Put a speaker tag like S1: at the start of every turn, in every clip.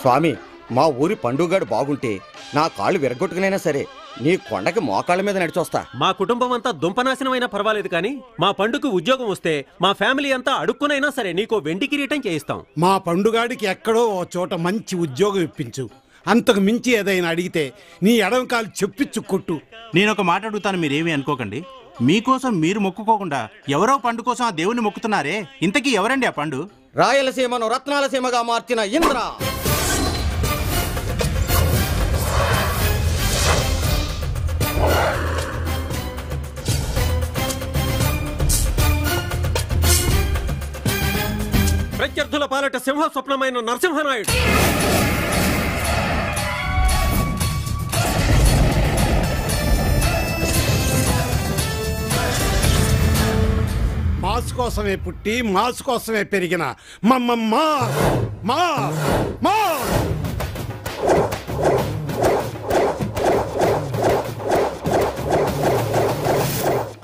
S1: స్వామి, మా ఊరి పండుగాడు బాగుంటే నా కాళ్ళు విరగొట్టుకునైనా సరే నీ కొండకి మోకాళ్ళ మీద నడిచొస్తా.
S2: మా కుటుంబం అంతా దుంపనాశనమైనా పర్వాలేదు కానీ మా పండుకు ఉద్యోగం వస్తే మా ఫ్యామిలీ అంతా అడుక్కునైనా సరే నీకో వెండి కిరీటం చేయిస్తాం.
S3: మా పండుగాడికి ఎక్కడో ఓ చోట మంచి ఉద్యోగం ఇప్పించు. అంతకు మించి ఏదైనా అడిగితే నీ ఎడమ కాలు చెప్పిచ్చు కొట్టు.
S4: నేనొక మాట అడుగుతాను, మీరేమీ అనుకోకండి. మీకోసం మీరు మొక్కుకోకుండా ఎవరో పండు కోసం ఆ దేవుని మొక్కుతున్నారే, ఇంతకీ ఎవరండి ఆ పండు?
S1: రాయలసీమను రత్నాలసీమగా మార్చిన ఇంద్ర.
S2: ప్రత్యర్థుల పాలట సింహ స్వప్నమైన నరసింహనాయుడు.
S3: మాస్ కోసమే పుట్టి మాస్ కోసమే పెరిగిన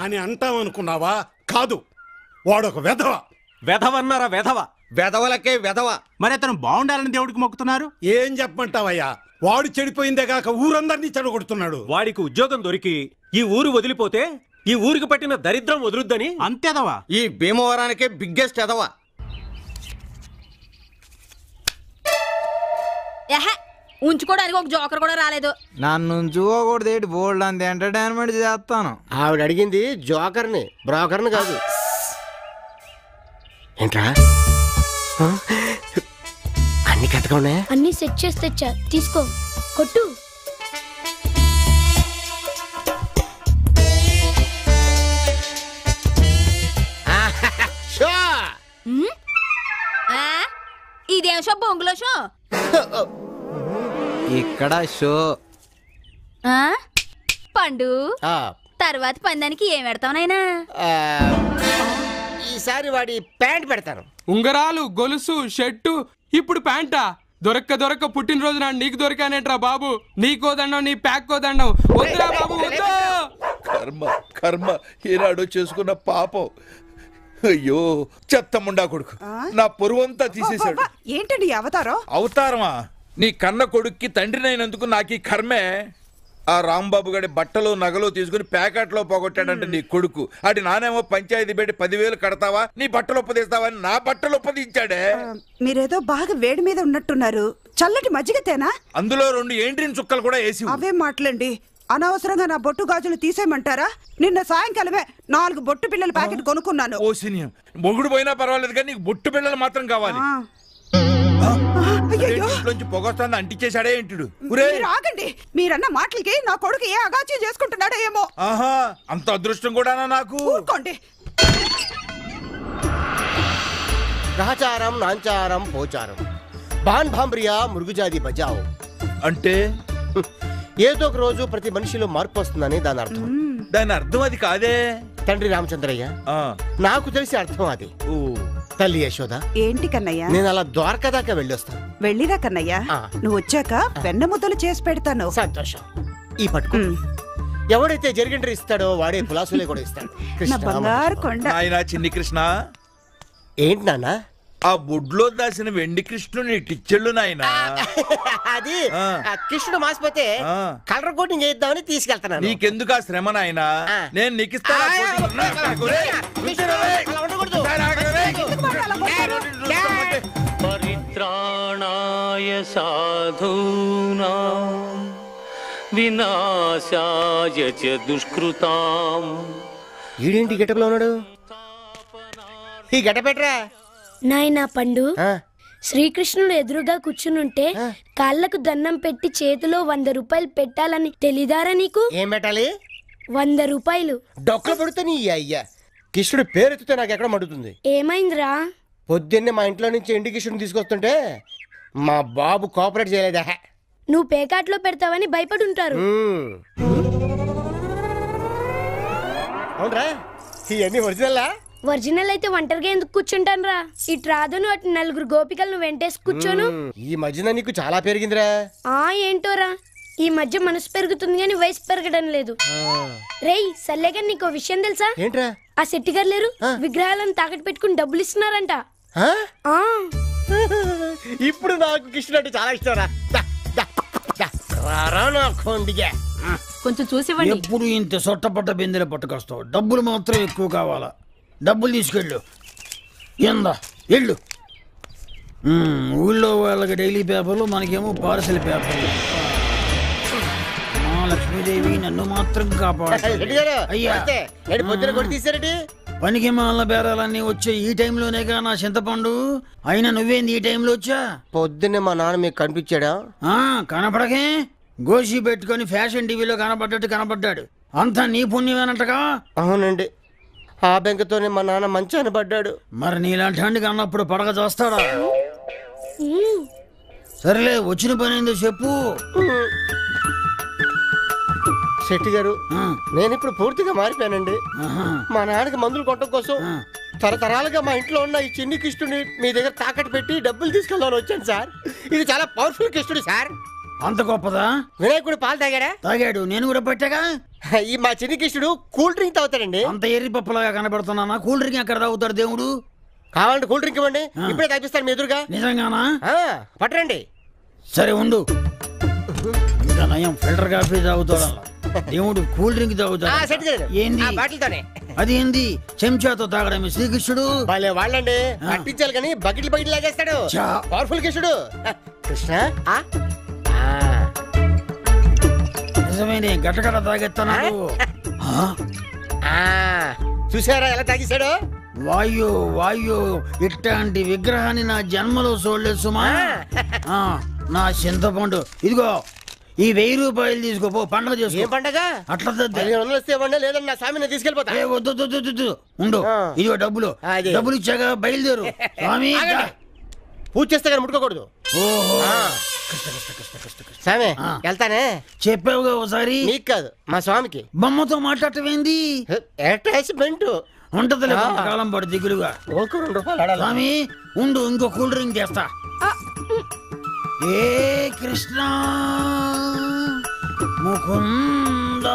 S3: అని అంటామనుకున్నావా? కాదు, వాడొక వెధవ.
S2: వెధవన్నారా? వెధవ
S1: వెధవలకే వెధవ.
S4: మరి అతను బాగుండాలని దేవుడికి మొక్కుతున్నారు.
S3: ఏం చెప్పమంటావయ్యా? వాడు చెడిపోయిందే కాక ఊరందరినీ చెడగొడుతున్నాడు.
S2: వాడికి ఉద్యోగం దొరికి ఈ ఊరు వదిలిపోతే ఈ ఊరికి పట్టిన దరిద్రం వదులుద్దని
S4: అంతేదవా?
S1: ఈ భీమవరానికే బిగ్గెస్ట్ ఎదవ.
S5: ఉంచుకోవడానికి ఒక జోకర్ కూడా రాలేదు.
S6: నన్ను ఉంచుకోకూడదు, బోల్డ్ అంత ఎంటర్టైన్మెంట్ చేస్తాను.
S7: ఆవిడ అడిగింది జోకర్ని, బ్రోకర్ని కాదు. ఏంట్రా అన్ని కథగా ఉన్నాయా?
S8: అన్ని సెట్ చేసి తెచ్చా, తీసుకో, కొట్టు.
S5: ఇదేం షో? బొంగులో షో.
S6: ఇక్కడ షో.
S5: పండు, తర్వాత పందానికి ఏం పెడతావు నాయనా?
S7: ఈసారి వాడి ప్యాంట్ పెడతాను.
S9: ఉంగరాలు, గొలుసు, షర్టు, ఇప్పుడు ప్యాంటా? దొరక్క పుట్టినరోజు నాడు నీకు దొరికానేట్రా బాబు. నీకో దండం, నీ ప్యాక్ కో దండం. వద్దురా బాబు, వద్దు.
S10: కర్మ ఈనాడు చేసుకున్న పాపం. అయ్యో చెత్తముండా కొడుకు, నా పొరువంతా తీసేశాడు.
S11: ఏంటండి అవతారం?
S10: అవతారమా? నీ కన్న కొడుక్కి తండ్రినైనందుకు నాకు ఈ కర్మే. ఆ రాంబాబు గడి బట్టలు నగలు తీసుకుని ప్యాకెట్లో పోగొట్టాడంటే నీ కొడుకు. అటు నానేమో పంచాయతీ పెట్టి 10,000 కడతావా, నీ బట్టలు ఒప్పదీస్తావని నా బట్టలు ఒప్పదించాడే.
S11: మీరేదో బాగా వేడి మీద ఉన్నట్టున్నారు. చల్లటి మజ్జిగతేనా?
S10: అందులో 2 ఏంట్రిన్ చుక్కలు కూడా వేసి.
S11: అవే మాటలండి. అనవసరంగా నా బొట్టు గాజులు తీసేయమంటారా? నిన్న సాయంకాలమే 4 బొట్టు పిల్లల ప్యాకెట్ కొనుక్కున్నాను.
S10: ఓ సినియం, మొగుడు పోయినా పర్వాలేదు కానీ నీకు బొట్టు పిల్లలు మాత్రం కావాలి. పొగొస్తాను అంటించేశాడే ఏంటి?
S11: ఆగండి, మీరన్న మాటలకి నా కొడుకు ఏ అగాచ్యం చేసుకుంటున్నాడో ఏమో.
S10: ఆహా, అంత అదృష్టం కూడానా నాకు?
S11: ఊరుకోండి.
S7: గ్రహచారం, నాంచారం, పోచారం, బాన్ భాంబ్రియా, మృగుజాది బజావ్
S10: అంటే
S7: ఏదో ఒక రోజు ప్రతి మనిషిలో మార్పు వస్తుందని దాని అర్థం.
S10: దాని అర్థం అది కాదే
S7: తండ్రి రామచంద్రయ్య. నాకు తెలిసి అర్థం అది. తల్లి యశోద.
S11: ఏంటి కన్నయ్య?
S7: నేను అలా ద్వారకా దాకా వెళ్ళొస్తాను.
S11: వెళ్ళిరా కన్నయ్య, నువ్వు వచ్చాక వెన్న ముద్దలు చేసి పెడతాను.
S7: సంతోషం. ఈ పట్టుకో. ఎవడైతే జరిగిండ్రి ఇస్తాడో వాడే పులాసులే కూడా ఇస్తాడు.
S11: బంగారు కొండ.
S10: ఆయన చిన్ని కృష్ణ.
S7: ఏంటి నాన్న?
S10: ఆ బొడ్లో దాసిన వెండి కృష్ణుని టిచ్చెళ్ళు నాయన.
S7: అది కృష్ణుడు మాసిపోతే కలర్ కోటింగ్ చేద్దామని తీసుకెళ్తాను.
S10: నీకెందుకు ఆ శ్రమ నాయన? నేను నీకు ఇస్తాను.
S12: పరిత్రాణాయ సాధూనాం వినాశాయ చ దుష్కృతాం.
S7: ఈడేంటి గెటప్లో ఉన్నాడు? ఈ గెటపెట్రా
S8: నాయనా పండు. శ్రీకృష్ణుడు ఎదురుగా కూర్చునుంటే కాళ్లకు దండం పెట్టి చేతిలో 100 రూపాయలు పెట్టాలని తెలీదారా నీకు?
S7: ఏం పెట్టాలి?
S8: 100 రూపాయలు.
S7: డొక్కలు పడితే నీ అయ్యా. కృష్ణుడు పేరెత్తితే నాకు ఎక్కడ మడుతుంది.
S8: ఏమైందిరా?
S7: పొద్దున్నే మా ఇంట్లో నుంచి ఎండి కృష్ణుని తీసుకొస్తుంటే మా బాబు కోఆపరేట్ చేయలేదా?
S8: నువ్వు పేకాట్లో పెడతావని భయపడి ఉంటారు.
S7: అవునరా, ఇవన్నీ ఒరిజినల్లా?
S8: ఒరిజినల్ అయితే ఒంటరిగా ఎందుకు కూర్చుంటాను రా? ఇటు రాదును అటు 4 గోపికలను వెంటేసి కూర్చోను.
S7: ఈ మధ్యన నీకు చాలా పెరిగిందిరా.
S8: ఏంటోరా, ఈ మధ్య మనసు పెరుగుతుంది గానీ వయసు పెరగడం లేదు. రేయ్ సల్లేగా నీకు విషయం తెలుసా?
S7: ఏంట్రా?
S8: ఆ శెట్టి గారు లేరు, విగ్రహాలను తాకట్టు పెట్టుకుని డబ్బులు ఇస్తున్నారంట.
S7: ఇప్పుడు నాకు కృష్ణుడు అంటే చాలా ఇష్టం రా. రారా నా కొండిగా.
S5: కొంచెం చూసివ్వండి.
S13: ఎప్పుడు ఇంత సొట్టపట్ట బిందెలు పట్టుకొస్తావు, డబ్బులు మాత్రం ఎక్కువ కావాలా? డబ్బులు తీసుకెళ్ళు, ఎందా వెళ్ళు. ఊళ్ళో వాళ్ళకి డైలీ పేపర్లు, మనకేమో పార్సల్ పేపర్లు. మా లక్ష్మీదేవి నన్ను మాత్రం కాపాడు. అయ్యా
S7: పొద్దున కొట్టి తీసారటి
S13: పనికి మాల బేరాలన్నీ వచ్చే ఈ టైంలోనేగా నా చింతపండు. అయినా నువ్వేంది ఈ టైంలో వచ్చా?
S7: పొద్దున్నే మా నాన్న మీకు కనిపించాడా?
S13: కనపడకే, గోషి పెట్టుకొని ఫ్యాషన్ టీవీలో కనపడ్డట్టు కనపడ్డాడు. అంతా నీ పుణ్యమేనంటగా?
S7: అవునండి, ఆ బెంకతోనే మా నాన్న మంచాన పడ్డాడు.
S13: మరి నీలాంటి హండికి అన్నప్పుడు పడక చేస్తాడా? సరేలే, వచ్చిన పని ఏందో చెప్పు.
S7: శెట్టి గారు, నేను ఇప్పుడు పూర్తిగా మారిపోయానండి. మా నాన్నకి మందులు కొట్టడం కోసం తరతరాలుగా మా ఇంట్లో ఉన్న ఈ చిన్ని కృష్ణుని మీ దగ్గర తాకట్టు పెట్టి డబ్బులు తీసుకెళ్ళాలని వచ్చాను సార్. ఇది చాలా పవర్ఫుల్ కృష్ణుడు సార్.
S13: అంత గొప్పదా?
S7: వినాయకుడు పాలు తాగాడా?
S13: తాగాడు, నేను కూడా పట్టాగా.
S7: ఈ మా చిన్ని కృష్ణుడు కూల్ డ్రింక్ తాగుతాడండి.
S13: అంత ఎర్రి పప్పులాగా కనబడుతున్నా? కూల్ డ్రింక్ ఎక్కడ తాగుతాడు దేవుడు?
S7: కావాలంటే కూల్ డ్రింక్ ఇవ్వండి, ఇప్పుడే తాగిస్తాను మీ ఎదురుగా.
S13: నిజంగానా?
S7: పట్టరండి.
S13: సరే ఉండు. ఇంకా నయం ఫిల్టర్ కాఫీ తాగుతాడు, దేవుడు కూల్ డ్రింక్ తాగుతాడు. ఏంది అది? ఏంది చెంచాతో తాగడమే శ్రీకృష్ణుడు?
S7: వాళ్ళండి పట్టించాలి కానీ బకెట్లు బకెట్లు లాగేస్తాడు. పవర్ఫుల్ కృష్ణుడు. కృష్ణ
S13: నిజమేనే, గట్టగడ తాగెత్తన్నాడు.
S7: చూసారా ఎలా తాగేశాడు?
S13: వాయు వాయు, ఇట్లాంటి విగ్రహాన్ని నా జన్మలో చూడలేదు సుమా. నా చింతపండు ఇదిగో, ఈ 1000 రూపాయలు తీసుకోపో, పండుగ చేసుకో.
S7: పండగ?
S13: అట్లా
S7: లేదండి, నా స్వామిని తీసుకెళ్ళిపోతా.
S13: వద్దు ఉండు, ఇదిగో డబ్బులు. డబ్బులు ఇచ్చాక బయలుదేరు. స్వామి
S7: పూజ చేస్తే కానీ ముట్టుకోకూడదు. స్వామి వెళ్తానే.
S13: చెప్పావుగా ఒకసారి.
S7: నీకు కాదు, మా స్వామికి.
S13: బొమ్మతో మాట్లాడటమేంది?
S7: అటాచ్మెంట్
S13: ఉంటదిలే, కాలం పాటు దిగులుగా. స్వామి ఉండు, ఇంకో కూల్ డ్రింక్ చేస్తా. ఏ కృష్ణ ముకుంద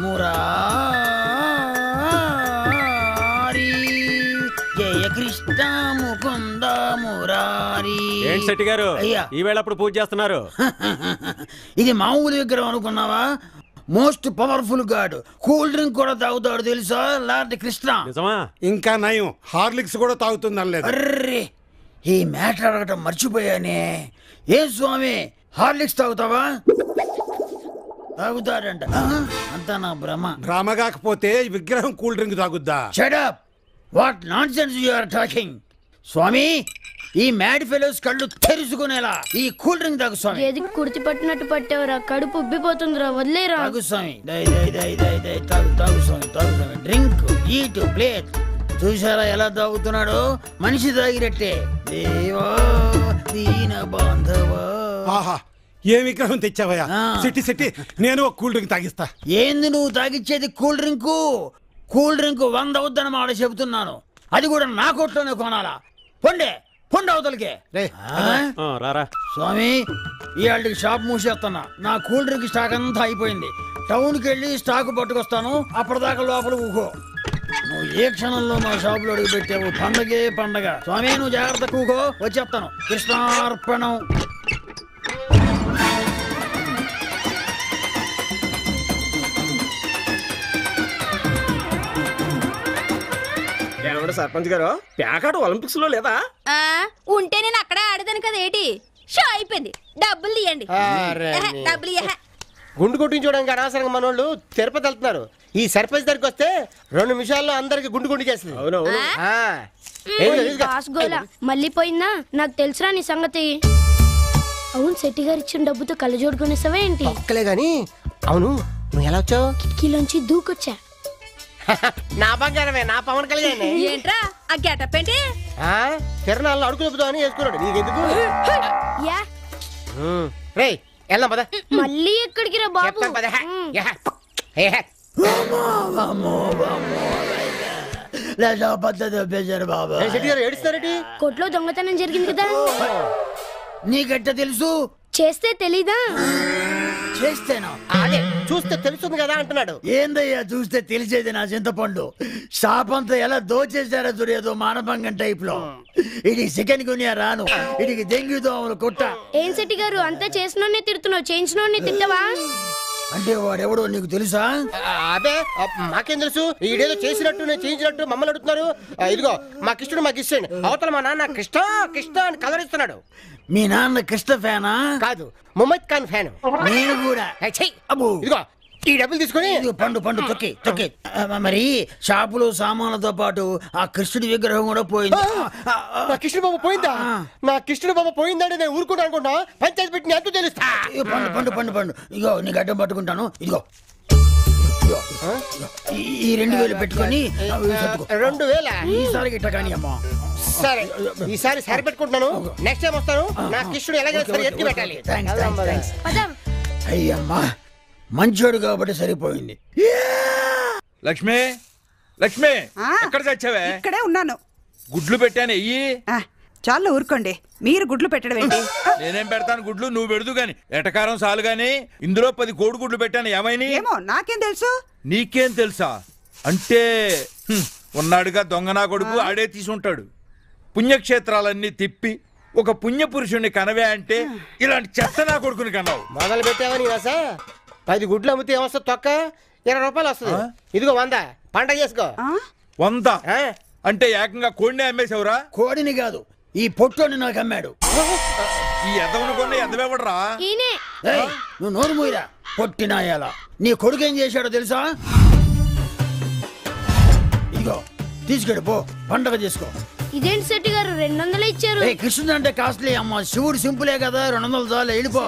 S13: మురారి, జయ కృష్ణ ముకుంద మురారి.
S2: ఏంటి శెట్టి గారు, ఈవేళ అప్పుడు పూజ చేస్తున్నారు?
S13: ఇది మామూలు విగ్రహం అనుకున్నావా? Most powerful God. Cool drink కూడా తాగుతాడు తెలుసా, లార్డ్ కృష్ణ.
S3: ఇంకా నయం, హార్లిక్స్ కూడా తాగుతుంది.
S13: అర్రే, ఈ మ్యాటర్ అడగటం మర్చిపోయానే. ఏం స్వామి, హార్లిక్స్ తాగుతావా? తాగుతాడంట. అంతా నా భ్రమ
S3: కాకపోతే విగ్రహం కూల్ డ్రింక్ తాగుద్దా?
S13: Shut up, what nonsense you are talking. స్వామి, ఈ మ్యాడ్ ఫెలోస్ కళ్ళు తెరుచుకునేలా ఈ కూల్ డ్రింక్ తాగు స్వామి.
S8: ఏది కుర్తి పట్టినట్టు పట్టేవరా, కడుపు ఉబ్బిపోతుందిరా, వదిలేరా.
S13: తాగు స్వామి, తాగు స్వామి, తాగు స్వామి. Drink, eat, plate. చూసారా ఎలా తాగుతున్నాడు? మనిషి తాగినట్టే. దేవా దీన బాంధవా.
S3: ఆహా, ఏ విగ్రహం తెచ్చావయ్యా? సిట్టి నేను ఒక కూల్ డ్రింక్ తాగిస్తా.
S13: ఏంది నువ్వు తాగిచ్చేది? కూల్ డ్రింకు 100 అవుద్దని మాట చెబుతున్నాను. అది కూడా నా కొట్లోనే కొనాలా? పొండే అవతలకే. స్వామి, ఇవాళకి షాప్ మూసేస్తున్నా. నా కూల్ డ్రింక్ స్టాక్ అంతా అయిపోయింది. టౌన్కి వెళ్ళి స్టాక్ పట్టుకొస్తాను. అప్పటిదాకా లోపల ఊకో. నువ్వు ఏ క్షణంలో మా షాపులో అడుగు పెట్టావు, పండగే పండగ. స్వామి నువ్వు జాగ్రత్త, కూకో, వచ్చేస్తాను. కృష్ణార్పణం.
S14: సర్పంచ్ గారు, ప్యాకాట ఒలింపిక్స్ లో లేదా?
S5: ఉంటే నేను అక్కడే ఆడదాను కదా. ఏంటి షో అయిపోయింది, డబ్బులు తీయండి. డబ్బులు
S7: గుండు కొట్టించుకోవడానికి అనవసరంగా మనోళ్ళు తిరుపతి వెళ్తున్నారు. ఈ సర్పంచ్ దగ్గరికి వస్తే 2 నిమిషాల్లో అందరికి గుండు చేస్తుంది.
S8: మళ్ళీ పోయిందా? నాకు తెలుసురా నీ సంగతి. అవును, శెట్టి గారు ఇచ్చిన డబ్బుతో కళ్ళజోడు కొనేసావా ఏంటి?
S7: ఒక్కలే గాని. అవును, నువ్వు ఎలా వచ్చావు?
S8: కిటికీలోంచి దూకొచ్చా.
S7: నా బంగారమే, నా పవన్ కళ్యాణ్.
S5: ఏంట్రా ఆ గెటప్ ఏంటి?
S7: తిరణాల్లో అడుగు చెబుతావు అని వేసుకున్నాడు. నీకెందుకు? రే వెళ్దాం పద.
S8: మళ్ళీ ఎక్కడికి రా బాబు? కొట్లో దొంగతనం జరిగింది కదా.
S13: నీకెట్ట తెలుసు?
S8: చేస్తే తెలీదా?
S13: చేస్తేనా?
S7: అదే చూస్తే తెలుస్తుంది కదా అంటున్నాడు.
S13: ఏందయ్యా చూస్తే తెలిసేది నా చింతపండు. షాప్ అంతా ఎలా దోచేశారో చూడేదో మానభంగం టైప్ లో. ఇది సెకండ్ గునియా రాను, ఇది దెంగి దోమలు కొట్ట.
S8: ఏం శెట్టి గారు అంతా చేసినోడ్నే తిడుతున్నావు, చేయించినోడ్ని తిట్టవా?
S13: అంటే వాడెవడో నీకు తెలుసా?
S7: అదే మాకేం తెలుసు, ఈడేదో చేసినట్టు నేను చేయించినట్టు మమ్మల్ని అడుగుతున్నారు. ఇదిగో మా కృష్ణుడు మాకు ఇష్టండి, అవతల మా నాన్న కృష్ణ కృష్ణ అని కలరిస్తున్నాడు.
S13: మీ నాన్న కృష్ణ ఫ్యానా?
S7: కాదు, ముమ్మద్ ఖాన్ ఫ్యాన్.
S13: నేను కూడా.
S7: ఇదిగో ఈ డబ్బులు తీసుకొని
S13: పండు పండు తొక్కి తొక్కి. మరి షాపులో సామాన్లతో పాటు ఆ కృష్ణుడి విగ్రహం కూడా పోయింది.
S7: నా కృష్ణుడు బాబు పోయిందా? నా కృష్ణుడు బాబు పోయిందంటే నేను ఊరుకుంటా అనుకుంటా. పంచాయతీ పెట్టి ఎంతో తెలుస్తా.
S13: పండు పండు పండు పండు. ఇగో నీకు అడ్డం పట్టుకుంటాను. ఇదిగో ఈ 2000 పెట్టుకొని
S7: 2000
S13: ఈసారి గిట్ట కానీ అమ్మా.
S7: సరే ఈసారి సరి పెట్టుకుంటున్నాను. నెక్స్ట్ టైం వస్తాను. నా కృష్ణుడు ఎలాగైనా సరే ఎత్తి పెట్టాలి.
S13: అయ్యమ్మా మంచోడు కాబట్టి సరిపోయింది.
S10: లక్ష్మి లక్ష్మి ఎక్కడ చచ్చావే?
S11: ఇక్కడే ఉన్నాను.
S10: గుడ్లు పెట్టాను ఎయ్యి.
S11: చాలా ఊరుకోండి, మీరు గుడ్లు పెట్టడం ఏంటి?
S10: నేనేం పెడతాను గుడ్లు, నువ్వు పెడదు గాని. ఎటకారం చాలు గాని. ఇందులో 10 కోడి గుడ్లు పెట్టాను, ఏమైనా?
S11: ఏమో నాకేం తెలుసు.
S10: నీకేం తెలుసా అంటే ఉన్నాడుగా దొంగ నా కొడుకు, ఆడే తీసుంటాడు. పుణ్యక్షేత్రాలన్నీ తిప్పి ఒక పుణ్యపురుషుణ్ణి కనవే అంటే ఇలాంటి చెత్త నా కొడుకుని కన్నావు.
S7: మొదలు పెట్టావని రాసా. 10 గుడ్లు అమ్మితే ఏమొస్తుంది? తొక్క 20 రూపాయలు వస్తుంది. ఇదిగో 100 పంట చేసుకో.
S10: 100 అంటే ఏకంగా కోడిని అమ్మేశావురా?
S13: కోడిని కాదు, ఈ పొట్టోని నాకు అమ్మాడు.
S10: ఈ ఎదవను కొన్న ఎదవేవడరా?
S13: నువ్వు నోరు మూయరా పొట్టినాయాల. నీ కొడుకు ఏం చేశాడో తెలుసా? ఇదిగో తీసుకెడు పో, పండగ చేసుకో.
S8: ఇదేంటి శెట్టి గారు 200 ఇచ్చారు?
S13: కృష్ణుడు అంటే కాస్ట్లీ అమ్మ, శివుడు సింపులే కదా, 200 చాలు, వెళ్ళిపో.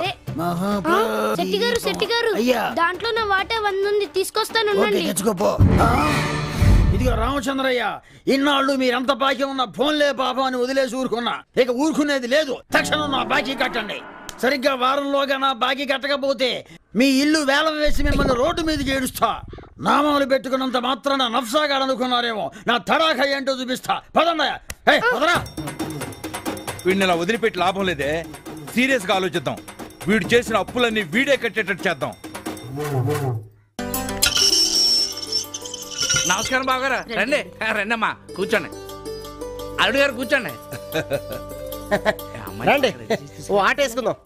S8: శెట్టి గారు
S13: అయ్యా,
S8: దాంట్లో నా వాటా 100 ఉంది, తీసుకొస్తాను.
S13: తెచ్చుకోపో. ఇదిగో రామచంద్రయ్య, ఇన్నాళ్ళు మీరంత బాకీ ఉన్న ఫోన్లే పాపం అని వదిలేసి ఊరుకున్నా. ఇక ఊరుకునేది లేదు. తక్షణం నా బాకీ కట్టండి. సరిగ్గా వారంలోగా నా బాకీ కట్టకపోతే మీ ఇల్లు వేలం వేసి మిమ్మల్ని రోడ్డు మీదకి ఏడుస్తా. నామాలు పెట్టుకున్నంత మాత్రాన నఫ్సాగాడనుకున్నారేమో, నా తడాఖ ఏంటో చూపిస్తా. పదన్నయ్య.
S10: వీడిని ఇలా వదిలిపెట్టి లాభం లేదే. సీరియస్ గా ఆలోచిద్దాం. వీడు చేసిన అప్పులన్నీ వీడే కట్టేటట్టు చేద్దాం.
S15: నమస్కారం బావగారు. రండి రండి అమ్మా, కూర్చోండి. అల్లుడు గారు కూర్చోండి.
S7: రండి ఓ ఆట వేసుకుందాం.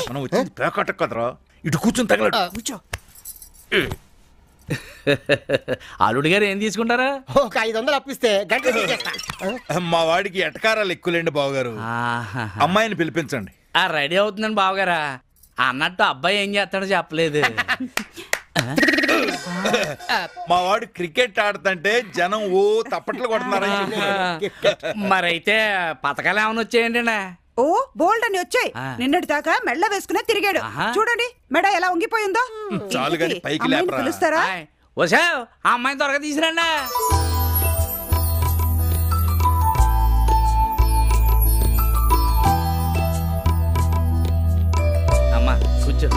S10: మనం వచ్చింది పేకాట కదరా, ఇటు కూర్చొని తగలడు.
S7: కూర్చో.
S15: అల్లుడు గారు ఏం తీసుకుంటారా?
S7: ఒక 500 అప్పిస్తే గంట తీసేస్తా.
S10: మా వాడికి ఎటకారాలు ఎక్కువలేండి బావగారు. అమ్మాయిని పిలిపించండి.
S15: రెడీ అవుతుందండి బావగారా. అన్నట్టు అబ్బాయి ఏం చేస్తాడో చెప్పలేదు.
S10: మా వాడు క్రికెట్ ఆడుతుంటే జనం ఓ తప్పట్లు కొడుతున్నారా?
S15: మరైతే పథకాలు ఏమైనా వచ్చాయండి?
S11: ఓ బోల్డ్ అని వచ్చాయి. నిన్నటి దాకా మెళ్ళ వేసుకునే తిరిగాడు. చూడండి మెడ ఎలా ఉంగిపోయిందో.
S10: చాలు గాని పైకి లేపరా.
S11: పిలుస్తారా?
S15: వసా ఆ అమ్మాయిని త్వరగా తీసుకురండి. అమ్మా కూర్చో.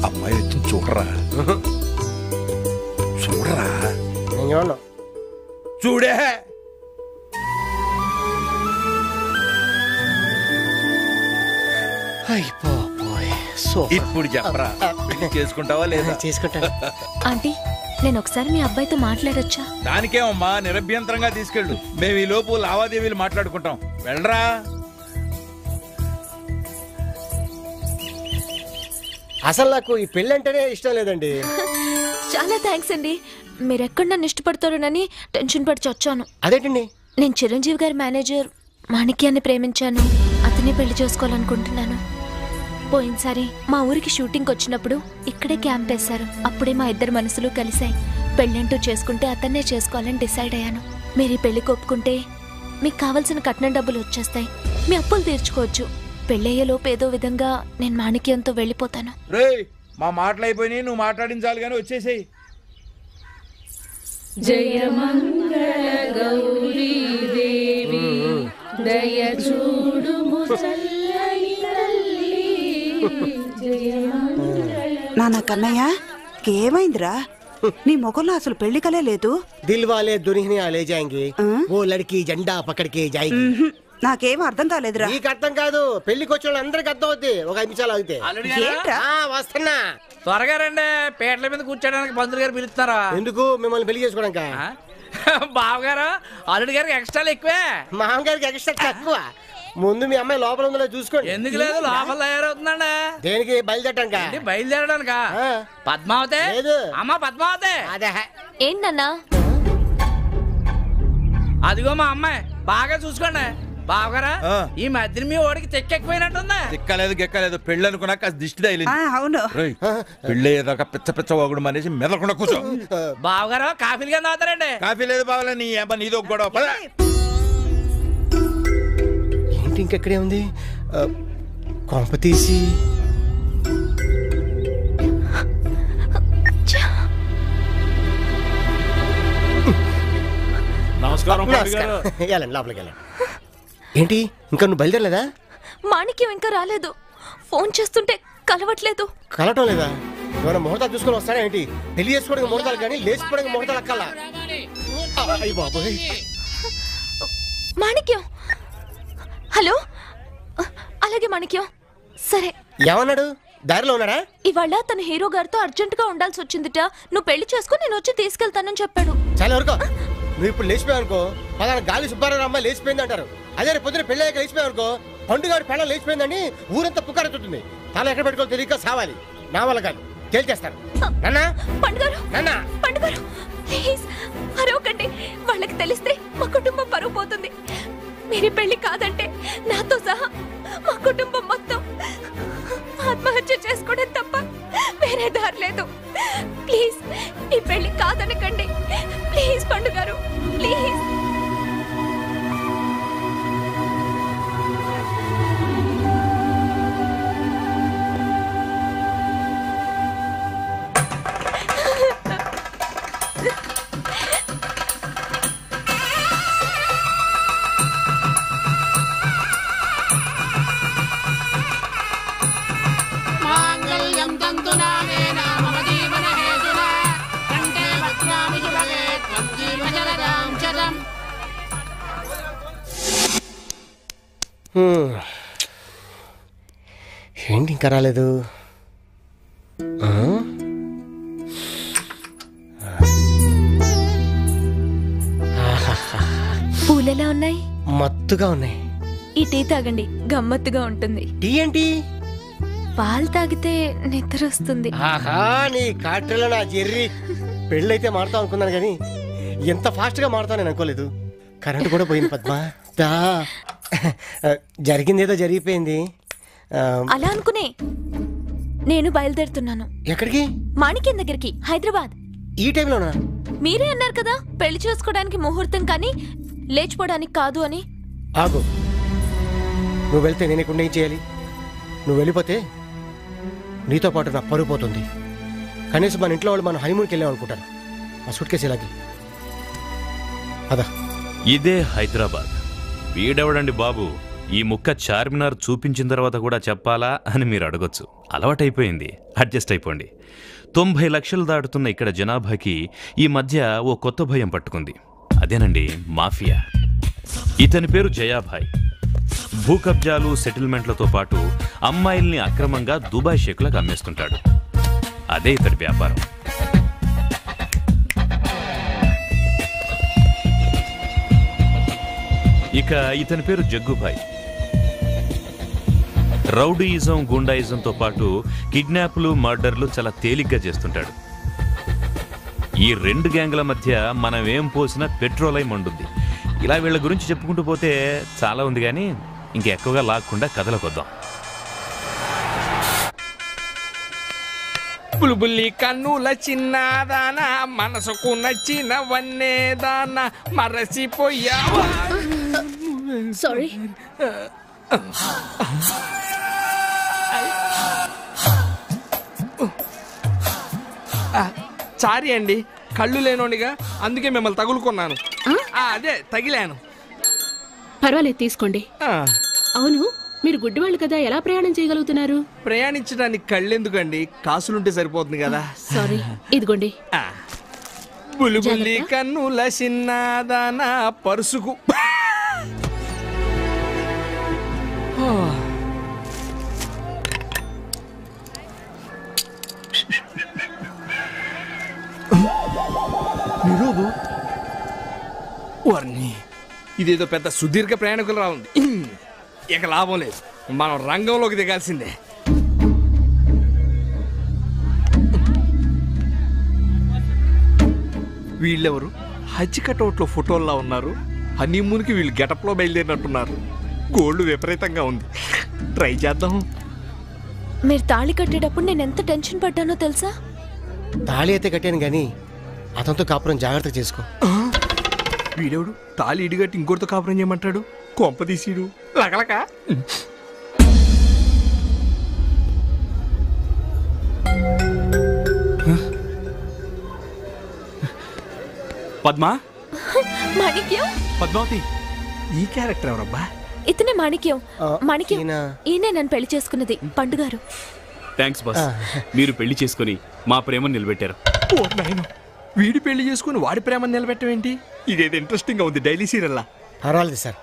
S10: అమ్మాయి వచ్చింది చూడరా. చూడరా చూడే. ఇప్పుడు చెప్పరా, చేసుకుంటావా లేదా?
S7: చేసుకుంటాను.
S16: ఆంటీ నేను ఒకసారి మీ అబ్బాయితో మాట్లాడొచ్చా?
S10: దానికేమమ్మా, నిరభ్యంతరంగా తీసుకెళ్ళు. మేము ఈ లోపు లావాదేవీలు మాట్లాడుకుంటాం. వెళ్ళరా.
S7: అసలు నాకు ఈ పెళ్ళి అంటేనే ఇష్టం లేదండి.
S16: చాలా థ్యాంక్స్ అండి. మీరెక్కడ నన్ను ఇష్టపడతారోనని టెన్షన్ పడి చచ్చాను.
S7: అదేంటండి?
S16: నేను చిరంజీవి గారి మేనేజర్ మాణిక్యాన్ని ప్రేమించాను. అతనే పెళ్లి చేసుకోవాలనుకుంటున్నాను. పోయినసారి మా ఊరికి షూటింగ్ వచ్చినప్పుడు ఇక్కడే క్యాంప్ వేశారు. అప్పుడే మా ఇద్దరు మనసులు కలిశాయి. పెళ్ళంటూ చేసుకుంటే అతన్నే చేసుకోవాలని డిసైడ్ అయ్యాను. మీరు ఈ పెళ్లికి ఒప్పుకుంటే మీకు కావాల్సిన కట్నం డబ్బులు వచ్చేస్తాయి. మీ అప్పులు తీర్చుకోవచ్చు. పెళ్ళయ్యేలోపు ఏదో విధంగా నేను మాణిక్యంతో వెళ్ళిపోతాను.
S10: రేయ్, మా మాటలు అయిపోయినాయి, నువ్వు మాట్లాడించాలి కానీ వచ్చేసేయి.
S17: జయ మంగళ గౌరీ దేవి దయ చూడుము చల్లని తల్లి.
S11: నాన్న కన్నయ్య ఏమైందిరా? నీ ముఖంలో అసలు పెళ్లి కలే లేదు.
S7: దిల్ వాలే దునియా లే జాయేంగే, ఓ లడ్కీ జెండా పకడ్ కే జాయేగి.
S11: నాకేం అర్థం కాలేదురా.
S7: నీకు అర్థం కాదు, పెళ్లికి వచ్చిన వాళ్ళందరికి అర్థం అవుద్ది. ఒక 5 నిమిషాలు ఆగితే. వస్తున్నా,
S15: త్వరగా రండి. పేటల మీద కూర్చోడానికి పంతులు గారు పిలుస్తున్నారా?
S7: ఎందుకు? మిమ్మల్ని పెళ్లి చేసుకోవడానికి.
S15: బావగారు అల్లుడి గారికి ఎక్స్ట్రాలు ఎక్కువే,
S7: మామగారికి ఎక్స్ట్రా తక్కువ. ముందు మీ అమ్మాయి లోపల ఉందో చూసుకోండి.
S15: ఎందుకు లేదు, లోపల తయారవుతుందండి.
S7: దేనికి? బయలుదేరటానికి.
S15: బయలుదేరడానిక? పద్మావతి, అమ్మ పద్మావతి.
S7: అదే
S16: ఏంటన్నా?
S15: అదిగో మా అమ్మాయి, బాగా చూసుకోండి. బావగారా, ఈ మధ్యన మీ ఓడికి తెక్కెక్కిపోయినట్టుందా?
S10: తిక్కలేదు గెక్కలేదు, పెళ్ళి అనుకున్నాక దిష్టి తగిలింది.
S11: అవును,
S10: పెళ్ళి ఏదాకా పిచ్చ పిచ్చ వాగుడు అనేసి మెదలకుండా కూర్చో.
S15: బావగారు కాఫీలు కింద అవుతారండి.
S10: కాఫీ లేదు బావలే, నీ అబ్బా నీదో గొడవ. పద.
S7: ఏంటి ఇంకెక్కడే ఉంది? కొంప తీసి
S2: నమస్కారం.
S7: లోపలికి వెళ్ళండి. ఏంటి ఇంకా నువ్వు బయలుదేరలేదా?
S16: మాణిక్యం ఇంకా రాలేదు. ఫోన్ చేస్తుంటే కలవట్లేదు.
S7: కలవటం లేదా? ఏమైనా ముహూర్తాలు చూసుకొని వస్తారా ఏంటి? పెళ్లి చేసుకోవడానికి ముహూర్తాలు కానీ లేచిపోవడానికి ముహూర్తాలు అక్కల.
S16: మాణిక్యం, హలో. అలాగే మాణిక్యం, సరే.
S7: ఏమన్నాడు? దారిలో ఉన్నాడా?
S16: ఇవాళ తన హీరో గారితో అర్జెంట్ గా ఉండాల్సి వచ్చిందిట. నువ్వు పెళ్లి చేసుకుని నేను వచ్చి తీసుకెళ్తానని చెప్పాడు.
S7: చాలా వరకు నువ్వు ఇప్పుడు లేచిపోయావు అనుకో, పలానా గాలి సుబ్బారావు అమ్మాయి లేచిపోయింది అంటారు. అదే రేపు పొద్దున పెళ్ళయ్యాక లేచిపోయావు అనుకో, పండుగాడు పెళ్ళ లేచిపోయిందని ఊరంతా పుకారెత్తుతుంది. తల ఎక్కడ పెట్టుకోవాలి తెలియక సావాలి. నా వల్ల కాదు, తేల్చేస్తాను.
S16: పండుగారు ప్లీజ్ అరవకండి. వాళ్ళకి తెలిస్తే మా కుటుంబం పరువు పోతుంది. మీరు పెళ్లి కాదంటే నాతో సహా మా కుటుంబం మొత్తం ఆత్మహత్య చేసుకోవడం తప్ప వేరే దారి లేదు. ప్లీజ్ ఈ పెళ్లి కాదనకండి. Please పండుగారు, please.
S7: ఏంటి ఇంకా రాలేదు?
S16: పూలెలా ఉన్నాయి?
S7: మత్తుగా ఉన్నాయి.
S16: ఈ టీ తాగండి, గమ్మత్తుగా ఉంటుంది.
S7: టీ ఏంటి?
S16: పాలు తాగితే నిద్ర వస్తుంది.
S7: ఆహా, నీ కాట్రలో నా జెర్రీ. పెళ్ళైతే మారుతావు అనుకున్నాను కానీ ఎంత ఫాస్ట్ గా మారుతావు నేను అనుకోలేదు. కరెంట్ కూడా పోయింది పద్మ. జరిగిందేదో జరిగిపోయింది.
S16: అలా అనుకునే నేను బయలుదేరుతున్నాను.
S7: ఎక్కడికి?
S16: మాణిక్యం దగ్గరికి, హైదరాబాద్.
S7: ఈ టైంలోనా?
S16: మీరే అన్నారు కదా పెళ్లి చేసుకోవడానికి ముహూర్తం కానీ లేచిపోవడానికి కాదు అని.
S7: ఆగు, నువ్వు వెళ్తే నేను ఇక్కడ ఏం చేయాలి? నువ్వు వెళ్ళిపోతే నీతో పాటు నా పరువు పోతుంది. కనీసం మన ఇంట్లో వాళ్ళు మనం హనీమూన్కి వెళ్ళాం అనుకుంటారు. ఆ సూట్ కేసు ఇలాగే అదా.
S18: ఇదే హైదరాబాద్. వీడెవడండి బాబు, ఈ ముక్క చార్మినార్ చూపించిన తర్వాత కూడా చెప్పాలా అని మీరు అడగొచ్చు. అలవాటైపోయింది, అడ్జస్ట్ అయిపోండి. 90 లక్షలు దాటుతున్న ఇక్కడ జనాభాకి ఈ మధ్య ఓ కొత్త భయం పట్టుకుంది. అదేనండి మాఫియా. ఇతని పేరు జయాభాయ్. భూ కబ్జాలు, సెటిల్మెంట్లతో పాటు అమ్మాయిల్ని అక్రమంగా దుబాయ్ షేకులకు అమ్మేస్తుంటాడు. అదే ఇతడి వ్యాపారం. ఇక ఇతని పేరు జగ్గుభాయ్. రౌడీయిజం, గుండాయిజంతో పాటు కిడ్నాప్లు, మర్డర్లు చాలా తేలిగ్గా చేస్తుంటాడు. ఈ 2 గ్యాంగ్ల మధ్య మనం ఏం పోసినా పెట్రోలై మండుద్ది. ఇలా వీళ్ళ గురించి చెప్పుకుంటూ పోతే చాలా ఉంది, కానీ ఇంకెక్కువగా లాక్కుండా కథలకొద్దాం.
S9: బుల్బుల్లి కన్నుల చిన్నదానా, మనసుకు నచ్చిన వన్నేదానా, మరచిపోయావా?
S16: సారీ.
S9: సారీ అండి, కళ్ళు లేనోనిగా అందుకే మిమ్మల్ని తగులుకున్నాను. అదే తగిలాను.
S17: పర్వాలేదు, తీసుకోండి. అవును, మీరు గుడ్డివాళ్ళు కదా, ఎలా ప్రయాణం చేయగలుగుతున్నారు?
S9: ప్రయాణించడానికి కళ్ళెందుకండి, కాసులుంటే సరిపోతుంది కదా.
S17: సారీ, ఇదిగోండి.
S9: బుల్బుల్లి కన్నుల చిన్నదానా, పరుసుకు నిరోధు వర్ణి ఇదేదో పెద్ద సుదీర్ఘ ప్రయాణికులు రావుంది. ఇక లాభం లేదు, మనం రంగంలోకి దిగాల్సిందే. వీళ్ళెవరు హజ్ కటౌట్లో ఫోటోల్లో ఉన్నారు? హనీమూన్కి వీళ్ళు గెటప్లో బయలుదేరినట్టున్నారు. గోల్డ్ విపరీతంగా ఉంది, ట్రై చేద్దాం.
S16: మీరు తాళి కట్టేటప్పుడు నేను ఎంత టెన్షన్ పడ్డానో తెలుసా?
S7: తాళి అయితే కట్టాను గాని అతనితో కాపురం జాగ్రత్తగా చేసుకో.
S9: వీడెవడు తాళి ఇడిగట్టి ఇంకోటితో కాపురం చేయమంటాడు? కొంప తీసిడు లకలక.
S19: పద్మా,
S16: మాణిక్యం,
S19: పద్మావతి,
S9: ఈ క్యారెక్టర్ ఎవరబ్బా?
S16: ఇతనే మాణిక్యం. మాణిక్యం ఈయనే నన్ను పెళ్లి చేసుకున్నది, పండుగారు.
S19: Thanks boss. మీరు పెళ్లి చేసుకుని మా ప్రేమను నిలబెట్టారు.
S9: ఓ నాయన, వీడి పెళ్లి చేసుకుని వాడి ప్రేమను నిలబెట్టమేంటి? ఇదేదో ఇంట్రెస్టింగ్ గా ఉంది, డైలీ సీరియల్లా.
S7: పర్వాలేదు సార్,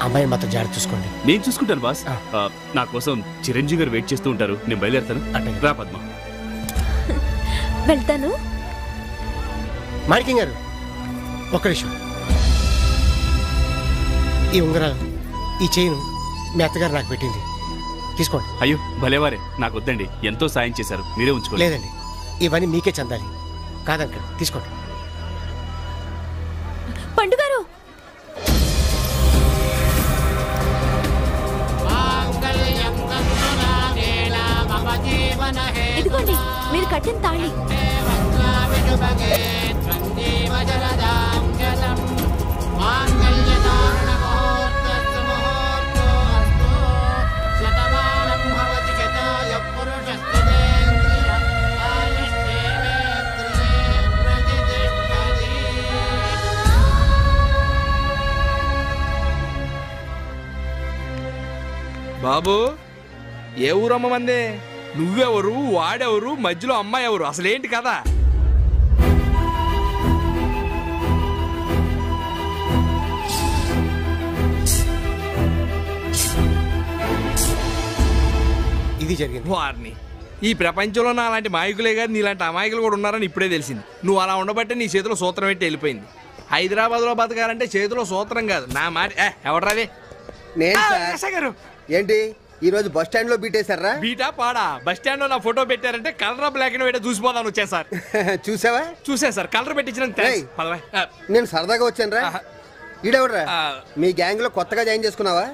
S7: అమ్మాయిని మాత్రం జాగ్రత్త చూసుకోండి.
S19: నేను చూసుకుంటాను బాస్. నా కోసం చిరంజీవి గారు వెయిట్ చేస్తూ ఉంటారు. నేను బయలుదేరుతాను. రా పద్మ.
S16: వెళ్తాను.
S7: మాణిక్యం గారు ఒక్క నిమిషం. ఈ ఉంగరాలు, ఈ చైన్ మీ అత్తగారు నాకు పెట్టింది, తీసుకోండి.
S19: అయ్యో భలేవారే, నాకు వద్దండి. ఎంతో సాయం చేశారు, మీరే ఉంచుకోండి.
S7: లేదండి, ఇవన్నీ మీకే చెందాలి. కాదండి, తీసుకోండి.
S16: పండుగారు, ఇదిగోండి మీరు కట్టిన తాళి.
S9: బాబు, ఏ ఊరమ్మ మందే? నువ్వెవరు, వాడెవరు, మధ్యలో అమ్మాయి ఎవరు? అసలేంటి కదా?
S7: ఇది జరిగింది.
S9: వారిని ఈ ప్రపంచంలో నా అలాంటి మాయకులే కాదు, నీలాంటి అమాయకులు కూడా ఉన్నారని ఇప్పుడే తెలిసింది. నువ్వు అలా ఉండబట్టే నీ చేతిలో సూత్రం పెట్టి వెళ్ళిపోయింది. హైదరాబాద్లో బతకాలంటే చేతిలో సూత్రం కాదు, నా మాట. ఎవడ్రాది?
S20: నేను ఏంటి ఈ రోజు బస్ స్టాండ్ లో బీటేశారా?
S9: బీటా పాడా? బస్ స్టాండ్ లో నా ఫోటో పెట్టారంటే కలర్ బ్లాక్ అండ్ వైట్ చూసిపోదాను వచ్చా సార్.
S20: చూసావా?
S9: చూసా సార్, కలర్ పెట్టించిన.
S20: నేను సరదాగా వచ్చాను రా. ఈడెవడరా? మీ గ్యాంగ్ లో కొత్తగా జాయిన్ చేసుకున్నావా?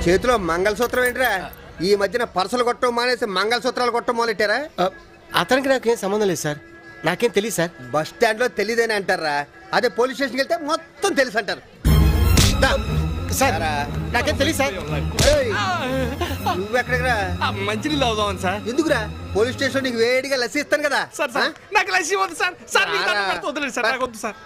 S20: చేతిలో మంగళసూత్రం ఏంట్రా? ఈ మధ్యన పర్సలు కొట్టడం మానేసి మంగళసూత్రాలు కొట్టడం మొదలెట్టారా?
S7: అతనికి నాకేం సంబంధం లేదు సార్, నాకేం తెలియదు సార్.
S20: బస్ స్టాండ్ లో తెలియదని అంటారా? అదే పోలీస్ స్టేషన్కి వెళ్తే మొత్తం తెలుసు అంటారు.
S7: సార్ నాకేం తెలియదు సార్.
S20: నువ్వెక్కడికి రా?
S9: మంచినీళ్ళు అవుదామని సార్.
S20: ఎందుకురా? పోలీస్ స్టేషన్ నీకు వేడిగా లస్సీ ఇస్తాను కదా.
S9: సార్ సార్ నాకు లస్సీ వద్దు సార్. సార్ వద్దులేదు సార్, నాకు వద్దు సార్.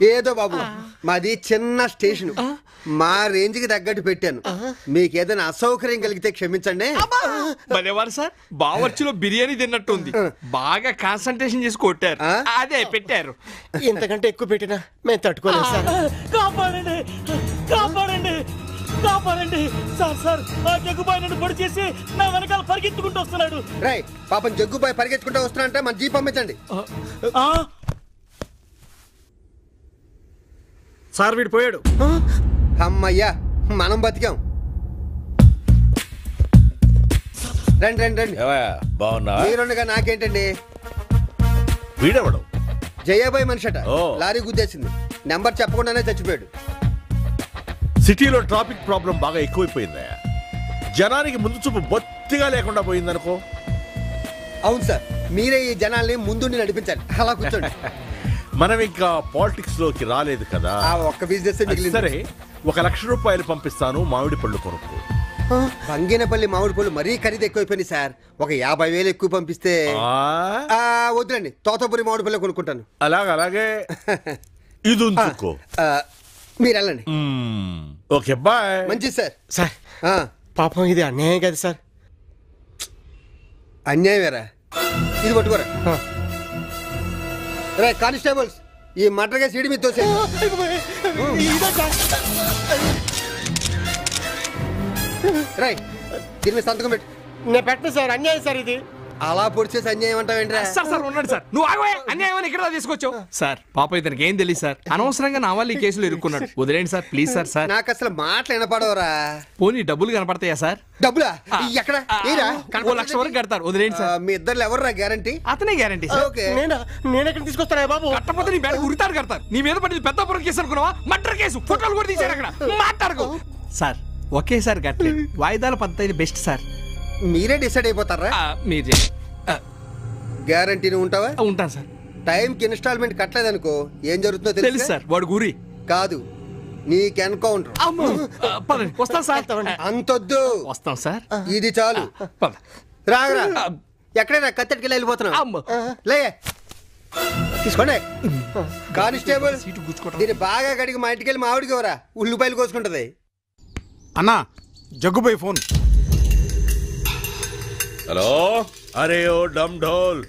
S20: ఏదో బాబు, మాది చిన్న స్టేషన్, మా రేంజ్ కి తగ్గట్టు పెట్టాను. మీకు ఏదైనా అసౌకర్యం కలిగితే క్షమించండి.
S9: భలేవారు సార్, బావర్చిలో బిర్యానీ తిన్నట్టుంది. బాగా కాన్సన్ట్రేషన్ చేసి కొట్టారు, అదే పెట్టారు.
S7: ఇంతకంటే ఎక్కువ పెట్టినా మేము తట్టుకోలేము సార్.
S21: కాపాడండి, కాపాడండి, కాపాడండి సార్. సార్ ఆ జగ్గుబాయ్ నన్ను పొడి చేసి నా వెనకాల పరిగెత్తుకుంటూ వస్తున్నాడు.
S20: రై పాపం జగ్గుబాయ్ పరిగెత్తుకుంటూ వస్తున్నా, మన జీప్ పంపించండి.
S14: సార్ వీడు పోయాడు.
S20: అమ్మయ్యా, మనం బతికాం. రండి రండి రండి.
S10: బాగున్నా?
S20: మీరుండగా నాకేంటండి?
S10: వీడెవడు?
S20: జయాబాయ్ మనిషట, లారీ గుద్దేసింది. నెంబర్ చెప్పకుండానే చచ్చిపోయాడు.
S22: సిటీలో ట్రాఫిక్ ప్రాబ్లం బాగా ఎక్కువైపోయిందా? జనానికి ముందు చూపు బొత్తిగా లేకుండా పోయిందనుకో.
S20: అవును సార్, మీరే ఈ జనాల్ని ముందుండి నడిపించాలి. అలా కూర్చోండి.
S22: మనం ఇంకా పాలిటిక్స్ లోకి రాలేదు కదా.
S20: ఒక్క బిజినెస్
S22: సరే, 1 లక్ష రూపాయలు పంపిస్తాను, మామిడి పళ్ళు కొనుక్కో.
S20: బంగినపల్లి మామిడి పళ్ళు మరీ ఖరీదు ఎక్కువైపోయింది సార్. ఒక 50,000 ఎక్కువ పంపిస్తే. వద్దులండి, తోతపురి మామిడి పళ్ళు కొనుక్కుంటాను.
S22: అలాగే ఇది ఉంచుకో.
S20: మీరు వెళ్ళండి.
S22: Okay bye.
S20: మంచిది సార్.
S7: సార్ పాపం ఇది అన్యాయం కదా సార్.
S20: అన్యాయమేరా, ఇది పట్టుకోరా. రే కానిస్టేబుల్స్, ఈ మటర్గా సీడి మీద తోసే. రై దీని మీద సంతకం పెట్టు.
S7: నేను పెట్టను సార్, అన్యాయం సార్ ఇది.
S20: అలా పొడిచేసి అన్యాయం అంటావేంట్రా?
S9: సార్ ఉన్నాడు సార్, నువ్వు ఆగవే. అన్యాయం అని ఇక్కడ తీసుకొచ్చావు సార్. పాప ఇతనికి ఏం తెలియదు సార్, అనవసరంగా నా వాళ్ళు ఈ కేసులో ఇరుక్కున్నాడు. వదిలేండి సార్ ప్లీజ్ సార్. సార్
S20: నాకు అసలు మాటలు వినపడవరా.
S9: పోనీ డబ్బులు కనపడతాయా సార్?
S20: డబ్బులా? ఎక్కడ?
S9: 1,00,000 వరకు కడతారు. వదిలేండి సార్.
S20: మీ ఇద్దరు ఎవర్రా గ్యారంటీ?
S9: అతనే గ్యారంటీ.
S7: నేను ఎక్కడ తీసుకొస్తానా బాబు?
S9: కట్టపోతే నీ బ్యాగ్ ఉరితాడు కడతారు. నీ మీద పడింది పెద్దాపురం కేసు అనుకున్నావా? Murder case. ఫోటోలు కూడా తీశారు అక్కడ. మాట్లాడుకో సార్. ఒకేసారి కట్టలేదు, వాయిదాల పద్ధతి బెస్ట్ సార్.
S20: మీరే డిసైడ్ అయిపోతారా?
S9: మీరే.
S20: గ్యారంటీ నువ్వు ఉంటావా?
S9: ఉంటాను సార్.
S20: టైంకి ఇన్స్టాల్మెంట్ కట్టలేదనుకో ఏం జరుగుతుందో
S9: తెలుసు సార్. వాడు గురి
S20: కాదు, నీకు ఎన్కౌంటర్.
S9: వస్తాం సార్.
S20: అంతొద్దు,
S9: వస్తాం సార్.
S20: ఇది చాలు. రాగరా, ఎక్కడైనా కత్తెట్టుకెళ్ళి వెళ్ళిపోతున్నావు. లే తీసుకోండి. కానిస్టేబుల్ దీన్ని బాగా కడిగి మా ఇంటికి వెళ్ళి మా ఆవిడికి ఎవరా ఉల్లిపాయలు కోసుకుంటది.
S3: అన్నా జగ్గుబాయ్ ఫోన్.
S10: హలో. అరే ఓ డమ్ ఢోల్,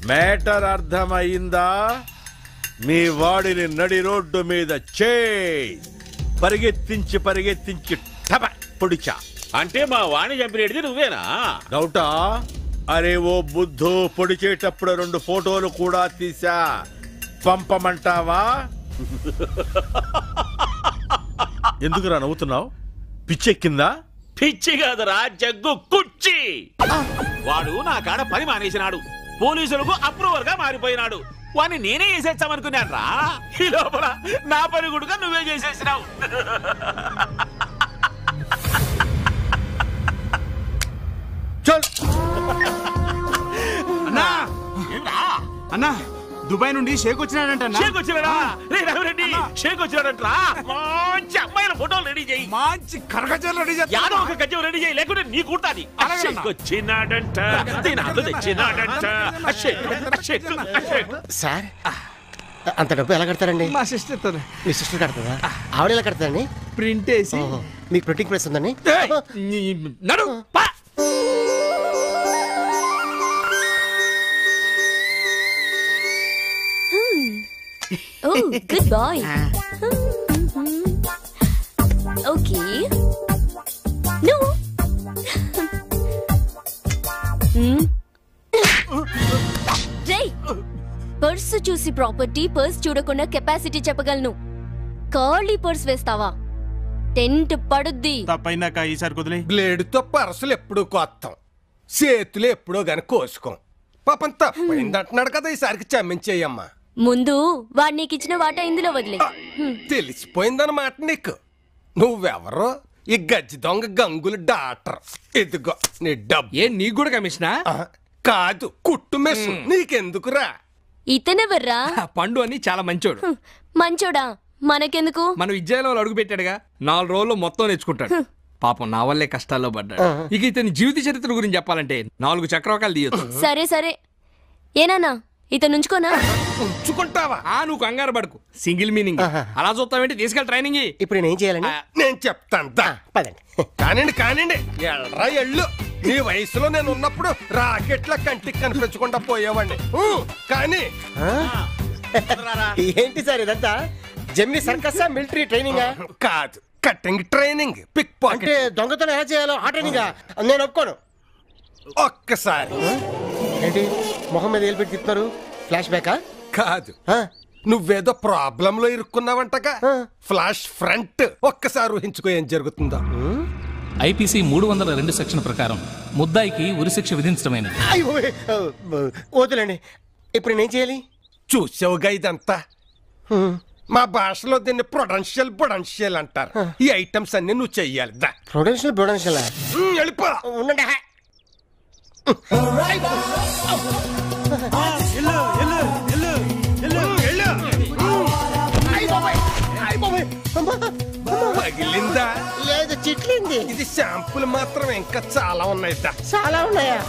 S10: మ్యాటర్ అర్థమైందా? మీ వాడిని నడి రోడ్డు మీద పరిగెత్తించి టప పొడిచా.
S1: అంటే మా వాణి చంపినది నువ్వేనా?
S10: డౌటా? అరే ఓ బుద్ధు, పొడిచేటప్పుడు 2 ఫోటోలు కూడా తీసా, పంపమంటావా? ఎందుకురా నవ్వుతున్నావు? పిచ్చెక్కిందా?
S1: పిచ్చి కాదురా, జగ్గు కుర్చీ. వాడు నా కాడ పని మానేసినాడు, పోలీసులకు అప్రూవర్ గా మారిపోయినాడు. వాడిని నేనే చేసేస్తామనుకున్నాను రా. ఈ లోపల నా పని గుడుగా నువ్వే చేసేసినావు.
S9: అన్నా అన్నా, దుబాయ్ నుండి షేక్ వచ్చినాడంట.
S1: షేక్ వచ్చినాడా? రెడ్డి షేక్ వచ్చినాడంట్రా. మంచి అమ్మాయిల ఫోటోలు రెడీ చేయి.
S9: మంచి కరగజలు రెడీ చేయి.
S1: యాదో ఒక గజ్జం రెడీ చేయి, లేకుంటే నీ కుర్తాది. షేక్ వచ్చినాడంట, దినాలు తెచ్చినాడంట.
S7: సార్ అంత డబ్బు ఎలా కడతారండి?
S9: మా సిస్టర్.
S7: మీ సిస్టర్ కడతారా? ఆవిడ ఎలా కడతారండి?
S9: ప్రింట్ వేసి.
S7: మీకు ప్రింటింగ్ ప్రెస్ ఉందండి?
S9: నడు.
S16: Oh, good boy. Okay. No. Jay, purse చూసి ప్రాపర్టీ, పర్స్ చూడకుండా కెపాసిటీ చెప్పగలను. ఖాళీ పర్స్ వేస్తావా టెంట్ పడుద్ది.
S4: తప్పైందాక ఈసారి కుదిలే.
S7: బ్లేడుతో పర్సులు ఎప్పుడు కోస్తాం, చేతులు ఎప్పుడో గాని కోసుకోం. పాపం తప్పైందంటున్నాడు కదా, ఈసారికి క్షమించేయమ్మా.
S16: ముందు వాడు నీకు ఇచ్చిన వాటా ఇందులో వదిలే.
S7: తెలిసిపోయిందన్నమాట నీకు. నువ్వెవరో ఈ గజ్జి దొంగ గంగులు డాక్టర్. ఇదిగో నీ డబ్బు.
S9: ఏ నీకు కూడా కమిషనా?
S7: కాదు, కుట్టు మెస్. నీకెందుకురా?
S16: ఇతనెవర్రా?
S9: పండు అని చాలా మంచోడు.
S16: మంచోడా? మనకెందుకు?
S9: మన విద్యాలయంలో అడుగు పెట్టాడుగా, 4 రోజుల్లో మొత్తం నేర్చుకుంటాడు. పాపం నా వల్లే కష్టాల్లో పడ్డాడు. ఇక ఇతని జీవిత చరిత్ర గురించి చెప్పాలంటే 4 చక్రవాకాలు తీయొచ్చు.
S16: సరే సరే, ఏనానా ఇతను ఉంచుకోనా?
S9: ఉంచుకుంటావా? నువ్వు కంగారు పడుకు. Single meaning. అలా చూస్తావేంటి? తీసుకెళ్ళి ట్రైనింగ్.
S7: ఇప్పుడు నేనేం చేయాలండి? నేను చెప్తాను, పదండి. కానివ్వండి ఎల్రా ఎళ్ళు. నీ వయసులో నేను ఉన్నప్పుడు రాకెట్ల కంటికి కనిపించకుండా పోయేవాడిని. కానీ ఏంటి సార్ ఇదంతా? జమ్మి సర్కస్ మిలిటరీ ట్రైనింగ్ కాదు, కట్టింగ్ ట్రైనింగ్. Pick pocket. దొంగతనం ఎలా చేయాలో ఆ ట్రైనింగ్ నేను ఒప్పుకోను. ఒక్కసారి ఏంటి మొహం మీద ఏలు పెట్టి తిప్పుతారు? ఫ్లాష్ బ్యాకా? కాదు, నువ్వేదో ప్రాబ్లం లో ఇరుక్కున్నావంటగా. Flash front. ఒక్కసారి ఊహించుకో ఏం జరుగుతుందో.
S23: ఐపీసీ 302 సెక్షన్ ప్రకారం ముద్దాయికి ఉరిశిక్ష విధించడమైనది.
S7: వదిలేండి. ఇప్పుడు నేనేం చేయాలి? చూసావుగా ఇదంతా. మా భాషలో దీన్ని ప్రొడెన్షియల్ అంటారు. ఈ ఐటమ్స్ అన్ని నువ్వు చెయ్యాలి. ప్రొడెన్షియల్ వెళ్ళిపో. ఉండండి. పగిలిందా? లేదు, చిట్లింది. ఇది శాంపుల్ మాత్రం, ఇంకా చాలా ఉన్నాయి. చాలా ఉన్నాయా?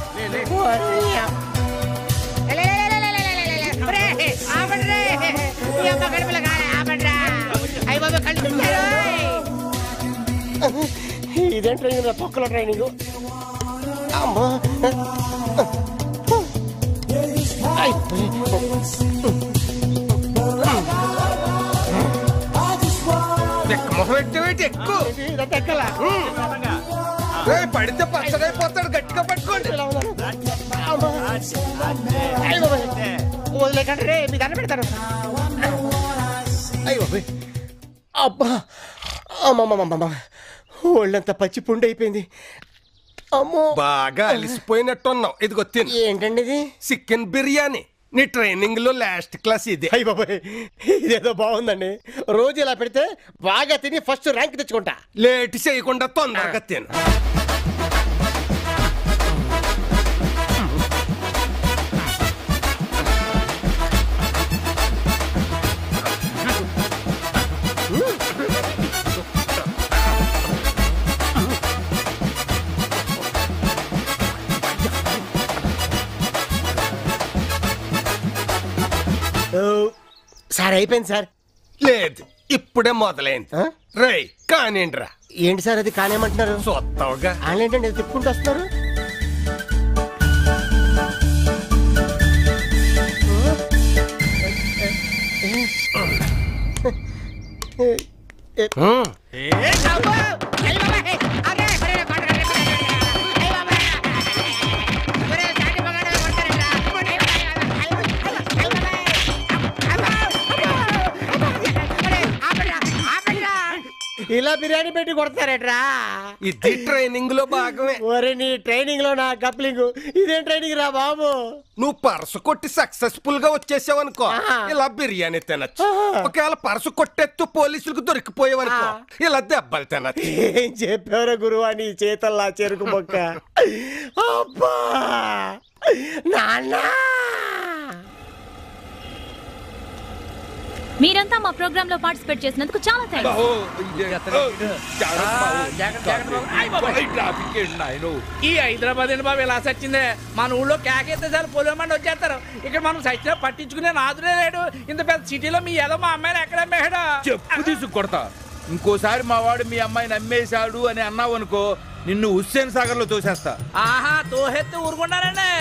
S24: కడుపులో
S7: ఇదేం ట్రైనింగ్ తొక్కల ట్రైనింగ్. అమ్మా
S4: పడితే పచ్చడైపోతాడు. గట్టిగా పట్టుకోండి.
S7: వదిలేకండి రే, మీకు అన్న పెడతాను. అయ్యో అబ్బా, అమ్మమ్మమ్మ ఒళ్ళంతా పచ్చి పుండు అయిపోయింది. అమ్మో,
S4: బాగా అలిసిపోయినట్టున్నావు. ఇదిగో తిను.
S7: ఏంటండి ఇది?
S4: చికెన్ బిర్యానీ. నీ ట్రైనింగ్ లో లాస్ట్ క్లాస్ ఇది.
S7: అయ్య బాబాయ్, ఇదేదో బాగుందండి. రోజు ఇలా పెడితే బాగా తిని ఫస్ట్ ర్యాంక్ తెచ్చుకుంటా.
S4: లేట్ చేయకుండా తొందరగా తిను.
S7: సార్ అయిపోయింది సార్.
S4: లేదు, ఇప్పుడే మొదలైంది. రై కానిండ్రా.
S7: ఏంటి సార్ అది కానేమంటున్నారు?
S4: చూస్తావుగా.
S7: ఏంటండి తిప్పుకుంటూ వస్తున్నారు? ఇలా బిర్యానీ పెట్టి కొడతారేట్రా?
S4: ఇది ట్రైనింగ్ లో భాగమే.
S7: ఒరే, నీ ట్రైనింగ్ లో నా కప్లింగ్. ఇదేం ట్రైనింగ్ రా బాబు?
S4: నువ్వు పర్సు కొట్టి సక్సెస్ఫుల్ గా వచ్చేసావనుకో, ఇలా బిర్యానీ తినచ్చు. ఒకవేళ పర్సు కొట్టెత్తు పోలీసులకు దొరికిపోయావనుకో, ఇలా దెబ్బలు తినచ్చు.
S7: ఏం చెప్పారో గురువా నీ చేతల్లా చెరుకు మొక్క. అబ్బా నాన్న,
S6: మీరంతా మా ప్రోగ్రామ్ లో పార్టిసిపేట్ చేసినందుకు చాలా థాంక్స్.
S15: ఈ హైదరాబాద్ బాబు ఇలా సచ్చిందే. మన ఊళ్ళో కేకేస్తే సార్ పొలమండి వచ్చేస్తారు. ఇక్కడ మనం సచ్చిన పట్టించుకునే నాదుడే లేడు. ఇంత పెద్ద సిటీలో మీ ఏదో మా అమ్మాయిని ఎక్కడ మేడా
S10: చెప్పు తీసుకు కొడతా. ఇంకోసారి మా వాడు మీ అమ్మాయిని అమ్మేశాడు అని అన్నావు అనుకో, నిన్ను హుస్సేన్ సాగర్ లో తోసేస్తా.
S15: ఆహా, తోహెత్తి ఊరుకున్నారండి.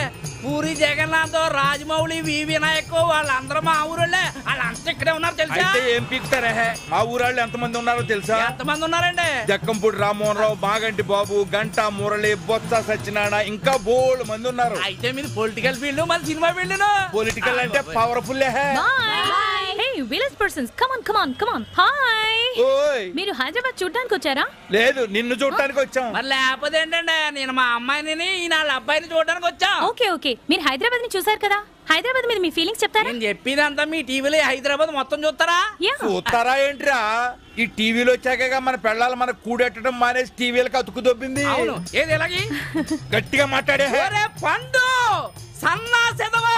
S15: పూరి జగన్నాథ్, రాజమౌళి, వి వినాయక్ వాళ్ళందరూ మా ఊరోళ్ళే. వాళ్ళంతా ఇక్కడే ఉన్నారు తెలుసా?
S10: అయితే ఏం పీకుతారే? మా ఊరాళ్ళు ఎంతమంది ఉన్నారో తెలుసా?
S15: ఎంతమంది ఉన్నారండి?
S10: జక్కంపూడి రామ్మోహన్ రావు, మాగంటి బాబు, గంటా మురళి, బొత్స సత్యనారాయణ, ఇంకా బోల్డ్ మంది ఉన్నారు.
S15: అయితే మీరు పొలిటికల్ ఫీల్డ్, మన సినిమా ఫీల్డ్.
S10: పొలిటికల్ అంటే powerful.
S6: Hey, village persons, come on. Hi.
S10: ఓయ్,
S6: మీరు హైదరాబాద్ చూడడానికి వచ్చారా?
S10: లేదు, నిన్ను చూడటానికి వచ్చాం.
S15: మరి లేకపోతే ఏంటండి, నేను మా అమ్మాయిని ఈయన వాళ్ళ అబ్బాయిని చూడడానికి వచ్చా.
S6: ఓకే, మీరు హైదరాబాద్ ని చూసారు కదా. హైదరాబాద్ మీద మీ ఫీలింగ్స్ చెప్తారా?
S15: నేను చెప్పేదంతా మీ టీవీలో హైదరాబాద్ మొత్తం చూస్తారా?
S10: చూస్తారా ఏంట్రా? ఈ టీవీలో వచ్చాక మన పెళ్ళాలి మనకు కూడెట్టడం మానేసి టీవీలకు అతుకు దొబ్బింది.
S15: అవును, ఏది ఎలాగి
S10: గట్టిగా మాట్లాడే.
S15: పండు సన్నాసెదవా,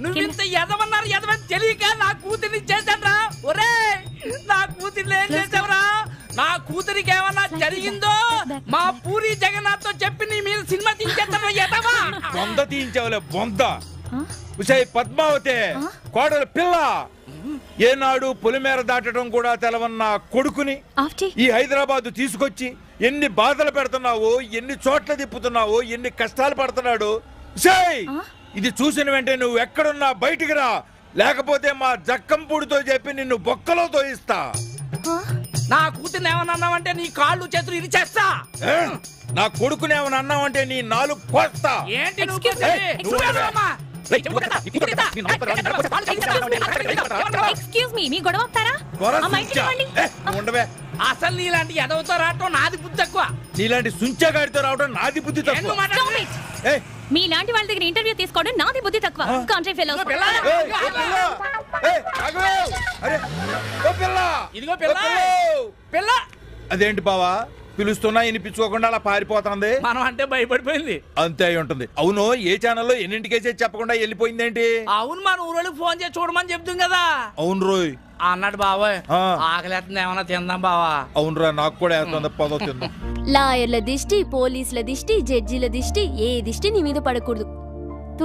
S15: నువ్వింత ఎదవన్నారు ఎదవని తెలియక నా కూతుర్ని చేశాడ్రా. ఒరే, నా కూతుర్ని ఏం చేసావురా? నా కూతురికి ఏమన్నా జరిగిందో మా పూరి జగన్నాథ్ తో చెప్పి నీ మీద సినిమా తీయించేస్తాను. ఎదవా
S10: బొంద తీయించావులే, బొంద. ఉషయ్ పద్మావతి, కోడలు పిల్ల, ఏనాడు పొలిమేర దాటడం కూడా తెలవన్న కొడుకుని ఈ హైదరాబాద్ తీసుకొచ్చి ఎన్ని బాధలు పెడుతున్నావో, ఎన్ని చోట్ల తిప్పుతున్నావో, ఎన్ని కష్టాలు పడుతున్నాడు. ఇది చూసిన వెంటనే నువ్వు ఎక్కడున్నా బయటికి రా, లేకపోతే మా జక్కంపూడితో చెప్పి నిన్ను బొక్కలో తోయిస్తా.
S15: నా కూతుర్ని ఏమన్నా అన్నావంటే నీ కాళ్ళు చేతులు ఇరిచేస్తా.
S10: నా కొడుకుని ఏమన్నా అన్నావంటే నీ నాలుగు కోస్తా.
S15: ఏంటి
S6: ఎక్స్క్యూజ్ మీ, మీ గొడవ ఆపుతారా?
S10: ఉండవే.
S15: అసలు నీలాంటి ఎదవతో రావటం నాది బుద్ధి తక్కువ.
S10: నీలాంటి సుంచగాడితో రావడం నాది బుద్ధి తక్కువ.
S6: మీలాంటి వాళ్ళ దగ్గర ఇంటర్వ్యూ తీసుకోవడం నాది బుద్ధి తక్కువ. Country fellows.
S15: ఇదిగో పిల్ల.
S10: అదేంటి బావా, పిలుస్తున్నా వినిపించుకోకుండా అలా పారిపోతుంది?
S15: మనం అంటే భయపడిపోయింది.
S10: అంతే అయి ఉంటుంది. అవును, ఏ ఛానల్లో ఎన్నింటికేసే చెప్పకుండా వెళ్ళిపోయిందేంటి?
S15: అవును, మన ఊరోళ్ళకి ఫోన్ చేసి చూడమని చెప్తుంది కదా.
S10: అవును రోయ్
S15: అన్నాడు బాబాయ్. ఆకలేస్తుంది, ఏమన్నా తిందాం బావా.
S10: అవునురా, నాకు కూడా వేస్తుంది. పదో తిందాం.
S16: లాయర్ల దిష్టి, పోలీసుల దిష్టి, జడ్జిల దిష్టి, ఏ దిష్టి నీ మీద పడకూడదు. తూ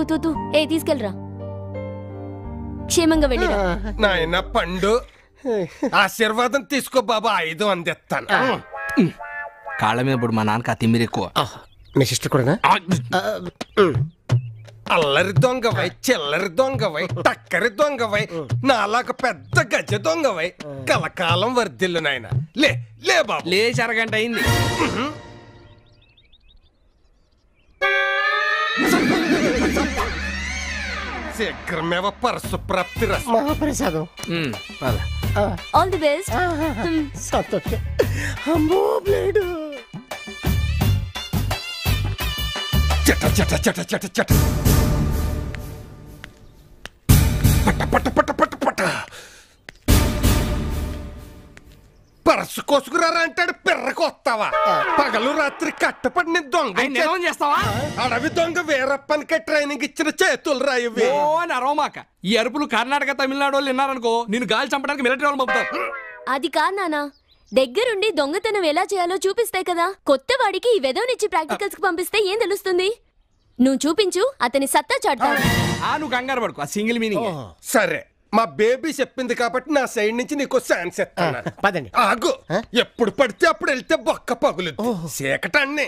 S16: తీసుకెళ్ళరా, క్షేమంగా వెళ్ళిరా.
S4: నాయన పండు, ఆశీర్వాదం తీసుకో బాబా. 5 అందిస్తాను.
S9: కాళ్ళ మీద ఇప్పుడు మా నాన్నకి ఆ తిమ్మిరి ఎక్కువ.
S7: మీ సిస్టర్ కూడా
S4: అల్లరి దొంగవై, చిల్లరి దొంగవై, టక్కరి దొంగవై, నాలాగ పెద్ద గజ దొంగవై కలకాలం వర్ధిల్లు నాయన. లే లే బాబు,
S9: లేచి అరగంట అయింది.
S4: శీఘ్రమేవ పరసు ప్రాప్తి
S7: మహాప్రసాదం.
S16: All the best.
S7: సంతోషం. అమ్మో బ్లేడు.
S4: చట చట చట చట చట పట పట పట పట పట. పరసు కోసుకురారా అంటాడు, పిర్రకు వస్తావా? పగలు రాత్రి కట్టపడిన దొంగ
S9: చేస్తావా?
S4: అడవి దొంగ వీరప్పనికే ట్రైనింగ్ ఇచ్చిన చేతులు రాయవి.
S9: ఓ నరవమాక. ఈ అరుపులు కర్ణాటక తమిళనాడు వాళ్ళు విన్నారనుకో, నేను గాలి చంపడానికి మిలిటరీ వాళ్ళు పంపుతారు.
S16: అది కాదు నానా, దగ్గరుండి దొంగతనం ఎలా చేయాలో చూపిస్తాయి కదా. కొత్త వాడికి ఈ వెదవనిచ్చి ప్రాక్టికల్స్ కి పంపిస్తే ఏం తెలుస్తుంది? నువ్వు చూపించు, అతని సత్తా చాటుతాడు.
S9: నువ్వు కంగారు పడుకో, ఆ సింగిల్ మీనింగ్.
S4: సరే, మా బేబీ చెప్పింది కాబట్టి నా సైడ్ నుంచి నీకు ఛాన్స్ ఇస్తాను.
S7: పదండి.
S4: ఆగు, ఎప్పుడు పడితే అప్పుడు వెళ్తే బొక్క పగులు చీకటాన్ని.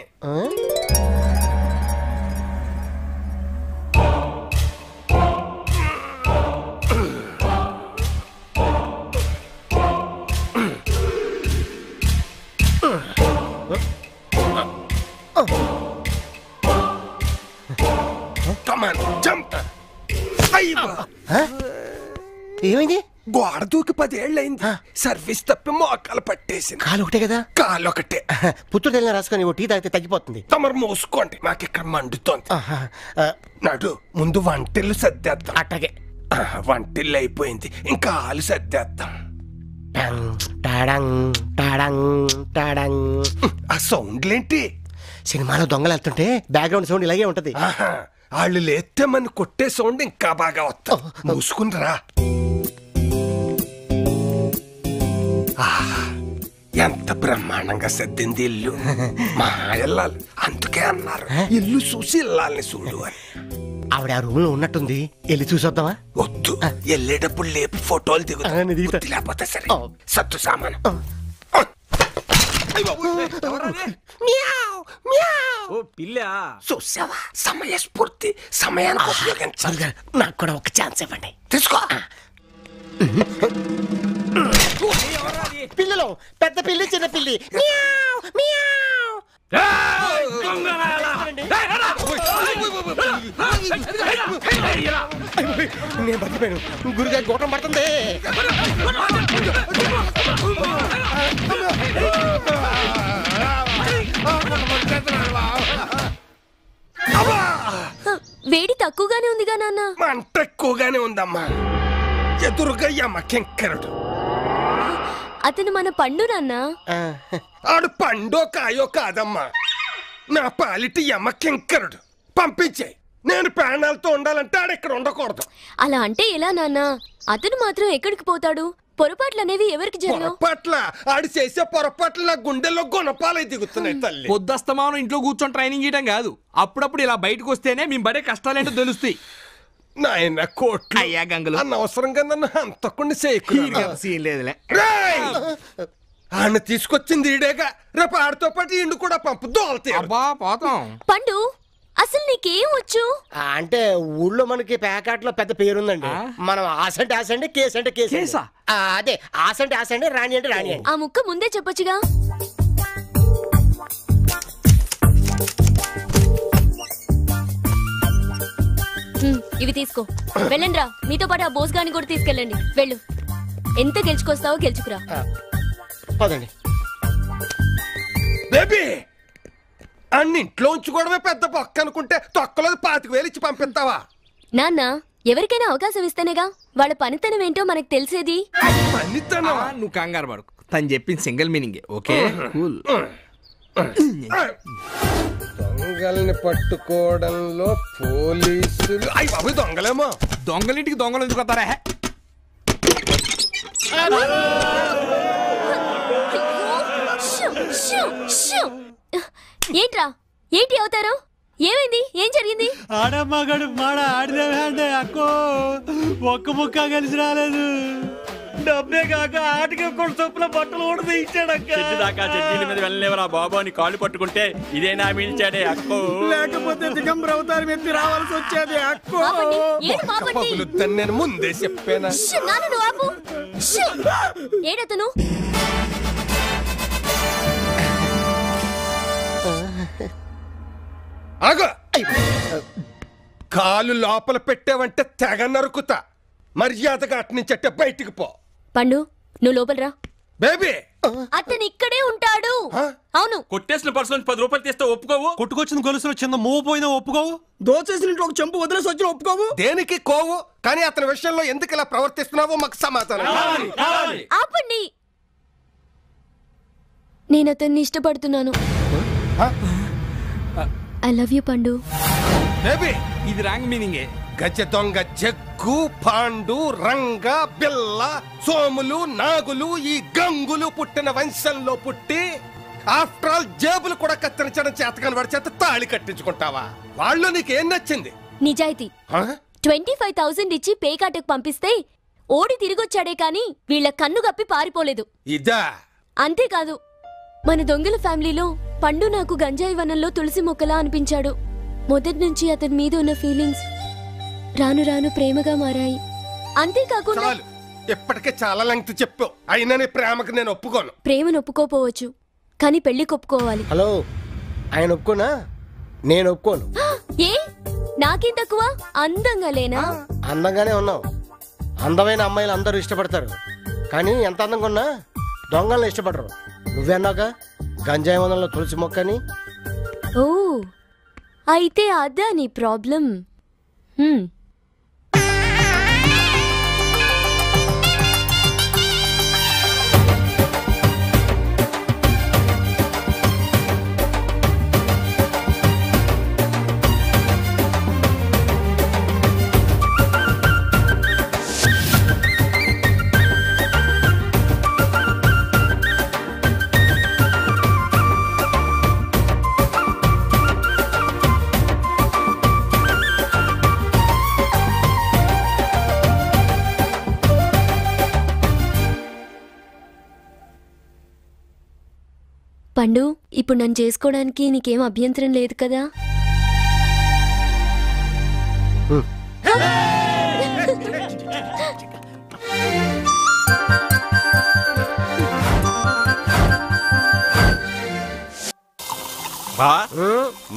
S7: ఏమైంది?
S4: గోడ దూకి 10 ఏళ్ళైంది. సర్వీస్ తప్పి మోకాలు పట్టేసి.
S7: కాలు ఒకటే కదా?
S4: కాలు ఒకటే.
S7: పుత్తూరు తెల్లని రాసుకొని టీ తాగితే తగ్గిపోతుంది.
S4: తమరు మూసుకోండి, నాకు ఇక్కడ మండుతోంది. నడు, ముందు వంటిల్లు సర్దేద్దాం.
S7: అట్టగే.
S4: వంటిల్లు అయిపోయింది, ఇంకా ఆలు సర్దేద్దాం. ఆ సౌండ్లేంటి?
S7: సినిమాలో దొంగలు వెళ్తుంటే బ్యాక్గ్రౌండ్ సౌండ్ ఇలాగే ఉంటది.
S4: వాళ్ళు లేస్తే మన కొట్టే సౌండ్ ఇంకా బాగా వస్తా. మూసుకునిరా. ఎంత బ్రహ్మాండంగా సర్దింది ఇల్లు. మా ఇల్లాలు అందుకే అన్నారు, ఇల్లు చూసి ఇల్లాలని చూడు అని.
S7: ఆవిడ ఆ రూమ్ లో ఉన్నట్టుంది, వెళ్ళి చూసొద్దామా?
S4: వద్దు, వెళ్ళేటప్పుడు లేపి ఫోటోలు దిగుతా. లేకపోతే సరే, సత్తు సామాను. చూసావా, సమయస్ఫూర్తి, సమయానికి ఉపయోగించాలి.
S7: నాకు కూడా ఒక ఛాన్స్ ఇవ్వండి.
S4: తీసుకో.
S7: పిల్లలు, పెద్ద పిల్లి, చిన్న పిల్లి. నేను బతికిపోయాను. గురుగారి గోటం పడుతుంది.
S16: వేడి తక్కువగానే ఉందిగా నాన్న.
S4: మంట ఎక్కువగానే ఉందమ్మా. ఎదురుగా యమకెంకరుడు.
S16: అతను మన పండు నాన్న.
S4: ఆడు పండో కాయో కాదమ్మా, నా పాలిటి యమకెంకరుడు. పంపించేయి. నేను ప్రాణాలతో ఉండాలంటే ఆడు ఇక్కడ ఉండకూడదు.
S16: అలా అంటే ఎలా నాన్న? అతను మాత్రం ఎక్కడికి పోతాడు? పొరపాట్లు అనేవి ఎవరికి జరగవు.
S4: పొరపాట్ల ఆడు చేసే పొరపాట్లు నా గుండెల్లో గుణపాలై దిగుతున్నాయి తల్లి.
S9: పొద్దుస్తమానం ఇంట్లో కూర్చొని ట్రైనింగ్ చేయడం కాదు, అప్పుడప్పుడు ఇలా బయటకు వస్తేనే మేము పడే కష్టాలేంటో తెలుస్తాయి.
S4: నాయన కోట్లు
S9: అయ్యా గంగలు,
S4: అనవసరంగా నన్ను అంతకుండా
S9: సీన్ లేదులే.
S4: ఆయన తీసుకొచ్చింది ఈడేగా, రేపు ఆడితో పాటు ఇండు కూడా పంపు దోల్తాయి.
S9: పోతాం.
S16: పండు, అసలు నీకేం వచ్చు?
S7: అంటే ఊళ్ళో మనకి ప్యాకెట్ లో పెద్ద పేరుందండి. మనం ఆసంటే ఆసండి, కేసు అంటే కేసు. అదే ఆసంటే ఆసండి, రాణి అంటే రాణి అండి.
S16: ఆ ముక్క ముందే చెప్పొచ్చుగా. ఇవి తీసుకో, వెళ్ళండి రా. మీతో పాటు ఆ బోస్ గాని కూడా తీసుకెళ్ళండి. వెళ్ళు, ఎంత గెలుచుకొస్తావో గెలుచుకురా.
S7: పదండి.
S4: బేబీ, అన్ని ఇంట్లో ఉంచుకోవడమే పెద్ద బొక్క అనుకుంటే తొక్కలో 25,000 ఇచ్చి పంపిస్తావా?
S16: నాన్న, ఎవరికైనా అవకాశం ఇస్తేనేగా వాళ్ళ పనితనం ఏంటో మనకు తెలిసేది.
S9: నువ్వు కంగారు పడుకు, తను చెప్పింది సింగిల్ మీనింగ్. ఓకే,
S4: దొంగల్ని పట్టుకోవడంలో పోలీసులు అవి దొంగలేమో.
S9: దొంగలింటికి దొంగలు ఎందుకు వస్తారా?
S16: ఏంట్రా, ఏంటి అవుతారు? ఏమైంది? ఏం జరిగింది?
S21: ఆడమ్మగడు మాడ ఆడిదే అక్కో, ఒక్క ముక్క కలిసి రాలేదు. డబ్బే కాక ఆటికి కొన్ని చొప్పున బట్టలు కూడా తీయించాడక్క.
S5: దాకా చెట్టీల మీద వెళ్ళలేవరా బాబు అని కాళ్ళు పట్టుకుంటే ఇదేనా మిల్చాడే అక్కో.
S21: లేకపోతే దిగంబర అవతారం ఎత్తి రావాల్సి వచ్చేది అక్కో.
S4: నేను ముందే చెప్పాను.
S16: ఏడతను
S4: ఆగు. కాలు లోపల పెట్టావంటే తెగ నరుకుతా. మర్యాదగా అట్నుంచట్టే బయటికి పో.
S16: పండు నువ్వు లోపలరా.
S4: బేబీ
S16: అతను ఇక్కడే ఉంటాడు. అవును.
S5: కొట్టేసిన పర్సు నుంచి 10 రూపాయలు తీస్తే ఒప్పుకోవు.
S2: కొట్టుకొచ్చిన గొలుసులో చిన్న మూవ్ పోయినా ఒప్పుకోవు.
S21: దోచేసిన ఇంట్లో ఒక చెంపు వదిలేసి వచ్చిన ఒప్పుకోవు.
S4: దేనికి కోవు? కానీ అతని విషయంలో ఎందుకు ఇలా ప్రవర్తిస్తున్నావో మాకు సమాధానం.
S16: ఆపండి. నేను అతన్ని ఇష్టపడుతున్నాను. ఐ లవ్ యూ పండు.
S4: బేబీ
S9: ఇది రాంగ్ మీనింగే.
S4: గజ దొంగ జగ్గు, పాండు, రంగ, బిల్ల, సోములు, నాగులు ఈ గంగులు పుట్టిన వంశంలో పుట్టి ఆఫ్టర్ ఆల్ జేబులు కూడా కత్తిరించడం చేతకాని వాడి చేత తాళి కట్టించుకుంటావా? వాళ్ళు నీకేం నచ్చింది?
S16: నిజాయితీ. 25,000 ఇచ్చి పేకాటకు పంపిస్తే ఓడి తిరిగొచ్చాడే కాని వీళ్ళ కన్ను గప్పి పారిపోలేదు.
S4: ఇదా?
S16: అంతేకాదు మన దొంగల ఫ్యామిలీలో పండు నాకు గంజాయి వనంలో తులసి మొక్కలా అనిపించాడు. మొదటి నుంచి అతని మీద ఉన్న ఫీలింగ్స్ రాను రాను ప్రేమగా మారాయి. అంతేకాకుండా
S4: ఇప్పటికే చాలా లెంగ్త్ చెప్పావు. అయినా నీ ప్రేమకు నేను ఒప్పుకోను.
S16: ప్రేమను ఒప్పుకోపోవచ్చు కానీ పెళ్లికి ఒప్పుకోవాలి.
S7: హలో, ఆయన ఒప్పుకోనా? నేను ఒప్పుకోను.
S16: ఏ నాకేం తక్కువ? అందంగా లేనా?
S7: అందంగానే ఉన్నావు. అందమైన అమ్మాయిలు అందరూ ఇష్టపడతారు కానీ ఎంత అందంగా ఉన్నా దొంగలను ఇష్టపడరు. నువ్వేనాక గంజాయి వనంలో తులసి మొక్కని.
S16: ఓ అయితే అదా నీ ప్రాబ్లం. పండు ఇప్పుడు నన్ను చేసుకోవడానికి నీకేం అభ్యంతరం లేదు కదా?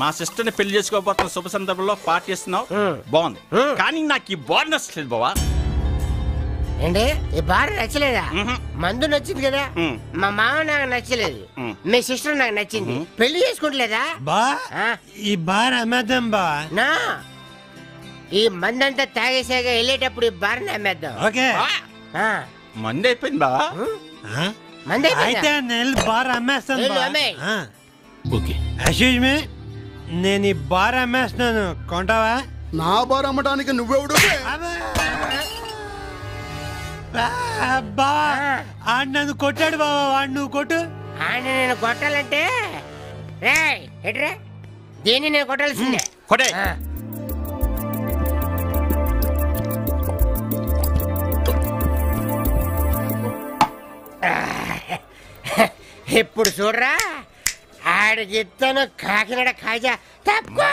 S5: మా సిస్టర్ ని పెళ్లి చేసుకోబోతున్న శుభ సందర్భంలో పార్టీ ఇస్తున్నావు, బాగుంది. కానీ నాకు ఈ బోనస్ లేదు బావా.
S7: ఏంటి ఈ బార్ నచ్చలేదా? మందు నచ్చింది కదా. మా మామ నాకు నచ్చలేదు, మీ సిస్టర్ నాకు నచ్చింది. పెళ్లి చేసుకుంటలేదా?
S21: ఈ బార్ అమ్మేద్దాం బా.
S7: నా ఈ మందంతా తాగేసాగా వెళ్ళేటప్పుడు ఈ బార్ అమ్మేద్దాం.
S21: ఓకే.
S5: మంది అయిపోయింది బా.
S7: మంది
S21: అయితే నేను బార్ అమ్మేస్తాను.
S5: ఓకే.
S21: ఎక్స్క్యూజ్ మీ, నేను ఈ బార్ అమ్మేస్తున్నాను, కొంటావా?
S8: నా బార్ అమ్మడానికి నువ్వెవడు?
S21: ఆడు నన్ను కొట్టాడు బాబా. వాడు నువ్వు కొట్టు.
S7: ఆయన నేను కొట్టాలంటే ఎట్రా దీన్ని నేను కొట్టాల్సిందే.
S5: కొట్టే.
S7: ఇప్పుడు చూడరా ఆడికి ఇస్తాను కాకినాడ కాజా. తక్కువ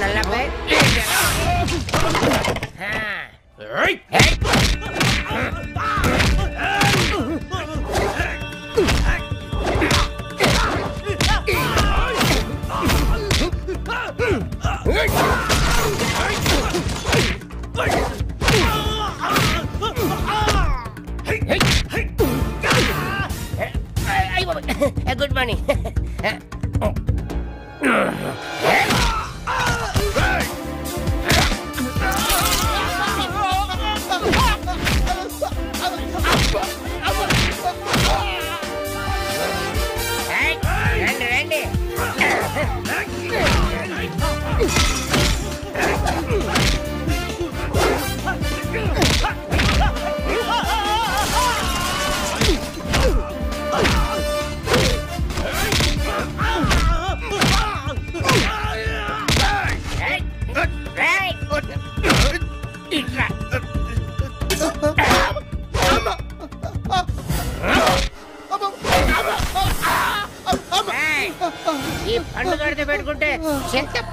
S7: నల్లబాయ్. Good morning. రండి రండి.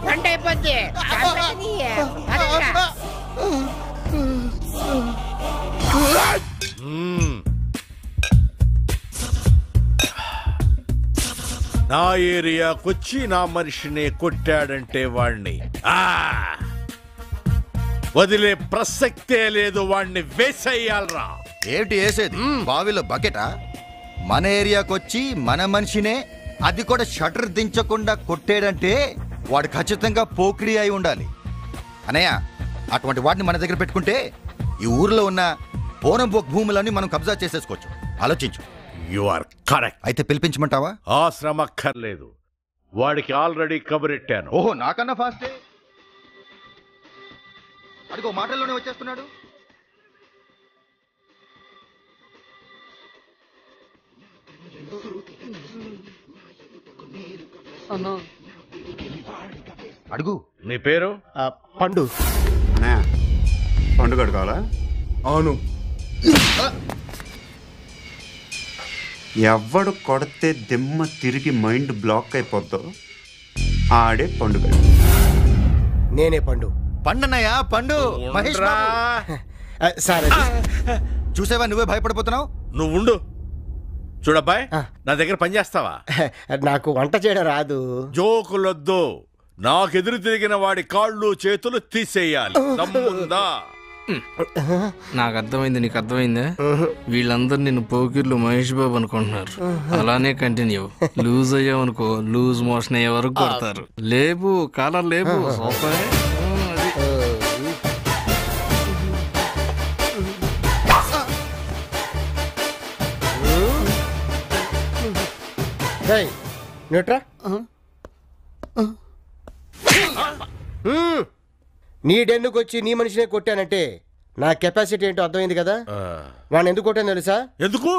S7: పండు అయిపోద్ది.
S22: నా ఏరియాకొచ్చి నా మనిషిని కొట్టాడంటే వాణ్ణి వదిలే ప్రసక్తే లేదు, వాణ్ణి వేసేయాలరా.
S11: ఏమిటి వేసేది? బావిలో బకెటా? మన ఏరియాకొచ్చి మన మనిషినే, అది కూడా షటర్ దించకుండా కొట్టాడంటే వాడు ఖచ్చితంగా పోకిరి అయి ఉండాలి. అనయ్య, అటువంటి వాడిని మన దగ్గర పెట్టుకుంటే ఈ ఊర్లో ఉన్న పోరంబోక్ భూములన్నీ మనం కబ్జా చేసేసుకోవచ్చు. ఆలోచించు.
S22: You are correct.
S11: అయితే పిలిపించమంటావా?
S22: ఆ శ్రమ అక్కర్లేదు, వాడికి ఆల్రెడీ కబురెట్టాను.
S11: ఓహో, నాకన్నా ఫాస్టే. అడిగో మాటల్లోనే వచ్చేస్తున్నాడు. అడుగు.
S22: నీ పేరు?
S8: పండు. పండు గడకాలా? అవును.
S12: ఎవడు కొడితే దిమ్మ తిరిగి మైండ్ బ్లాక్ అయిపోద్దో ఆడే పండుగ.
S7: నేనే పండు.
S11: పండన్నయ్య, పండు. మహేష్
S7: సార్
S11: చూసావా, నువ్వే భయపడిపోతున్నావు.
S22: నువ్వు ఉండు. చూడబ్బాయ్, నా దగ్గర పని చేస్తావా?
S7: నాకు వంట చేయడం రాదు.
S22: జోకులొద్దు. నాకెదురు తిరిగిన వాడి కాళ్ళు చేతులు తీసేయాలి. దమ్ముందా?
S9: నాకు అర్థమైంది, నీకు అర్థమైందా? వీళ్ళందరూ నిన్ను పోకిర్లు మహేష్ బాబు అనుకుంటున్నారు. అలానే కంటిన్యూ. లూజ్ అయ్యావు అనుకో, లూజ్ మోషన్ అయ్యే వరకు కొడతారు. లేపు కాలర్ లేపు.
S7: న్యూట్రా, నీ డెన్నుకు వచ్చి నీ మనిషినే కొట్టానంటే నా కెపాసిటీ ఏంటో అర్థమైంది కదా. వాడిని ఎందుకు కొట్టాను తెలుసా?
S22: ఎందుకు?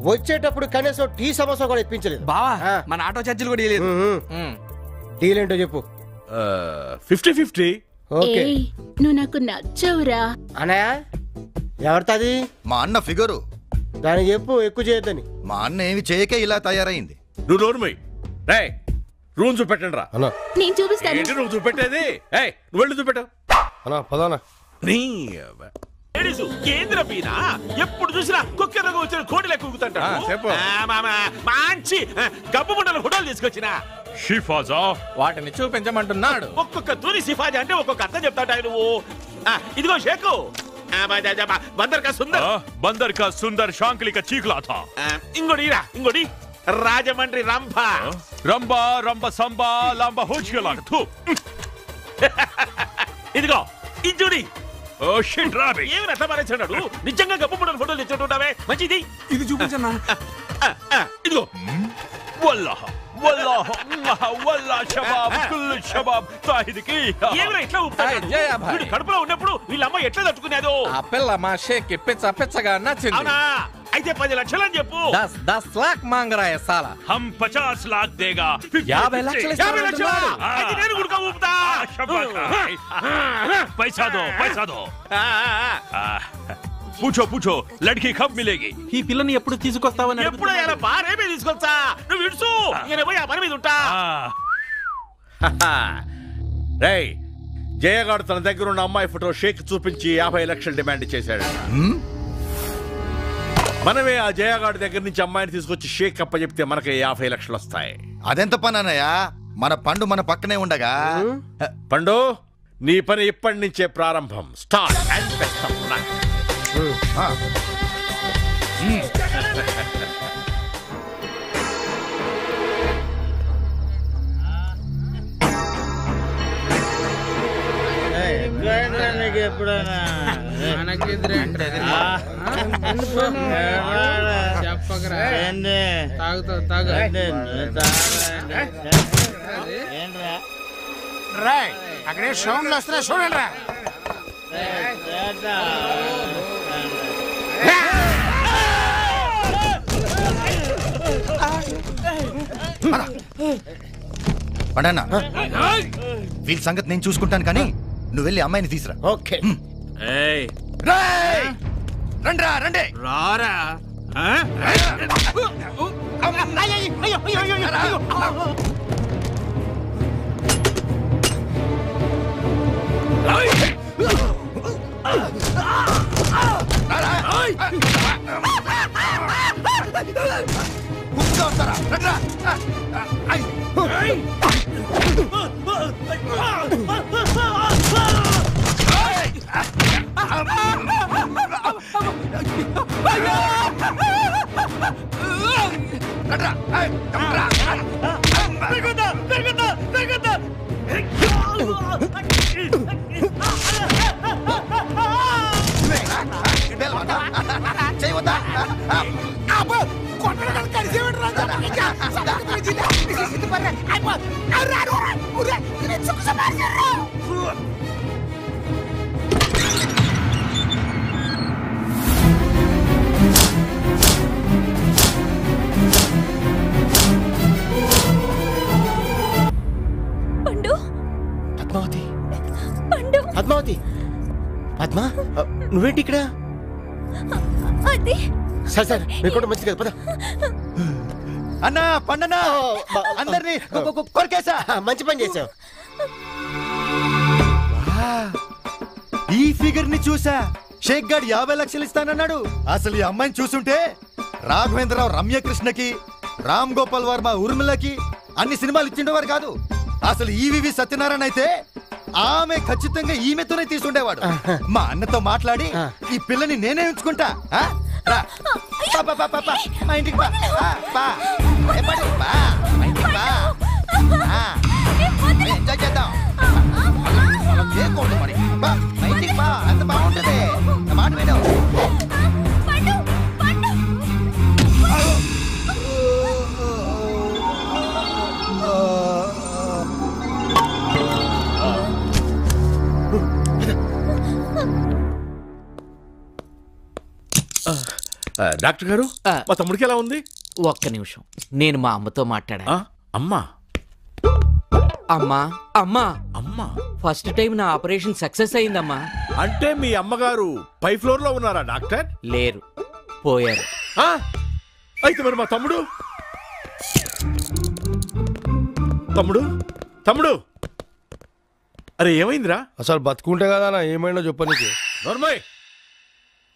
S7: వచ్చేటప్పుడు కనీసం టీ సమోసా కూడా ఇప్పించలేదు.
S9: బావా, మన ఆటో ఛార్జీలు కూడా ఇవ్వలేదు.
S7: డీల్ ఏంటో చెప్పు.
S22: 50-50.
S7: ఓకే.
S17: నువ్వు నాకు నచ్చావురా.
S7: అన్నయ్య, ఎవరిది?
S11: మా అన్న ఫిగరు.
S7: దాన్ని చెప్పు, ఎక్కువ చేయొద్దని.
S11: మా అన్న ఏమి చేయకే ఇలా తయారైంది.
S22: నువ్వు నోరుమై. రేయ్, రూమ్ చూపెట్టండి రా.
S17: నేను చూపిస్తాను.
S22: ఏంటి నువ్వు చూపెట్టేది? నువ్వు వెళ్ళి చూపెట్టావు.
S7: పదానా
S22: నీ
S1: కేంద్ర పీన ఎప్పుడు చూసినా కుక్కెరగా వచ్చిన కోడి లెక్క ఊగుతుంటాడు. మంచి గబ్బు ముండల ఫోటోలు తీసుకొచ్చిన
S5: షిఫాజా వాటిని చూపించమంటున్నాడు.
S1: ఒక్కొక్క తూరి సిఫాజా అంటే ఒక్కొక్క అర్థం చెప్తాడు నువ్వు. ఇదిగో షేకు, బందర్ కా సుందర్,
S18: బందర్ కా సుందర్ శాంక్లిక చీకులా థా.
S1: ఇంకోటి రాజమండ్రి రంభ,
S18: రంభ రంభ సంభ లంబ హోచిగలా.
S1: ఇదిగో ఇంజుడి.
S18: ఓ షిట్ రాబి,
S1: ఏమి రథ మారేసాడు. నిజంగా గబ్బు ముండల ఫోటోలు తెచ్చుంటావే, మంచిది.
S9: ఇది చూపించన్నా.
S1: ఇదిగో
S18: والله والله والله شباب كل الشباب తాహిదికి.
S1: ఏమిరా ఇట్లా ఊపుతాడు? వీడు కడుపులో ఉన్నప్పుడు వీళ్ళ అమ్మ ఎట్లా తట్టుకునేదో.
S5: ఆ పిల్ల మా షేక్ పిచ్చగా నచ్చింది.
S1: అవునా? అయితే 10 లక్షలు అని చెప్పు.
S5: 10 लाख मांग रहा है साला.
S18: हम 50 लाख देगा.
S5: 50 లక్షలు.
S1: 50 లక్షలు అయితే నేను కూడా ఊపుతా.
S18: पैसा दो. పూచో పూచో, లడ్కి కబ్ మిలేగి.
S2: ఈ పిల్లని ఎప్పుడు తీసుకొస్తావని
S1: ఎప్పుడు ఆయన బారేమే తీసుకొస్తా. నువ్వు ఇడుసు, నేను పోయి ఆ పని మీద ఉంటా.
S22: రేయ్, జయగాడు తన దగ్గర ఉన్న అమ్మాయి ఫోటో షేక్ చూపించి 50 లక్షలు డిమాండ్ చేశాడు. మనమే ఆ జయగాడి దగ్గర నుంచి అమ్మాయిని తీసుకొచ్చి షేక్ అప్ప చెప్తే మనకి 50 లక్షలు వస్తాయి.
S11: అదెంత పని అన్నయ్య? మన పండు మన పక్కనే ఉండగా.
S22: పండు, నీ పని ఇప్పటి నుంచే ప్రారంభం. Start and best of luck.
S21: ఎప్పుడైనా
S15: చెప్పకరా తాగుతావు
S21: అక్కడే సౌండ్లు వస్తున్నా చూడండి రా.
S11: పండన్న, వీళ్ళ సంగతి నేను చూసుకుంటాను, కానీ నువ్వు వెళ్ళి అమ్మాయిని తీసురా.
S7: ఓకే.
S11: రండ్రా, రండి.
S1: రారా.
S7: పద్మావతి పద్మా నువ్వేంటి ఇక్కడ? సార్ మీ కూడా మంచిది కదా, పద.
S11: అన్నా పండనా అందరినీ కొరికేసా.
S7: మంచి పని చేసావు.
S11: ఈ ఫిగర్ ని చూసా షేక్ గారు 50 లక్షలు ఇస్తానన్నాడు. అసలు ఈ అమ్మాయిని చూస్తుంటే రాఘవేంద్రరావు రమ్యకృష్ణకి, రామ్ గోపాల్ వర్మ ఉర్మిళకి అన్ని సినిమాలు ఇచ్చిండేవారు కాదు. అసలు ఈవివి సత్యనారాయణ అయితే ఆమె ఖచ్చితంగా ఈమెతోనే తీసుండేవాడు. మా అన్నతో మాట్లాడి ఈ పిల్లని నేనే ఉంచుకుంటా. మా ఇంటికి ఎంజాయ్ చేద్దాం. మరి మా ఇంటికి బా, అంత బాగుంటది. మాట విను.
S22: డాక్టర్ గారు మా తమ్ముడికి ఎలా ఉంది?
S15: ఒక్క నిమిషం, నేను మా అమ్మతో మాట్లాడా.
S22: అమ్మా
S15: అమ్మా అమ్మా
S22: అమ్మా
S15: ఫస్ట్ టైం నా ఆపరేషన్ సక్సెస్ అయిందమ్మా.
S22: అంటే మీ అమ్మగారు పై ఫ్లోర్ లో ఉన్నారా డాక్టర్?
S15: లేరు, పోయారు.
S22: అయితే మరి మా తమ్ముడు తమ్ముడు తమ్ముడు అరే ఏమైందిరా?
S4: అసలు బతుకుంటే కదా నా ఏమైనా చెప్పనీకి.
S22: నోర్మయ్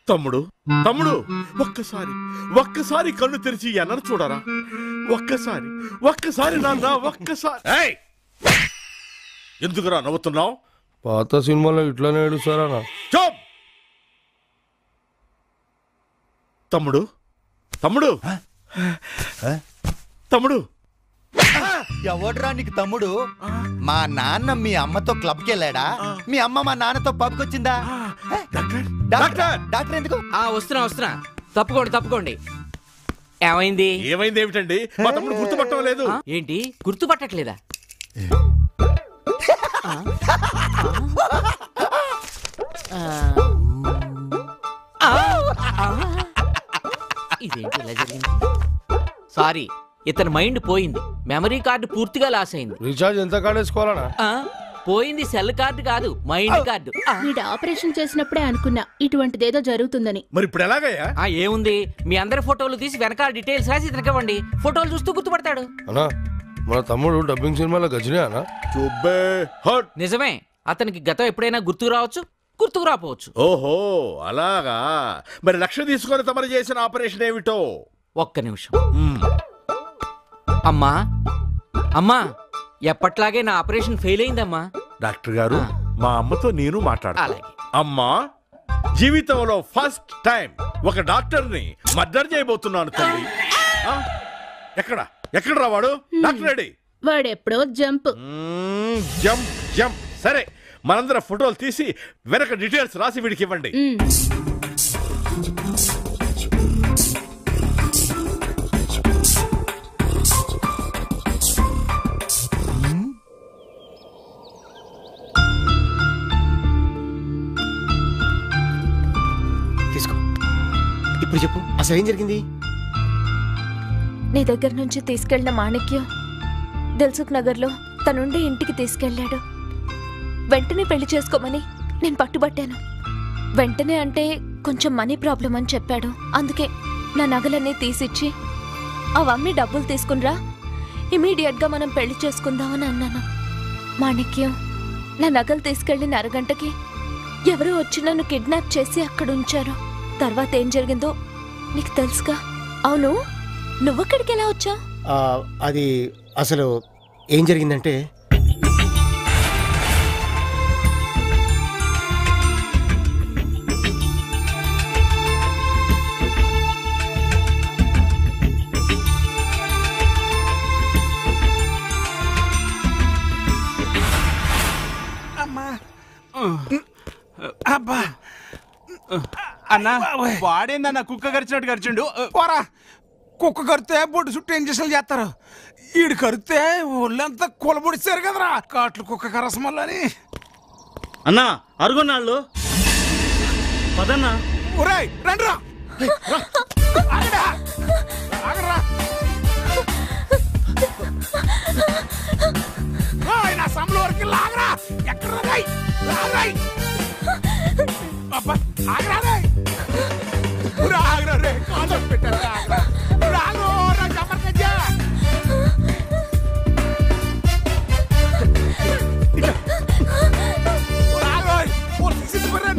S22: తమ్ముడు తమ్ముడు ఒక్కసారి కన్ను తెరిచి అన్నను చూడరా. ఒక్కసారి నాన్న ఒక్కసారి. ఎందుకురా నవ్వుతున్నావు?
S4: పాత సినిమాలో ఇట్లానే ఏడుస్తారా?
S22: తమ్ముడు తమ్ముడు తమ్ముడు
S11: ఎవడ్రా నీకు తమ్ముడు? మా నాన్న మీ అమ్మతో క్లబ్కి వెళ్ళాడా? మీ అమ్మ మా నాన్నతో పబ్కి వచ్చిందా? డాక్టర్ ఎందుకు?
S15: వస్తున్నా. తప్పుకోండి. ఏమైంది?
S22: ఏమైంది ఏమిటండి? మా తమ్ముడు గుర్తుపట్టడం లేదు.
S15: ఏంటి గుర్తుపట్టట్లేదా? ఇదేంటి ఇలా జరిగింది? సారీ, ఇతని మైండ్ పోయింది. మెమరీ కార్డు పూర్తిగా లాస్ అయింది.
S4: రీఛార్జ్ ఎంత కార్డు వేసుకోవాలనా?
S15: పోయింది సెల్ కార్డు కాదు, మైండ్ కార్డు.
S17: వీడు ఆపరేషన్ చేసినప్పుడే అనుకున్నా ఇటువంటిదేదో జరుగుతుందని.
S22: మరి ఇప్పుడు ఎలాగయ్యా?
S15: ఏముంది, మీ అందరి ఫోటోలు తీసి వెనకాల డీటెయిల్స్ రాసి ఇతనికివ్వండి. ఫోటోలు చూస్తూ గుర్తుపడతాడు.
S4: అన్నా మన తమ్ముడు డబ్బింగ్ సినిమాలో గజనీ అన్నా?
S15: నిజమే, అతనికి గతం ఎప్పుడైనా గుర్తుకు రావచ్చు, గుర్తుకు రాపోవచ్చు.
S22: ఓహో అలాగా. మరి లక్ష్యం తీసుకొని తమరు చేసిన ఆపరేషన్ ఏమిటో?
S15: ఒక్క నిమిషం. అమ్మా ఎప్పట్లాగే నా ఆపరేషన్ ఫెయిల్ అయిందమ్మా.
S22: డాక్టర్ గారు మా అమ్మతో నేను మాట్లాడాలి. అమ్మా, జీవితంలో ఫస్ట్ టైం ఒక డాక్టర్ని మర్డర్ చేయబోతున్నాను తల్లి. ఎక్కడ రావాడు? Doctor ready.
S17: వాడెప్పుడో జంప్.
S22: సరే, మనందరం ఫోటోలు తీసి వెనక డీటెయిల్స్ రాసి వీడికి ఇవ్వండి.
S7: తీసుకో. ఇప్పుడు చెప్పు, అసలు ఏం జరిగింది?
S16: నీ దగ్గర నుంచి తీసుకెళ్లిన మాణిక్యం దిల్సుఖ్ నగర్లో తనుండే ఇంటికి తీసుకెళ్లాడు. వెంటనే పెళ్లి చేసుకోమని నేను పట్టుబట్టాను. వెంటనే అంటే కొంచెం మనీ ప్రాబ్లం అని చెప్పాడు. అందుకే నా నగలన్నీ తీసిచ్చి అవన్నీ డబ్బులు తీసుకునిరా, ఇమీడియట్గా మనం పెళ్లి చేసుకుందామని అన్నాను. మాణిక్యం నా నగలు తీసుకెళ్లిన అరగంటకి ఎవరో వచ్చి నన్ను కిడ్నాప్ చేసి అక్కడ ఉంచారు. తర్వాత ఏం జరిగిందో నీకు తెలుసుగా. అవును, నువ్వక్కడికి ఎలా వచ్చావు?
S7: అది అసలు ఏం జరిగిందంటే
S13: అబ్బా అన్నా వాడేందన్న కుక్క కరిచినట్టు కరిచిండు.
S21: పోరా, కుక్క కరితే బొడ్డు చుట్టూ ఇంజక్షన్లు చేస్తారు. ఈడు కరితే ఒళ్ళంతా కూలబొడిచారు కదరా కాట్లు కుక్క కరసమల్లని. అన్నా అరుగున్నాళ్ళు పదన్నా. ఒరేయ్ రండిరా, ఆగరా ఆగరా. నా సమల వరకు లాగరా. ఎక్కడ రాయ్ రాయ్ ఆగరా ఆగరా రే కాలు పెట్టారా. రాగో నా జబర్దస్త్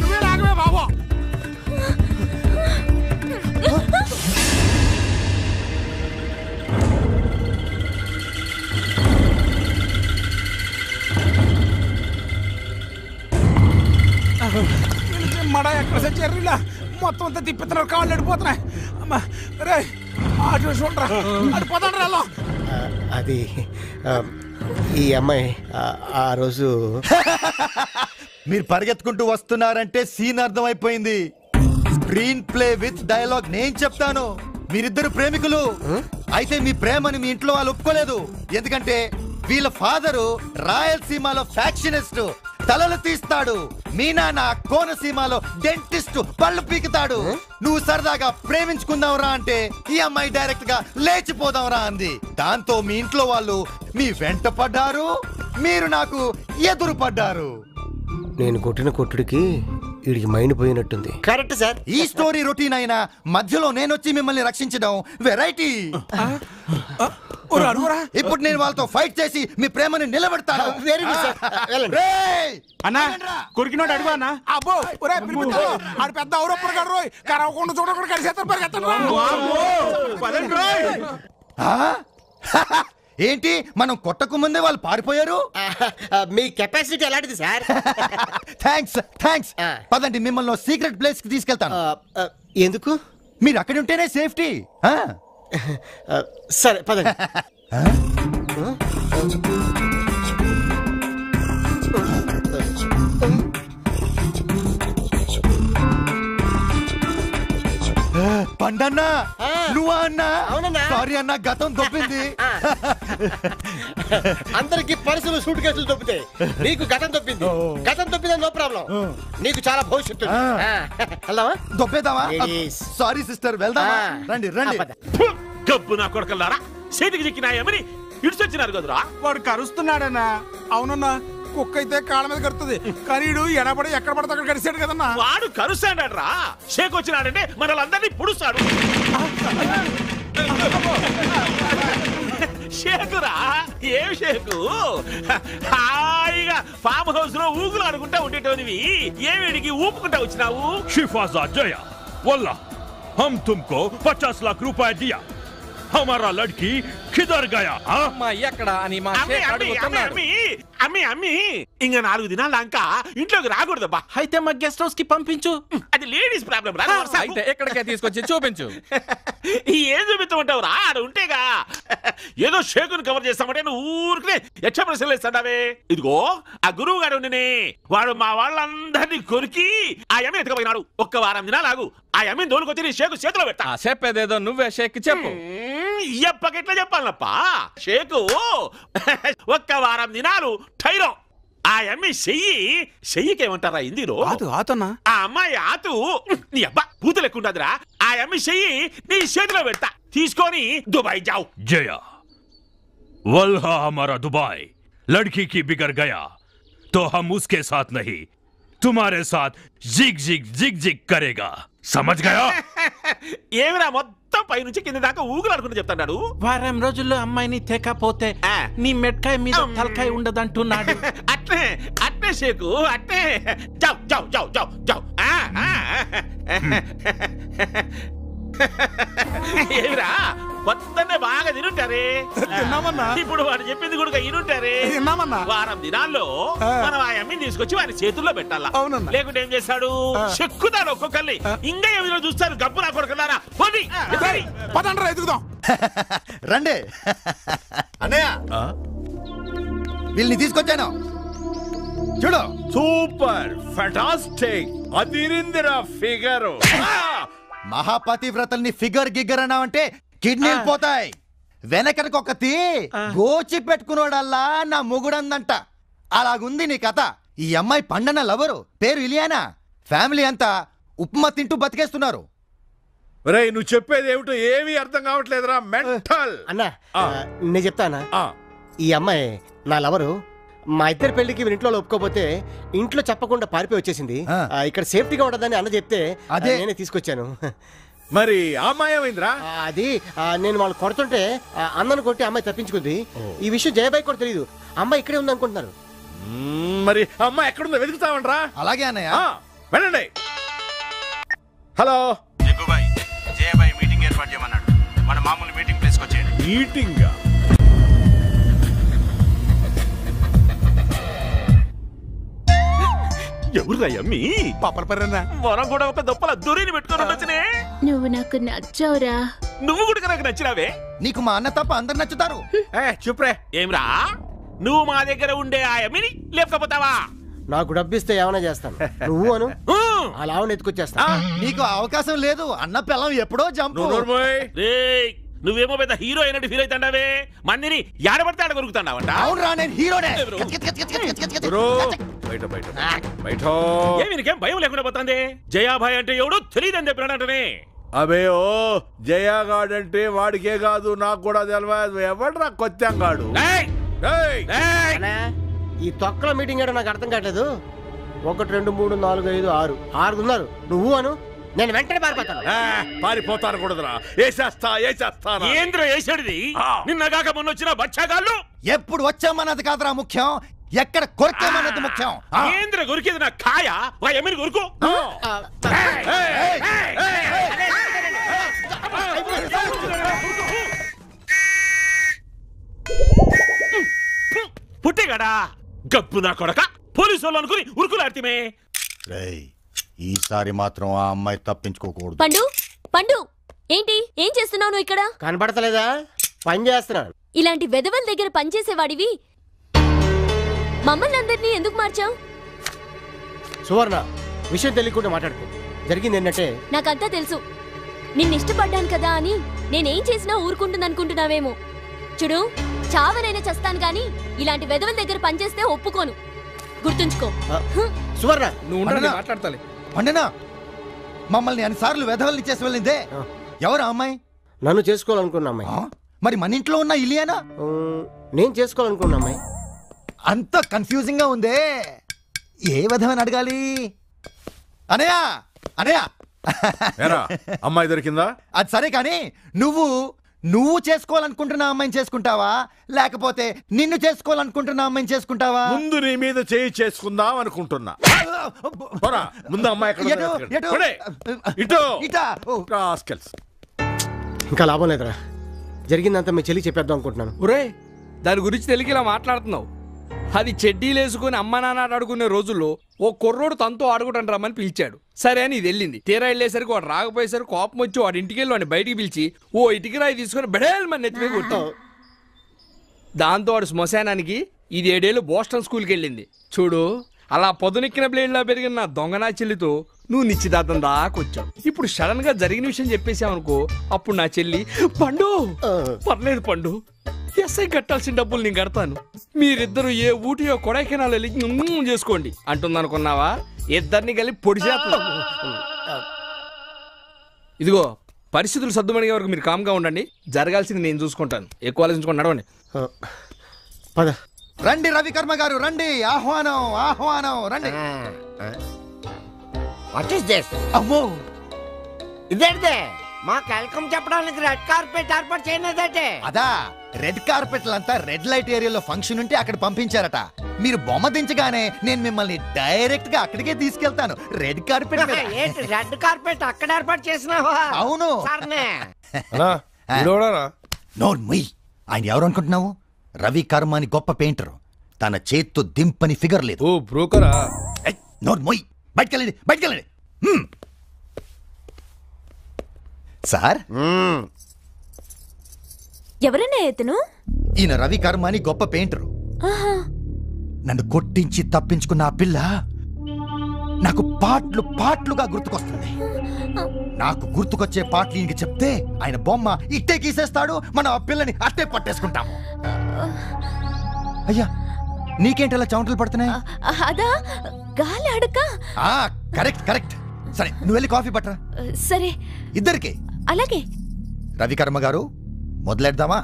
S21: నువ్వే లాగవే బాబు. మడ ఎక్కడ సచ్చారు ఇలా మొత్తం అంతా తిప్పుతున్నారు, కాళ్ళు అడిపోతున్నాయి. అమ్మా రే అటు చూడరా, అటు పోతాడు రా.
S7: అది ఈ అమ్మాయి ఆ రోజు
S11: మీరు పరిగెత్తుకుంటూ వస్తున్నారంటే సీన్ అర్థమైపోయింది. స్క్రీన్ ప్లే విత్ డైలాగ్ నేను చెప్తాను. మీరిద్దరు ప్రేమికులు అయితే మీ ప్రేమని మీ ఇంట్లో వాళ్ళు ఒప్పుకోలేదు. ఎందుకంటే వీళ్ళ ఫాదరు రాయలసీమలో ఫ్యాక్షనిస్ట్, తలలు తీస్తాడు. మీ నాన్న కోనసీమలో డెంటిస్ట్, పళ్ళు పీకుతాడు. నువ్వు సరదాగా ప్రేమించుకుందాంరా అంటే ఈ అమ్మాయి డైరెక్ట్ గా లేచిపోదాంరా అంది. దాంతో మీ ఇంట్లో వాళ్ళు మీ వెంట పడ్డారు, మీరు నాకు ఎదురు పడ్డారు.
S7: నేను కొట్టిన కొట్టుడికి వీడికి మైండ్ పోయినట్టుంది.
S11: Correct sir. ఈ స్టోరీ రొటీన్ అయినా మధ్యలో నేను వచ్చి మిమ్మల్ని రక్షించడం వెరైటీ. ఇప్పుడు నేను వాళ్ళతో ఫైట్ చేసి మీ ప్రేమని నిలబెడతాను.
S21: అన్నా కొరికినోడు అడుగు అన్నా. అబ్బో ఒరే ఆడు పెద్ద ఔరప్పుడు గారు కరవకుండా చూడకుండా కలిసేస్తారు పరిగెత్తండి.
S11: ఏంటి మనం కొట్టకు ముందే వాళ్ళు పారిపోయారు?
S7: మీ కెపాసిటీ ఎలాంటిది సార్?
S11: Thanks thanks. పదండి, మిమ్మల్ని సీక్రెట్ ప్లేస్ కి తీసుకెళ్తాను.
S7: ఎందుకు?
S11: మీరు అక్కడ ఉంటేనే సేఫ్టీ.
S7: సరే పదండి.
S11: పండన్నా నువ్వా అన్నా? సారీ అన్నా, గతం దొబ్బింది.
S7: అందరికి పర్సులు సూట్ కేసులు దొబ్బితే నీకు గతం దొబ్బింది. గతం దొబ్బింది నో ప్రాబ్లం, నీకు చాలా భవిష్యత్తు.
S11: దొబ్బేద్దామా? సారీ సిస్టర్, వెళ్దామా? రండి రండి.
S1: గబ్బు నా కొడకల్లారా, చేతికి చిక్కినాయమని ఇడిచొచ్చినారు కదరా.
S21: వాడు కరుస్తున్నాడన్నా. అవునన్నా, కుక్క అయితే కాళ్ళ మీద కడుతుంది, కానీ ఎడబడి ఎక్కడ పడితే అక్కడ కరిసాడు కదన్నా.
S1: వాడు కరుస్తాడరా. షేక్ వచ్చినాడంటే మనలందరినీ పుడుస్తాడు. షేకురా, ఏం షేకు? హాయిగా ఫామ్ హౌస్ లో ఊగులు ఆడుకుంటా ఉండేటోనివి ఏమిడికి ఊపుకుంటా వచ్చినావు?
S14: शिफाजा जया वल्ला हम तुमको 50 लाख रुपए दिया, हमारा लड़की किधर गया?
S1: అమ్మి ఇంకా 4 దినాల దాకా ఇంట్లోకి రాకూడదబ్బా.
S5: అయితే మా గెస్ట్ హౌస్ కి పంపించు.
S1: అది లేడీస్ ప్రాబ్లం రా.
S5: అయితే ఎక్కడికే తీసుకొచ్చి చూపించు.
S1: ఏం చూపిస్తామంటావు రా? ఆడ ఉంటేగా ఏదో షేకును కవర్ చేస్తామంటే నువ్వు ఊరికే యక్ష ప్రశ్నలు ఇస్తాడావే. ఇదిగో ఆ గురువు గారు ఉండినే, వాడు మా వాళ్ళందరినీ కొరికి ఆ యమ్మి ఎత్తుకపోయినాడు. 1 వారం దినాలు ఆగు, ఆ యమ్మిని దోలుకొచ్చి నీ షేకు చేతిలో పెట్టా.
S5: చెప్పేదేదో నువ్వే షేక్ చెప్పు.
S1: ఎప్పకెట్లా చెప్పాలప్పా? షేకు 1 వారం దినాలు టైరో. ఆ అమ్మి చెయ్యికేమంటారా హిందీలో? ఆ అమ్మాయి ఆతు నీ అబ్బా పూత లెక్కుంటదిరా. ఆ అమ్మి చెయ్యి నీ చేతిలో పెడతా, తీసుకొని దుబాయ్ जाओ.
S14: जया वल्हा हमारा दुबई लड़की की बिगड़ गया तो हम उसके साथ नहीं तुम्हारे साथ जिग जिग जिग जिग करेगा, समझ गया?
S1: ఏమిరా మొత్తం పైనుంచి కింద దాకా ఊగులు అనుకుంటూ చెప్తాడు.
S5: వారం రోజుల్లో అమ్మాయిని తేకపోతే నీ మెట్కాయ మీద తలకాయ ఉండదంటున్నాడు.
S1: అట్నే అట్నే షేకు అట్నే. जाओ जाओ जाओ जाओ जाओ. ఏమిరా కొత్తనే బాగా తినుంటారే. ఇప్పుడు వాడు చెప్పింది కూడా ఇనుంటారే. వారం దినాల్లో మనం ఆ అమ్మిని తీసుకొచ్చి వారి చేతుల్లో పెట్టాలా. లేకుంటే ఏం చేస్తాడు? చెక్కుతాడు ఒక్కొక్కరిని. ఇంకా ఏమిలో చూస్తారు గబ్బు నా కొడుకున్నారా.
S21: పదండ్రా ఎదుగుదాం.
S11: రండి అన్నయ్య, వీళ్ళని తీసుకొచ్చాను. చూడు.
S22: సూపర్ ఫెంటాస్టిక్ అదిరిందిరా ఫిగర్.
S11: మహాపతివ్రతల్ని ఫిగర్ గిగ్గర్ అన్నావంటే కిడ్నీలు పోతాయి. వెనకటికి ఒకటి గోచి పెట్టుకున్నాడల్లా నా మొగుడందంట. అలాగుంది నీ కథ. ఈ అమ్మాయి పండన లవరు, పేరు ఇలియానా. ఫ్యామిలీ అంతా ఉప్మా తింటూ బతికేస్తున్నారు.
S22: రేయ్ నువ్వు చెప్పేది ఏమిటో ఏమీ అర్థం కావట్లేదురా మెంటల్.
S7: అన్నా నేను చెప్తానా, ఈ అమ్మాయి నా లవరు. మా ఇద్దరి పెళ్లికి ఇంట్లో ఒప్పుకోపోతే ఇంట్లో చెప్పకుండా పారిపోయి వచ్చేసింది. ఇక్కడ సేఫ్టీగా ఉండదని అన్న చెప్తే
S11: అదే
S7: నేనే తీసుకొచ్చాను.
S22: మరి అమ్మాయి ఏమైందిరా?
S7: అది నేను వాళ్ళు కొడుతుంటే అన్నను కొట్టి అమ్మాయి తప్పించుకుంది. ఈ విషయం జయబాయ్ కూడా తెలియదు. అమ్మాయి ఇక్కడే ఉంది అనుకుంటున్నారు.
S22: మరి అమ్మాయి ఎక్కడుందో వెతుకుతామండ్రా.
S11: అలాగే అన్నయ్య,
S22: వెళ్ళండి. హలో
S13: జగ్గుబాయ్, జయబాయ్ మీటింగ్ ఏర్పాటు చేయమన్నాడు. మన మామూలు మీటింగ్ ప్లేస్కి వచ్చేయండి.
S22: మీటింగ్
S1: ఎవరు అమ్మి?
S13: పాపల పర్రన్నా
S1: మనం కూడా ఒక దొప్పల దొరిని పెట్టుకొని ఉండొచ్చునే.
S17: నువ్వు నాకు నచ్చావురా.
S1: నువ్వు కూడా నాకు నచ్చినావే.
S11: నీకు మా అన్న తప్ప అందరు నచ్చుతారు.
S22: చూప్రే.
S1: ఏమ్రా నువ్వు మా దగ్గర ఉండే ఆ అమ్మిని లేకపోతావా?
S7: నాకు డబ్బిస్తే ఏమైనా చేస్తాను. నువ్వు అను అలా ఎత్తుకొచ్చేస్తా.
S11: నీకు అవకాశం లేదు. అన్న పిల్లం ఎప్పుడో జంపు.
S1: నువ్వేమో పెద్ద హీరో అయినట్టు ఫీల్ అవుతాండావే. మందిని యాడబడితే ఆడ కొరుకుతాండావంట.
S11: అవునరా, నేను హీరోనే.
S1: ఏమినికేం భయం లేకుండా పోతుంది. జయాభాయ్ అంటే ఎవడు తెలియదని చెప్పినాడంటనే.
S22: అబే ఓ జయాగాడంటే వాడికే కాదు నాకు కూడా తెలియదు. ఎవడ్రా కొత్తంగాడు?
S7: ఈ తొక్కల మీటింగ్ ఏంటో నాకు అర్థం కావట్లేదు. 1 2 3 4 5 6 6 ఉన్నారు. నువ్వు అను, నేను వెంటనే పారిపోతాను.
S22: పారిపోతాను కూడదురా. ఏసేస్తాను.
S1: ఏంద్ర వేసాడిది? నిన్నగాక మొన్న వచ్చిన బచ్చాగాళ్ళు.
S11: ఎప్పుడు వచ్చామన్నది కాదురా ముఖ్యం, ఎక్కడ కొరికామన్నది ముఖ్యం.
S1: ఏంద్ర కొరికేది నా కాయ? ఎమ్మిని కొరుకు. పుట్టిగాడా గప్పు నా కొడక. పోలీసు వాళ్ళు అనుకుని ఉరుకులాడితే.
S11: ఈసారి మాత్రం ఆ అమ్మాయి తప్పించుకోకూడదు.
S16: పండు పండు ఏంటి ఏం చేస్తున్నావు ఇక్కడ?
S7: కనపడతలేదా? పని చేస్తున్నాను.
S16: ఇలాంటి వెధవల దగ్గర పనిచేసేవాడివి మమ్మల్ని అందరినీ ఎందుకు మార్చావు?
S7: సువర్ణ, విషయం తెలియకుండా మాట్లాడుకో. జరిగింది ఏంటంటే
S16: నాకంతా తెలుసు. నిన్ను ఇష్టపడ్డాను కదా అని నేనేం చేసినా ఊరుకుంటుంది అనుకుంటున్నావేమో. చూడు, చావనైనా చస్తాను కానీ ఇలాంటి వెధవల దగ్గర పనిచేస్తే ఒప్పుకోను. గుర్తుంచుకో.
S7: సువర్ణ,
S9: నువ్వు మాట్లాడతాలి.
S11: పండనా, మమ్మల్ని అన్నిసార్లు వెధవల్ని చేసి వెళ్ళిందే ఎవరు అమ్మాయి?
S7: నన్ను చేసుకోవాలనుకున్న అమ్మాయి.
S11: మరి మన ఇంట్లో ఉన్న ఇలియానా?
S7: నేను చేసుకోవాలనుకున్న అమ్మాయి.
S11: అంత కన్ఫ్యూజింగ్ గా ఉందే. ఏ విధమని అడగాలి? అనయా అనయా
S22: అమ్మాయి దొరికిందా?
S11: అది సరే కానీ నువ్వు చేసుకోవాలనుకుంటున్న అమ్మాయిని చేసుకుంటావా, లేకపోతే నిన్ను చేసుకోవాలనుకుంటున్న అమ్మాయిని చేసుకుంటావా?
S22: ముందు నీ మీద చేయి చేసుకుందాం అనుకుంటున్నా. ముందు అమ్మాయి
S7: ఇంకా లాభం లేదురా. జరిగిందంతా మీ చెల్లి చెప్పేద్దాం అనుకుంటున్నాను.
S9: ఒరే, దాని గురించి తెలియక ఇలా మాట్లాడుతున్నావు. అది చెడ్డీలు వేసుకుని అమ్మ నాన్న ఆడుకునే రోజుల్లో ఓ కుర్రోడు తనతో ఆడుకుంటాను రమ్మని పిలిచాడు. సరే అని ఇది వెళ్ళింది. తీరా వెళ్ళేసరికి వాడు రాకపోయేసరికి కోపం వచ్చి వాడి ఇంటికి వెళ్ళి వాడిని బయటికి పిలిచి ఓ ఇటుకరాయి తీసుకుని బెడేల్ మన నెత్తిమే కొట్టావు. దాంతో వాడు శ్మశానానికి ఇది 7 ఏళ్ళు బోస్టన్ స్కూల్కి వెళ్ళింది. చూడు, అలా పొదునెక్కిన బ్లేడ్లా పెరిగిన నా దొంగనా చెల్లితో నువ్వు నిశ్చితార్థం దాకొచ్చావు. ఇప్పుడు సడన్ గా జరిగిన విషయం చెప్పేసావనుకో, అప్పుడు నా చెల్లి పండు పర్లేదు పండు, ఎస్ఐ కట్టాల్సిన డబ్బులు నేను కడతాను, మీరిద్దరు ఏ ఊటియో కొడైకెనాల్ వెళ్ళి చేసుకోండి అంటుందనుకున్నావా? ఇద్దరిని కలిపి పొడి చేస్తా. ఇదిగో, పరిస్థితులు సర్దుమణిగే వరకు మీరు కామ్గా ఉండండి. జరగాల్సింది నేను చూసుకుంటాను. ఎక్కువ ఆలోచించుకొని నడవండి.
S11: రండి రవికర్మ గారు, రండి. ఆహ్వానం ఆహ్వానం, రండి.
S7: అమ్మో, ఇదేంటే మాకు వెల్కమ్ చెప్పడానికి రెడ్ కార్పెట్ ఏర్పాటు చేయలేదంటే?
S11: అదా, రెడ్ కార్పెట్లంతా రెడ్ లైట్ ఏరియాలో ఫంక్షన్ ఉంటే అక్కడ పంపించారట. మీరు బొమ్మ దించగానే నేను మిమ్మల్ని డైరెక్ట్ గా అక్కడికే తీసుకెళ్తాను. రెడ్ కార్పెట్
S7: రెడ్ కార్పెట్ అక్కడ ఏర్పాటు చేసినావా?
S11: అవును.
S7: నోర్మయ్,
S11: ఆయన ఎవరు అనుకుంటున్నావు? రవి కర్మ అని గొప్ప పెయింటర్. తన చేత్తో దింపని ఫిగర్ లేదు.
S9: ఓ బ్రోకరా?
S11: నోర్మయ్, బయటకెళ్ళండి, బయటకెళ్ళండి. సార్,
S16: ఎవరన్నా ఎతను?
S11: ఈయన రవి కర్మ అని గొప్ప పెయింటరు. నన్ను కొట్టించి తప్పించుకున్న ఆ పిల్ల నాకు పాటలుగా గుర్తుకొస్తుంది. నాకు గుర్తుకొచ్చే పాటలు ఇంక చెప్తే ఆయన బొమ్మ ఇట్టే గీసేస్తాడు, మనం ఆ పిల్లని అట్టే పట్టేసుకుంటాము. అయ్యా నీకేంటి చెమటలు పడుతున్నాయి?
S16: అదా గాలి అడక.
S11: కరెక్ట్. సరే నువ్వు వెళ్ళి కాఫీ పట్టరా.
S16: సరే
S11: ఇద్దరికి.
S16: అలాగే.
S11: రవికర్మ గారు మొదలెడదామా?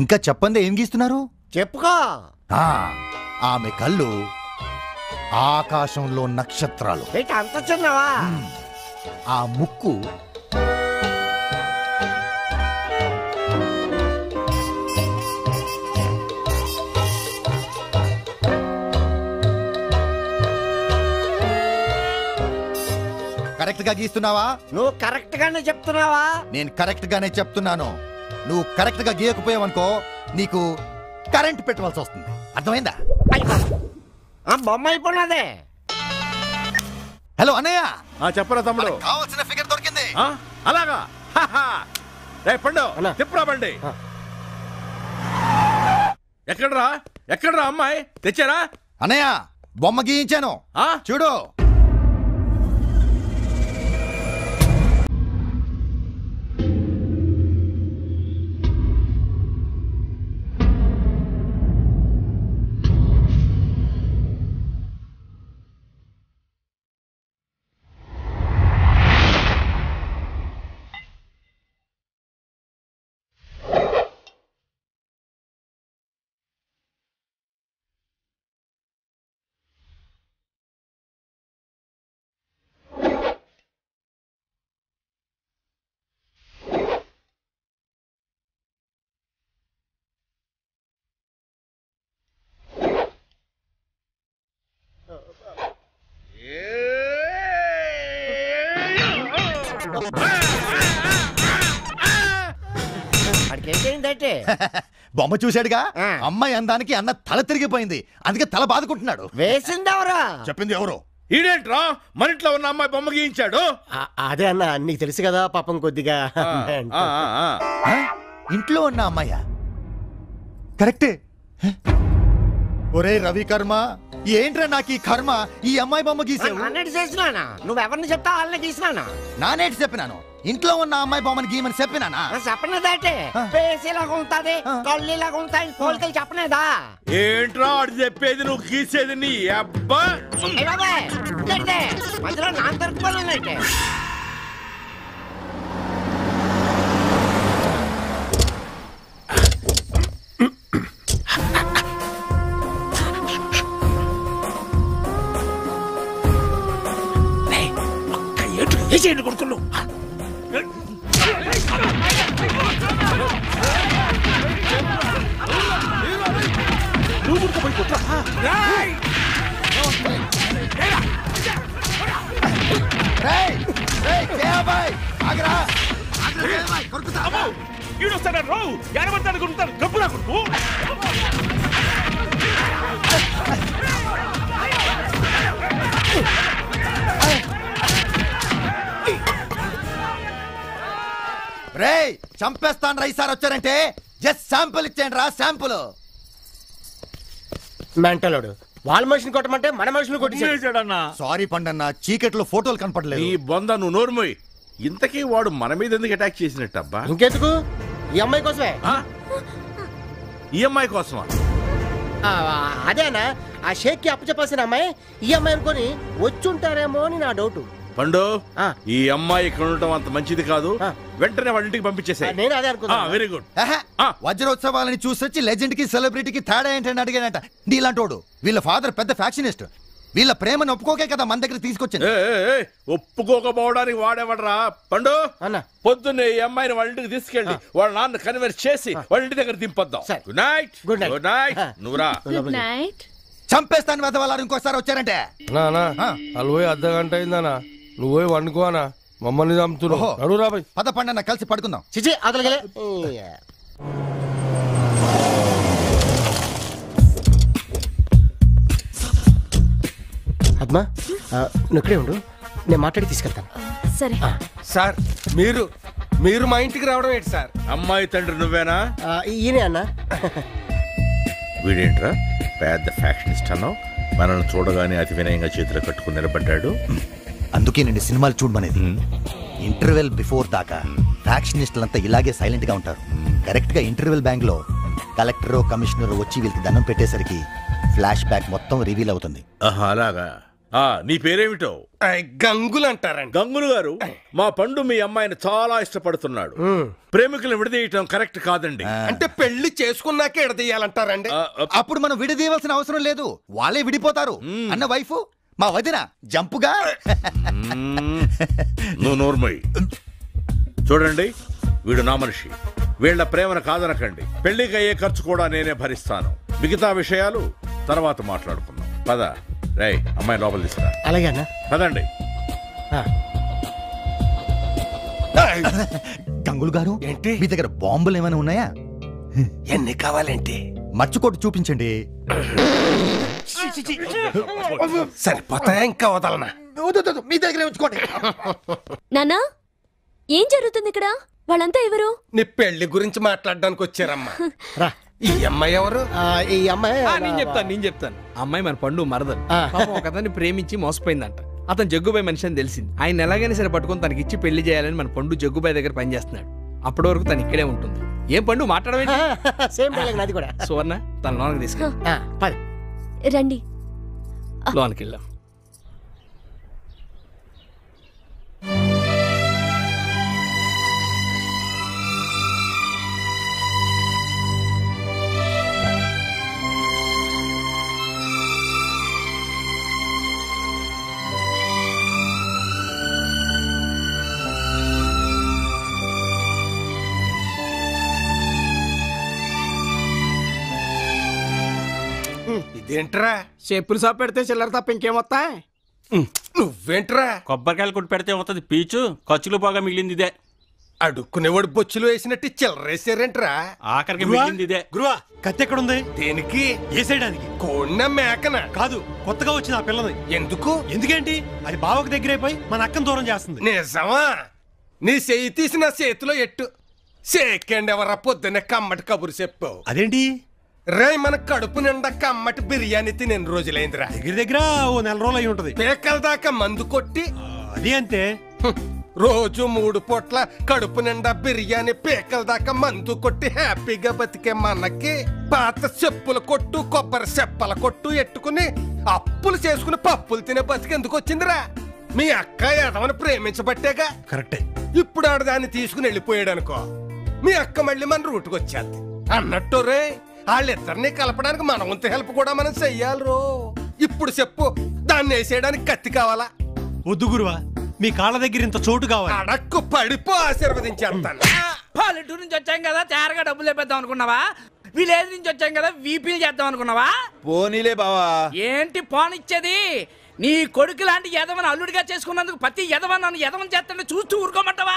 S11: ఇంకా చెప్పండి, ఏం గీస్తున్నారు?
S7: చెప్పుకో.
S11: ఆమె కళ్ళు ఆకాశంలో నక్షత్రాలు.
S7: అంత చిన్నవా?
S11: ఆ ముక్కు కరెక్ట్ గా గీస్తున్నావా?
S7: నువ్వు కరెక్ట్ గానే చెప్తున్నావా?
S11: నేను కరెక్ట్ గానే చెప్తున్నాను. నువ్వు కరెక్ట్ గా గీయకపోయావనుకో నీకు కరెంట్ పెట్టవలసి వస్తుంది. అర్థమైందా?
S7: బొమ్మ అయిపోయినదే.
S11: హలో అన్నయ్య.
S22: చెప్పరా తమ్ముడు?
S11: కావాల్సిన ఫిగర్ దొరికింది.
S22: అలాగా? రే పండు తిప్పురా బండి. ఎక్కడ్రా అమ్మాయి? తెచ్చారా?
S11: అన్నయ్య బొమ్మ గీయించాను చూడు. బొమ్మ చూశాడుగా, అమ్మాయి అందానికి అన్న తల తిరిగిపోయింది, అందుకే తల బాదుకుంటున్నాడు.
S7: వేసిందెవరా?
S11: చెప్పింది ఎవరు?
S22: ఈడేంట్రా మన ఇంట్లో ఉన్న అమ్మాయి బొమ్మ గీయించాడు?
S7: అదే అన్న, నీకు తెలుసు కదా పాపం కొద్దిగా.
S11: ఇంట్లో ఉన్న అమ్మాయ కరెక్టే. ఒరే రవికర్మ, ఏంట్రా నాకు ఈ కర్మ? ఈ అమ్మాయి బొమ్మ గీసావు.
S7: చేసినానా? నువ్వెవరిని చెప్తా వాళ్ళని గీసినానా?
S11: నానేటి చెప్పినాను, ఇంట్లో ఉన్న అమ్మాయి బొమ్మని గీయమని చెప్పినానా?
S7: చెప్పనేదంటే పేసీలాగా ఉంటది, కళ్ళిలాగా ఉంటాయి, పోలికలు చెప్పనేదా?
S22: ఏంట్రా వాడు చెప్పేది, నువ్వు గీసేది నీ అబ్బా.
S7: మధ్యలో నా దొరుకుతానంటే
S21: చేయండి కొడుకులు. నువ్వు గుర్తుపోయి కొట్టు. ఈడొస్తాడు రావు, ఎడబడతాడు కొడుతాడు, గబ్బులా కొడుకు.
S11: రే చంపేస్తాను రా, ఈసారి వచ్చారంటే జస్ట్ శాంపుల్ ఇచ్చేయండి రా, శాంపుల్.
S7: మెంటలోడు వాళ్ళ మనిషిని కొట్టమంటే మన మనుషులు కొట్టించాడన్నా.
S11: సారీ పండన్న, చీకట్లో ఫోటోలు కనపడలేదు.
S22: ఈ బొంద నువ్వు నోరుమోయ్. ఇంతకీ వాడు మన మీద ఎందుకు అటాక్ చేసినట్టు అబ్బా?
S7: ఇంకెందుకు, ఈ అమ్మాయి కోసమే.
S22: ఈ అమ్మాయి కోసమా?
S7: అదేనా, ఆ షేక్ కి అప్పచెప్పాల్సిన అమ్మాయి ఈ అమ్మాయి అనుకొని వచ్చుంటారేమో అని నా డౌట్.
S22: పండు, ఈ అమ్మాయి ఇక్కడ ఉండటం అంత మంచిది కాదు, వెంటనే వాళ్ళ ఇంటికి పంపించేసాయి.
S7: నేను అదే అనుకున్నా.
S22: Very good.
S11: వజ్రోత్సవాలని చూసొచ్చి లెజెండ్ కి సెలబ్రిటీకి తేడా ఏంటని అడిగానంట. నీలాంటోడు వీళ్ళ ఫాదర్ పెద్ద ఫ్యాక్షనిస్ట్, వీళ్ళ ప్రేమను ఒప్పుకోకే కదా మన దగ్గర తీసుకొచ్చింది.
S22: ఒప్పుకోకపోవడానికి వాడేవాడరా పండు. పొద్దున్నే ఈ అమ్మాయిని వాళ్ళ ఇంటికి తీసుకెళ్ళి వాళ్ళ నాన్న కన్వర్స్ చేసి వాళ్ళ ఇంటి దగ్గర దింపొద్దాం. Good night. Good night. నువ్వురా.
S16: Good night.
S11: చంపేస్తాను వెద వాళ్ళు ఇంకోసారి వచ్చారంటే.
S3: వాళ్ళు పోయి అర్ధ గంట అయిందనా, నువ్వు పోయి వండుకోనా, మమ్మల్ని చంపుతున్నావు. అడుగురా పోయి.
S11: పద పండన్న కలిసి పడుకుందాం.
S7: చిచి అదలగలే. పద్మా నువ్వు ఇక్కడే ఉండు, నేను మాట్లాడి తీసుకెళ్తాను.
S16: సరే
S4: సార్, మీరు మా ఇంటికి రావడం ఏంటి సార్?
S22: అమ్మాయి తండ్రి నువ్వేనా?
S7: ఈయనే అన్న.
S22: వీడేంట్రా పెద్ద ఫ్యాక్షనిస్ట్ అన్నావు, మనల్ని చూడగానే అతి వినయంగా చేతిలో కట్టుకుని నిలబడ్డాడు.
S11: అందుకే నేను సినిమాలు చూడమనేది. ఇంటర్వెల్ బిఫోర్ దాకా ఫ్యాక్షనిస్టులంతా ఇలాగే సైలెంట్ గా ఉంటారు. కరెక్ట్ గా ఇంటర్వెల్ బ్యాంక్ లో కలెక్టర్ కమిషనర్ వచ్చి వీళ్ళకి దండం పెట్టేసరికి ఫ్లాష్ బ్యాక్ మొత్తం రివీల్ అవుతుంది.
S22: అలాగా. నీ పేరేమిటో?
S4: గంగులు అంటారండి.
S22: గంగులు గారు, మా పండు మీ అమ్మాయిని చాలా ఇష్టపడుతున్నాడు. ప్రేమికులను విడదీయటం కరెక్ట్ కాదండి.
S4: అంటే పెళ్లి చేసుకున్నాకే విడదీయాలంటారండి.
S11: అప్పుడు మనం విడదీయవలసిన అవసరం లేదు, వాళ్ళే విడిపోతారు. అన్న వైఫ్ మా వదిన జంపుగా.
S22: నువ్వు నోర్మై. చూడండి, వీడు నా మనిషి. వీళ్ల ప్రేమను కాదనకండి. పెళ్లికి అయ్యే ఖర్చు కూడా నేనే భరిస్తాను. మిగతా విషయాలు తర్వాత మాట్లాడుకుందాం. పద రేయ్, అమ్మాయి లోపల తీసుకురా.
S7: అలాగే అన్న.
S22: పదండి.
S11: గంగులు గారు, ఏంటి మీ దగ్గర బాంబులు ఏమైనా ఉన్నాయా?
S4: ఎన్ని కావాలేంటి?
S11: మర్చికోటి చూపించండి.
S4: సరిపోతాయా? ఇంకా వదలనా?
S11: మీ దగ్గర ఉంచుకోండి.
S16: నానా, ఏం జరుగుతుంది ఇక్కడ? వాళ్ళంతా ఎవరు?
S4: నీ పెళ్లి గురించి మాట్లాడడానికి వచ్చారమ్మా. రా. ఈ అమ్మాయి ఎవరు?
S7: ఈ అమ్మాయి
S19: నేను చెప్తాను. అమ్మాయి మన పండు మరదలు. ఒక అతన్ని ప్రేమించి మోసపోయిందంట. అతను జగ్గుబాయ్ మనిషి అని తెలిసింది. ఆయన ఎలాగైనా సరే పట్టుకొని తనకిచ్చి పెళ్లి చేయాలని మన పండు జగ్గుబాయ్ దగ్గర పనిచేస్తున్నాడు. అప్పటి వరకు తను ఇక్కడే ఉంటుంది. ఏం పండు మాట్లాడవేంటి?
S7: సేమ్ డైలాగ్ నాది కూడా.
S19: సువర్ణ, తన లోనకి తీసుకెళ్ళి
S16: రండి.
S19: లోనికి వెళ్దాం.
S4: ఇదేంట్రా?
S15: చెప్పులు షాప్ పెడితే చిల్లర తప్ప ఇంకేమొస్తాయి?
S4: నువ్వేంట్రా?
S5: కొబ్బరికాయలు కొట్టి పెడితే వస్తుంది పీచు, ఖర్చులు పోగా మిగిలింది ఇదే.
S4: అడుక్కునేవాడు బొచ్చులు వేసినట్టు చిల్లరేసారేంట్రా?
S5: ఆఖరికి మిగిలింది ఇదే.
S21: గురువా, కత్తి ఎక్కడుంది?
S4: దేనికి?
S21: వేసేయడానికి.
S4: కోడిన మేకన
S21: కాదు, కొత్తగా వచ్చిన ఆ పిల్లది.
S4: ఎందుకు?
S21: ఎందుకేంటి? అది బావకు దగ్గరైపోయి మన అక్కను దూరం చేస్తుంది.
S4: నిజమా? నీ చెయ్యి తీసి నా చేతిలో ఎట్టు. సేకండి ఎవరా పొద్దున్నే కమ్మటి కబురు చెప్పావు.
S21: అదేంటి?
S4: రే, మన కడుపు నిండా కమ్మటి బిర్యానీ తిని ఎన్ని రోజులైందిరా?
S21: దగ్గర ఓ 4 రోజులు అయి ఉంటది.
S4: పేకల దాకా మందు కొట్టి
S21: అది అంతే.
S4: రోజు 3 పూట్ల కడుపు నిండా బిర్యానీ, పేకల దాకా మందు కొట్టి హ్యాపీగా బతికే మనకి పాత చెప్పుల కొట్టు, కొబ్బరి చెప్పల కొట్టు ఎట్టుకుని అప్పులు చేసుకుని పప్పులు తినే బతికి ఎందుకు వచ్చిందిరా? మీ అక్క ఎదవని ప్రేమించబట్టేగా.
S21: కరెక్టే.
S4: ఇప్పుడు ఆడ దాన్ని తీసుకుని వెళ్ళిపోయాడు అనుకో, మీ అక్క మళ్ళీ మన రూటుకు వచ్చేది. అన్నట్టు రే, వాళ్ళిద్దరిని కలపడానికి మన వంతు హెల్ప్ కూడా మనం చెయ్యాలి రో. ఇప్పుడు చెప్పు, దాన్ని వేసేయడానికి కత్తి కావాలా?
S21: వద్దు గురువా, మీ కాళ్ళ దగ్గర ఇంత చోటు కావాలి.
S4: అడక్కు పడిపో, ఆశీర్వదించేస్తాను.
S15: పల్లెటూరు నుంచి వచ్చాం కదా, తేరగా డబ్బులు లేపేద్దాం అనుకున్నావా? విలేజ్ నుంచి వచ్చాం కదా, వీపీలు చేద్దాం అనుకున్నావా?
S10: పోనీలే బావా.
S15: ఏంటి పోనిచ్చేది? నీ కొడుకు లాంటి యదవని అల్లుడిగా చేసుకున్నందుకు ప్రతి యదవన్ నన్ను యదవం చేస్తుంటే చూస్తూ ఊరుకోమంటావా?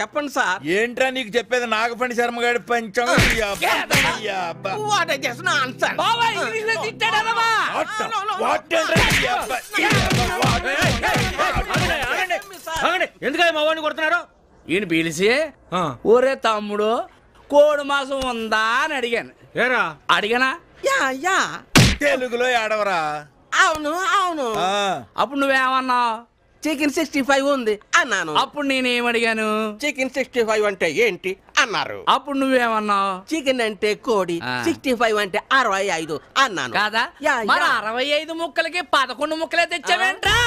S19: చెప్పండి సార్.
S10: ఏంట్రా నీకు చెప్పేది? నాగపండి శర్మ గారి పంచం.
S15: ఎందుకని మా వాడిని కొడుతున్నారు? ఈయన పిలిచి, ఒరే తమ్ముడు, కోడి మాసం ఉందా అని అడిగాను. ఏరా అడిగానా?
S10: తెలుగులో ఏడవరా?
S15: అవును అవును. అప్పుడు నువ్వేమన్నావు? చికెన్ 65 ఉంది అన్నాను. అప్పుడు నేనేమడిగాను? చికెన్ 65 అంటే ఏంటి అన్నారు. అప్పుడు నువ్వేమన్నావు? చికెన్ అంటే కోడి, 65 అంటే 65 అన్నాను. కాదా? మరి 65 ముక్కలకి 11 ముక్కలే తెచ్చావేంట్రా?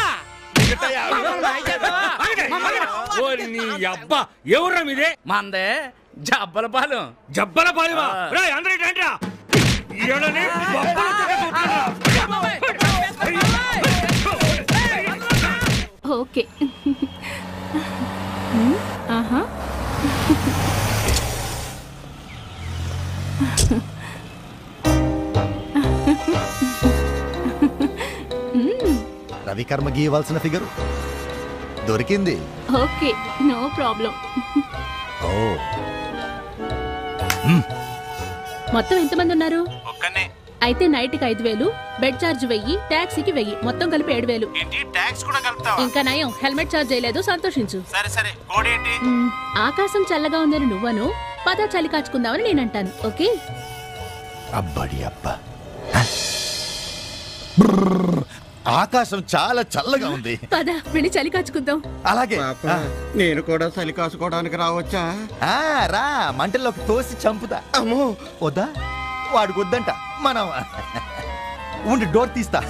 S15: ఎవరా మీదే? మందే జబ్బల పాలెం. జబ్బల పాలెం.
S17: ఓకే. ఆహా.
S11: రవికర్మ గీయవలసిన ఫిగర్ దొరికింది.
S17: Okay, no problem.
S11: ఓ,
S17: మొత్తం ఎంతమంది ఉన్నారు?
S13: ఒక్కనే.
S17: అయితే నైట్కి 5000, బెడ్ ఛార్జ్ 1000, టాక్సీకి 1000, మొత్తం కలిపి 7000.
S13: ఏంటి, టాక్స్ కూడా కలుపుతావా?
S17: ఇంకా నయం, హెల్మెట్ ఛార్జ్ చేయలేదు, సంతోషించు.
S13: సరే సరే. కోడి ఏంటి?
S17: ఆకాశం చల్లగా ఉందని నువ్వను, పద చలి కాచుకుందామని నేనంటాను. ఓకే.
S11: అబ్బడి అబ్బా. ఆకాశం చాలా చల్లగా ఉంది.
S17: పద వెళ్ళి చలి కాచుకుందాం.
S11: అలాగే.
S7: నేను కూడా చలి కాసుకోవడానికి రావచ్చా?
S11: రా, మంటల్లోకి తోసి చంపుతా. అమ్మో వద్దా? వాడికి వద్దంట. మనం ఉండి డోర్ తీస్తా.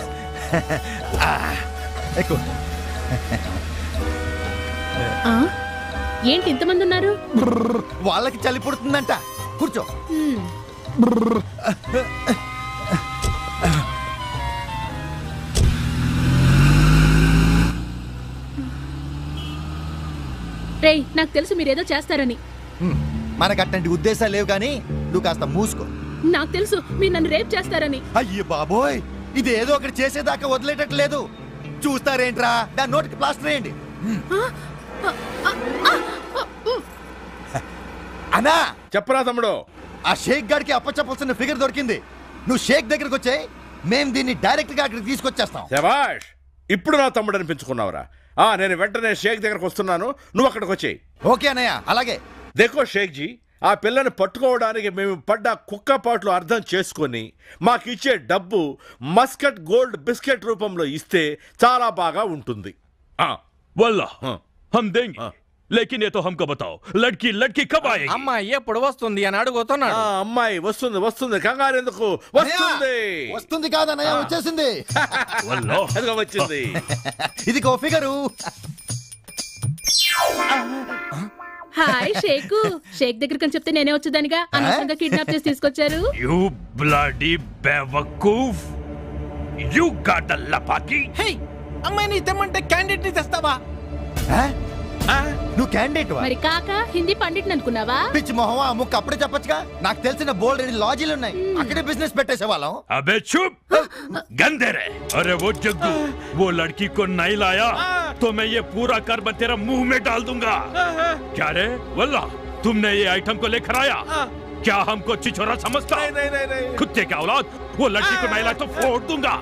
S11: ఎక్కువ.
S17: ఏంటి ఇంతమంది ఉన్నారు?
S11: వాళ్ళకి చలి పుడుతుందంట. కూర్చో.
S17: రేయ్, నాకు తెలుసు మీరేదో చేస్తారని.
S11: మనకు అట్లాంటి ఉద్దేశాలు లేవు కానీ నువ్వు కాస్త మూసుకో.
S17: నాకు తెలుసు మీరు నన్ను రేప్ చేస్తారని.
S11: అయ్యో బాబోయ్, ఇది ఏదో ఒకటి చేసేదాకా వదిలేటట్లేదు. చూస్తారేంట్రా, దాని నోటికి ప్లాస్టర్ వేయండి. అన్నా
S22: చెప్పరా తమ్ముడు,
S11: ఆ షేక్ గారికి అప్పచెప్పాల్సిన ఫిగర్ దొరికింది. నువ్వు షేక్ దగ్గరకు వచ్చాయి, మేము దీన్ని డైరెక్ట్ గా అక్కడికి తీసుకొచ్చేస్తాం.
S22: శభాష్, ఇప్పుడు నా తమ్ముడు అనిపించుకున్నావురా. నేను వెంటనే షేక్ దగ్గరకు వస్తున్నాను, నువ్వు అక్కడికి వచ్చేయి.
S11: ఓకే అన్నయ్య, అలాగే.
S22: దేకో షేక్ జీ, ఆ పిల్లని పట్టుకోవడానికి మేము పడ్డ కుక్కపాట్లు అర్థం చేసుకొని మాకిచ్చే డబ్బు మస్కట్ గోల్డ్ బిస్కెట్ రూపంలో ఇస్తే చాలా బాగా ఉంటుంది.
S14: वल्लाह हम देंगे, लेकिन ये तो हमको बताओ, लड़की लड़की कब आएगी?
S19: అమ్మాయి ఎప్పుడు వస్తుంది అని అడుగుతున్నాడు.
S22: అమ్మాయి వస్తుంది వస్తుంది, కంగారు ఎందుకు? వస్తుంది.
S11: వస్తుంది కాదన్నయ్య, వచ్చేసింది.
S22: అదిగో వచ్చింది.
S11: ఇదిగో ఫిగరు.
S17: హాయ్ షేకు. షేక్ దగ్గరికి అని చెప్తే నేనే వచ్చేదానిగా, అనవసరంగా కిడ్నాప్ చేసి తీసుకొచ్చారు.
S14: You bloody बेवकूफ! You got the lapaki?
S19: హే, అమ్మాయిని తెమ్మంటే క్యాండిడేట్ ని తెస్తావా?
S11: నువ్వు క్యాండిడేట్ వా?
S17: మరి కాక హిందీ పండిట్ అనుకున్నావా?
S11: పిచ్చి మొహమా, ముక్క అప్పుడే చెప్పొచ్చుగా. నాకు తెలిసిన బోల్డ్ అని లాజీలు ఉన్నాయి, అక్కడే బిజినెస్ పెట్టేసే వాళ్ళం.
S14: अबे चुप, गंदे रे! अरे वो जग्गू, वो लड़की को नहीं लाया तो मैं ये पूरा कर्म तेरा मुंह में डाल दूंगा. क्या रे वल्ला, तुमने ये आइटम को लेकर आया? क्या हमको छिछोरा समझता?
S22: नहीं।
S14: कुत्ते क्या औलाद, वो लड़की को नहीं लाया तो फोड़ दूंगा.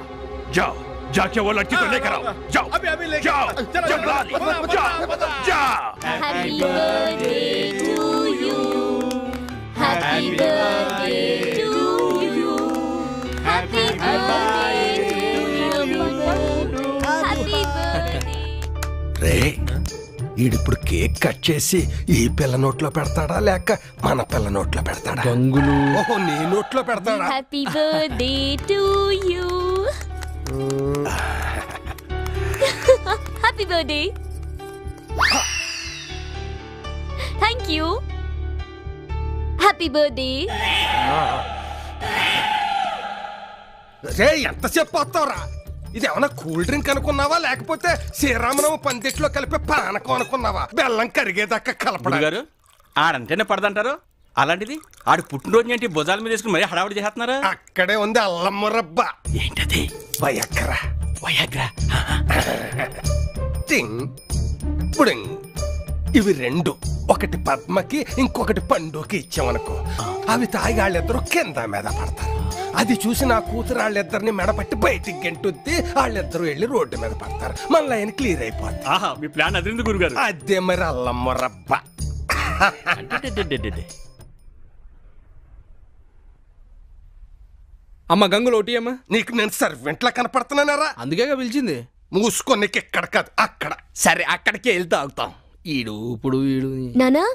S14: जाओ, जाके वो लड़की को लेकर आओ. जाओ
S22: अभी लेके
S14: जाओ, जबराली, जाओ.
S16: Happy birthday to you. Happy birthday to you. Happy birthday to you. Happy birthday.
S4: రే, ఈడిప్పుడు కేక్ కట్ చేసి ఈ పిల్ల నోట్లో పెడతాడా లేక మన పిల్ల నోట్లో పెడతాడా?
S19: గంగులు.
S4: ఓహో, నీ నోట్లో పెడతాడా?
S16: Happy birthday to you. Happy birthday. Thank you. Happy birthday.
S4: రే, ఎంతసేపు పోతావురా? ఇది ఏమన్నా కూల్ డ్రింక్ అనుకున్నావా లేకపోతే శ్రీరామనవ పందిట్లో కలిపే పానకం అనుకున్నావా? బెల్లం కరిగేదాకా కలపడా?
S5: గారు ఆడంటేనే పడదంటారు, అలాంటిది ఆడు పుట్టినరోజు ఏంటి భుజాల మీద వేసుకుని మరీ హడావుడి చేస్తున్నారా?
S4: అక్కడే ఉంది అల్లం మురబ్బ.
S5: ఏంటది?
S4: వయగ్రా.
S5: వయగ్రా.
S4: టింగ్ పుడింగ్. ఇవి రెండు, ఒకటి పద్మకి ఇంకొకటి పండుకి ఇచ్చామనుకో, అవి తాగి వాళ్ళిద్దరూ కింద మీద పడతారు. అది చూసి నా కూతురు వాళ్ళిద్దరిని మెడపట్టి బయటికి గెంటుద్ది, వాళ్ళిద్దరూ వెళ్ళి రోడ్డు మీద పడతారు. మన లైన్ క్లియర్ అయిపోద్ది.
S5: ఆహా, మీ ప్లాన్ అదిరింది గురుగారు.
S4: అదే మరి అల్లం మురబ్బ.
S19: అమ్మ గంగులు ఒకటి అమ్మా.
S4: నీకు నేను సర్వెంట్లా కనపడుతున్నానరా?
S19: అందుకే పిలిచింది.
S4: మూసుకో, నీకు ఎక్కడ కాదు అక్కడ.
S19: సరే, అక్కడికే వెళ్తా ఆగుతాం. ఈడు ఇప్పుడు ఈడు.
S16: నానా,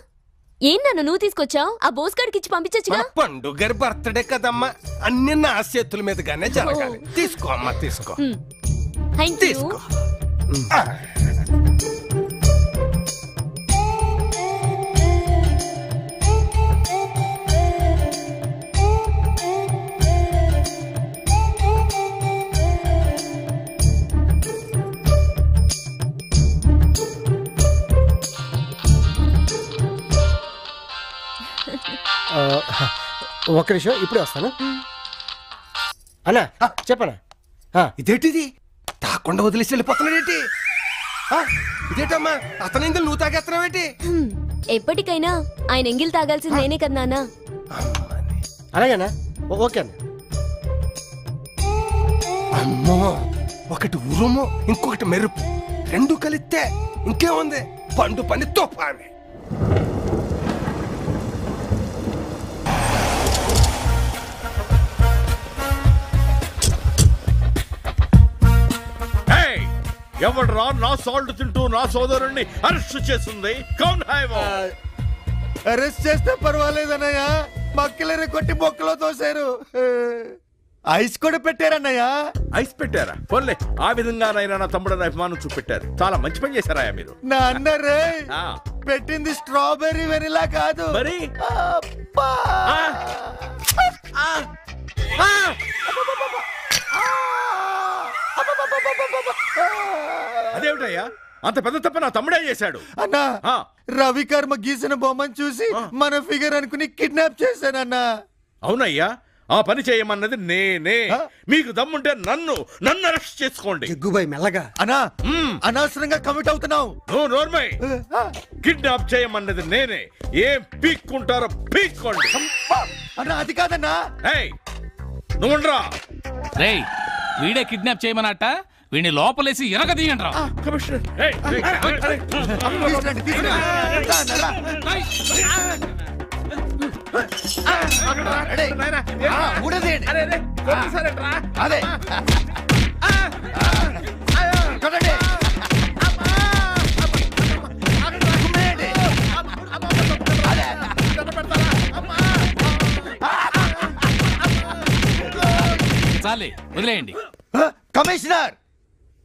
S16: ఏం నాన్న నువ్వు తీసుకొచ్చావు? ఆ బోస్ గారికి ఇచ్చి పంపించచ్చుగా.
S4: పండు గారి బర్త్డే కదమ్మా, అన్ని నా చేతుల మీదుగానే జరగాలి. తీసుకో అమ్మా, తీసుకో.
S16: తీసుకో.
S7: ఒక నిమిషం, ఇప్పుడే వస్తాను. అన్నా చెప్పనా?
S4: ఇదేంటిది తాకుండా వదిలేసి వెళ్ళిపోతున్నాడేంటి? ఇదేంటమ్మా, అతని ఇందులో నువ్వు తాగేస్తున్నావేంటి?
S16: ఎప్పటికైనా ఆయన ఎంగిల్ తాగాల్సింది నేనే కదా నాన్న.
S7: అలాగేనా? ఓకే అన్న.
S4: అమ్మో, ఒకటి ఉరుము ఇంకొకటి మెరుపు, రెండు కలిస్తే ఇంకేముంది, పండు పని తోపాని.
S22: ఎవడ్రా నా సాల్ట్ తింటూ నా సోదరుణ్ణి అరెస్ట్ చేస్తుంది? కౌన్ హై వో?
S11: అరెస్ట్ చేస్తే పర్వాలేదన్నయ్య, మక్కలరే కొట్టి బొక్కలో తోసారు. ఐస్ కూడా పెట్టారన్నయ్య.
S22: ఐస్ పెట్టారా? పోన్లే, ఆ విధంగానైనా నా తమ్ముడు అభిమానం చూపెట్టారు. చాలా మంచి పని చేశారా మీరు.
S11: నా అన్నరే పెట్టింది స్ట్రాబెర్రీ వెనిలా కాదు
S22: మరి అదేమిటయ్యా, అంత పెద్ద తప్ప నా తమ్ముడే చేశాడు.
S11: అన్నా, రవికర్మ గీసిన బొమ్మను చూసి మన ఫిగర్ అనుకుని కిడ్నాప్ చేశానన్నా.
S22: అవునయ్యా, ఆ పని చేయమన్నది నేనే. మీకు దమ్ముంటే నన్ను అరెస్ట్ చేసుకోండి.
S7: జగ్గుబాయ్ మెల్లగా.
S11: అన్నా, అనవసరంగా కమిట్ అవుతున్నావు.
S22: నోర్మై, కిడ్నాప్ చేయమన్నది నేనే. ఏం పీక్కుంటారో పీక్కోండి.
S11: అన్నా అది కాదన్నా.
S22: నువ్వుండ్రా.
S6: రేయ్, వీడే కిడ్నాప్ చేయమన్నట్ట. వీడిని లోపలేసి ఎరగదీయండ్రా.
S11: అదే
S6: చాలే, వదిలేయండి.
S11: కమిషనర్,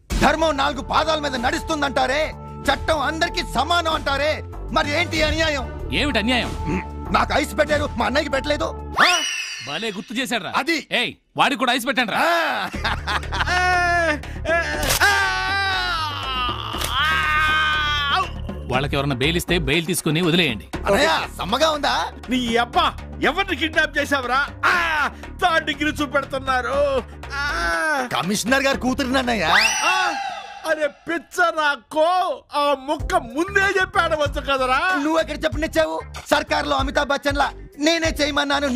S11: ధర్మం 4 పాదాల మీద నడుస్తుందంటారే, చట్టం అందరికి సమానం అంటారే, మరి ఏంటి అన్యాయం?
S6: ఏమిటి అన్యాయం?
S11: నాకు ఐస్ పెట్టారు, మా అన్నయ్యకి పెట్టలేదు.
S6: భలే గుర్తు చేశాడు.
S11: అది
S6: వాడికి కూడా ఐస్ పెట్టండి రా. వాళ్ళకి ఎవరన్నా బెయిల్ ఇస్తే బెయిల్ తీసుకుని వదిలేయండి.
S11: సమ్మగా ఉందా?
S22: నీ అప్ప ఎవరిని కిడ్నాప్ చేసావురా? 3rd degree చూపెడుతున్నారు.
S11: కమిషనర్ గారు కూతురునన్నయ్య.
S22: అరే పిచ్చ నాకో, ఆ ముక్క ముందే చెప్పాడవచ్చు కదరా.
S11: నువ్వు ఎక్కడ చెప్పనిచ్చావు? సర్కార్లో అమితాబ్ బచ్చన్ లా నేనే చేయమన్నాను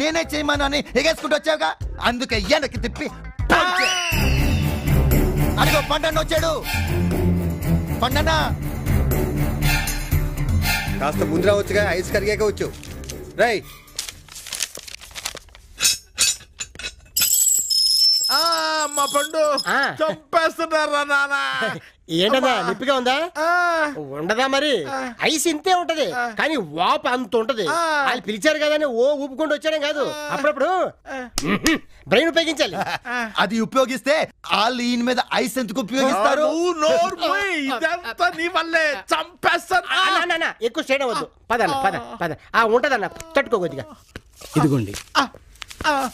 S11: అని ఎగేసుకుంటూ వచ్చావుగా, అందుకే వెనక్కి తిప్పి అదిగో పండన్న వచ్చాడు. పండన్న
S7: కాస్త ముందు రావచ్చుగా, ఐస్ కరిగాక వచ్చు. రై
S22: మా పండు చంపేస్తున్నారా నానా?
S7: ఏంటన్నా నిప్పిగా ఉందా? ఉండదా మరి? ఐస్ ఇంతే ఉంటది, కానీ వాపు అంత ఉంటది. వాళ్ళు పిలిచారు కదా ఓ ఊపుకుంటూ వచ్చాడే కాదు, అప్పుడప్పుడు బ్రెయిన్ ఉపయోగించాలి.
S11: అది ఉపయోగిస్తే వాళ్ళు ఈయన మీద ఐస్ ఎందుకు ఉపయోగిస్తారు?
S7: ఎక్కువ స్టేట్ అవ్వద్దు. పద ఉంటదన్న, తట్టుకోకొద్దిగా. ఇదిగోండి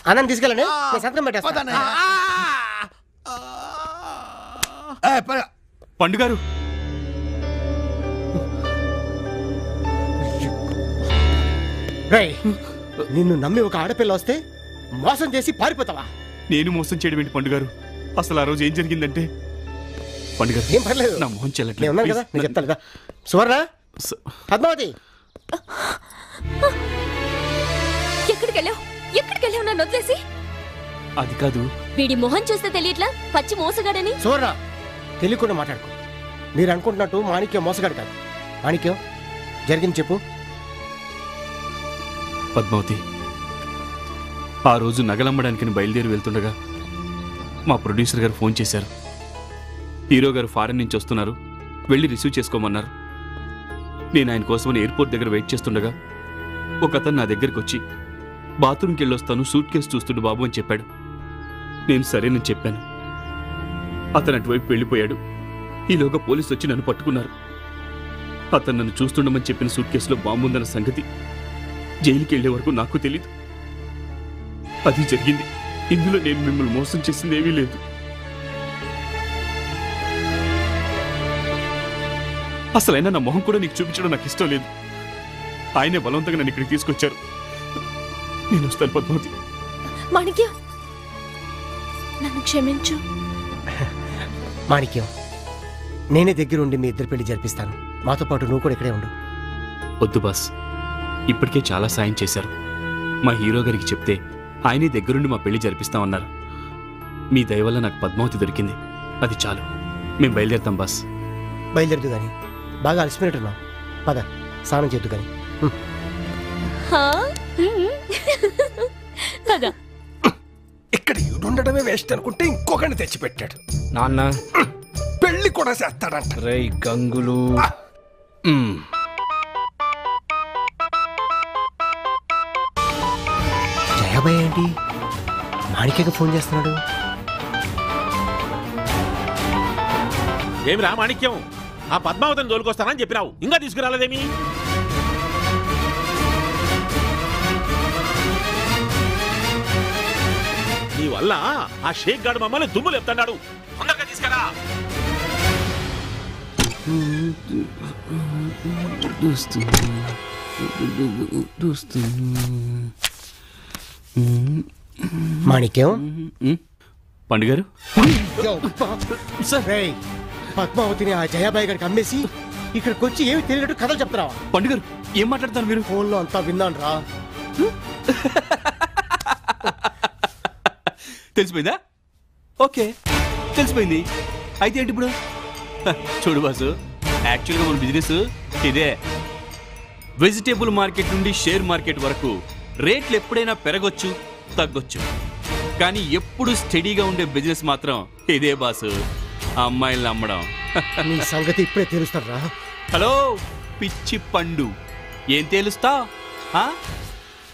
S7: అన్నం తీసుకెళ్ళండి, నేను సంతకం పెట్టేస్తాను.
S20: పండుగారు,
S7: నిన్ను నమ్మి ఒక ఆడపిల్ల వస్తే మోసం చేసి పారిపోతావా?
S20: నేను మోసం చేయడం ఏంటి పండుగారు? అసలు ఆ రోజు ఏం జరిగిందంటే, పండుగారు
S7: ఏం పర్లేదు,
S20: నా మొహం చెల్లట్లేదు.
S7: ఉన్నాను కదా, నేను చెప్తాను కదా. సువర్ణ, పద్మావతి,
S16: ఎక్కడికెళ్ళావు నన్ను వదిలేసి?
S20: అది కాదు,
S16: వీడి మొహం చూస్తే తెలియట్లా పచ్చి మోసగాడని.
S7: సువర్ణ, తెలియకుండా మాట్లాడుకో. మీరు అనుకుంటున్నట్టు మాణిక్యం మోసగాడు కాదు. మాణిక్యం, జరిగింది చెప్పు.
S20: పద్మావతి, ఆ రోజు నగలమ్మడానికి బయలుదేరి వెళ్తుండగా మా ప్రొడ్యూసర్ గారు ఫోన్ చేశారు. హీరో గారు ఫారెన్ నుంచి వస్తున్నారు, వెళ్ళి రిసీవ్ చేసుకోమన్నారు. నేను ఆయన కోసమని ఎయిర్పోర్ట్ దగ్గర వెయిట్ చేస్తుండగా ఒక అతను నా దగ్గరికి వచ్చి, బాత్రూమ్కి వెళ్ళొస్తాను, సూట్ కేసు చూస్తుండు బాబు అని చెప్పాడు. నేను సరేనని చెప్పాను. అతను అటువైపు వెళ్ళిపోయాడు. ఈలోగా పోలీసు వచ్చి నన్ను పట్టుకున్నారు. అతను నన్ను చూస్తుండమని చెప్పిన సూట్ కేసులో బాంబు ఉందన్న సంగతి జైలుకి వెళ్లే వరకు నాకు తెలీదు. అది జరిగింది. ఇందులో నేను మిమ్మల్ని మోసం చేసింది ఏమీ లేదు. అసలైనా నా మొహం కూడా నీకు చూపించడం నాకు ఇష్టం లేదు. ఆయనే బలవంతంగా నన్ను ఇక్కడికి తీసుకొచ్చారు. నేను వస్తాను పద్మావతి.
S16: మాణిక్యం, నన్ను క్షమించు.
S7: మాణిక్యం, నేనే దగ్గరుండి మీ ఇద్దరు పెళ్లి జరిపిస్తాను. మాతో పాటు నువ్వు కూడా ఇక్కడే ఉండు.
S20: వద్దు బాస్, ఇప్పటికే చాలా సాయం చేశారు. మా హీరో గారికి చెప్తే ఆయనే దగ్గరుండి మా పెళ్లి జరిపిస్తామన్నారు. మీ దయ వల్ల నాకు పద్మావతి దొరికింది, అది చాలు. మేము బయలుదేరుతాం బాస్.
S7: బయలుదేరదు కానీ బాగా అలసిపోయినట్టున్నావు. పద, స్నానం చేద్దు కానీ.
S4: ఇక్కడ ఉండడమే వేస్ట్ అనుకుంటే ఇంకొకరిని తెచ్చిపెట్టాడు.
S19: నాన్న
S4: పెళ్లి కూడా చేస్తాడంట.
S9: రే గంగులు.
S7: జయాబాయ్ ఏంటి మాణిక్యకి ఫోన్ చేస్తున్నాడు?
S1: ఏమిరా మాణిక్యం, ఆ పద్మావతిని తోలుకొస్తానని చెప్పినావు, ఇంకా తీసుకురాలేదేమి? నీ వల్ల ఆ షేక్ గాడు మమ్మల్ని దుమ్ములు ఎత్తున్నాడు. తొందరగా తీసుకురా.
S7: మాణిక్యం
S20: పండుగారు,
S7: పద్మావతిని ఆ జయాబాయి గారికి అమ్మేసి ఇక్కడికి వచ్చి ఏమి తెలియనట్టు కథలు చెప్తున్నావా?
S20: పండుగారు ఏం మాట్లాడతారు మీరు?
S7: ఫోన్లో అంతా విన్నాను రా.
S20: తెలిసిపోయిందా? ఓకే తెలిసిపోయింది. అయితే ఏంటి ఇప్పుడు? చూడు బాసు, యాక్చువల్గా మన బిజినెస్ ఇదే. వెజిటేబుల్ మార్కెట్ నుండి షేర్ మార్కెట్ వరకు రేట్లు ఎప్పుడైనా పెరగొచ్చు, తగ్గొచ్చు, కానీ ఎప్పుడు స్టడీగా ఉండే బిజినెస్ మాత్రం ఇదే బాసు. అమ్మాయిల్ని అమ్మడం.
S7: నీ సంగతి ఇప్పుడే తెలుస్తారా?
S20: హలో పిచ్చి పండు, ఏం తేలుస్తా?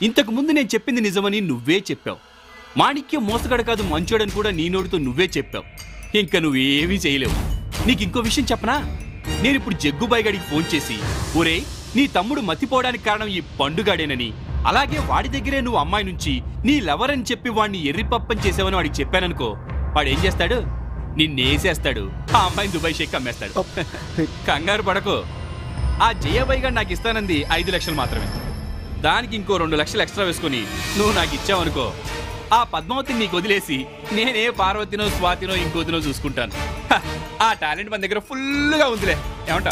S20: ఇంతకు ముందు నేను చెప్పింది నిజమని నువ్వే చెప్పావు. మాణిక్యం మోసగాడు కాదు, మంచోడని కూడా నీ నోటితో నువ్వే చెప్పావు. ఇంకా నువ్వేమీ చేయలేవు. నీకు ఇంకో విషయం చెప్పనా? నేను ఇప్పుడు జగ్గుబాయి గారికి ఫోన్ చేసి, ఒరే నీ తమ్ముడు మతిపోవడానికి కారణం ఈ పండుగాడేనని, అలాగే వాడి దగ్గరే నువ్వు అమ్మాయి నుంచి నీ లవర్ అని చెప్పి వాడిని ఎర్రిపప్పని చేసావని వాడికి చెప్పాననుకో, వాడు ఏం చేస్తాడు? నిన్నేసేస్తాడు. ఆ అమ్మాయిని దుబాయ్ షేక్ అమ్మేస్తాడు. కంగారు పడకో. ఆ జయబాయి గారు నాకు ఇస్తానంది 5 లక్షలు మాత్రమే. దానికి ఇంకో 2 లక్షలు ఎక్స్ట్రా వేసుకొని నువ్వు నాకు ఇచ్చావనుకో, ఆ పద్మావతిని నీకు వదిలేసి నేనే పార్వతినో స్వాతినో ఇంకోతినో చూసుకుంటాను. ఆ టాలెంట్ మన దగ్గర ఫుల్గా ఉందిలే. ఏమంటా?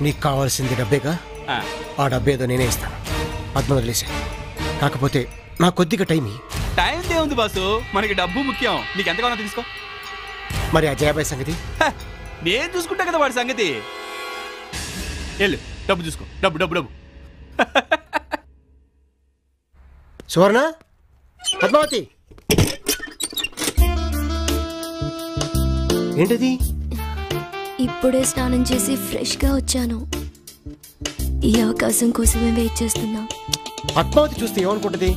S7: నీకు కావాల్సింది డబ్బేగా? ఆ డబ్బేదో నేనే ఇస్తాను. పద్మ వదిలేసే. కాకపోతే నా కొద్దిగా టైం.
S20: టైం ఏముంది బాసు, మనకి డబ్బు ముఖ్యం. నీకు ఎంత కావాలో తీసుకో.
S7: మరి ఆ జయాబాయి సంగతి
S20: నేను చూసుకుంటా కదా వాడి సంగతి. వెళ్ళు, డబ్బు చూసుకో. డబ్బు డబ్బు డబ్బు.
S7: సువర్ణ, పద్మావతి, ఏంటిది?
S16: ఇప్పుడే స్నానం చేసి ఫ్రెష్ గా వచ్చాను. ఈ అవకాశం కోసమే వెయిట్ చేస్తున్నా.
S7: పద్మావతి చూస్తే ఏమనుకుంటది?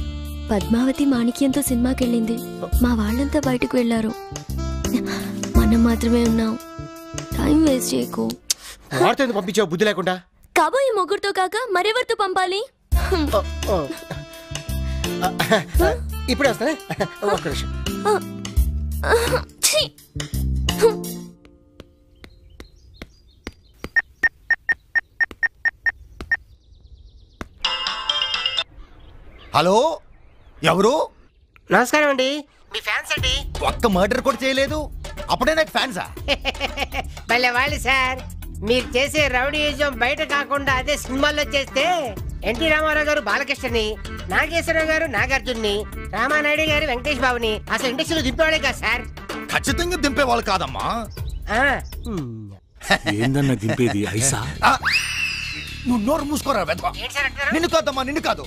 S16: పద్మావతి మాణిక్యంతో సినిమాకి వెళ్ళింది. మా వాళ్ళంతా బయటకు వెళ్ళారు. మనం మాత్రమే ఉన్నాం. టైం వేస్ట్ చేయకు.
S7: వాడితో ఎందుకు పంపించావు బుద్ధి లేకుండా?
S16: కాబోయే మొగ్గురితో కాక మరెవరితో పంపాలి?
S7: ఇప్పుడే వస్తానే, ఒక్క నిమిషం.
S11: హలో, ఎవరు?
S7: నమస్కారం అండి. మీ ఫ్యాన్స్ అండి.
S11: ఒక్క మర్డర్ కూడా చేయలేదు, అప్పుడే నాకు ఫ్యాన్సా?
S7: భలే వాళ్ళు సార్. మీరు చేసే రౌడీయిజం బయట కాకుండా అదే సినిమాల్లో చేస్తే ఎన్టీ రామారావు గారు బాలకృష్ణని, నాగేశ్వరరావు గారు నాగార్జున్ని, రామానాయుడు గారు వెంకటేష్ బాబుని అసలు ఇండస్ట్రీలో దింపేవాడే కదా సార్.
S11: ఖచ్చితంగా దింపేవాళ్ళు కాదమ్మా.
S1: ఏందన్నా దింపేది? ఐసా?
S11: నువ్వు నోరు మూసుకోరా వెధవా. నిన్ను కాదమ్మా, నిన్ను కాదు,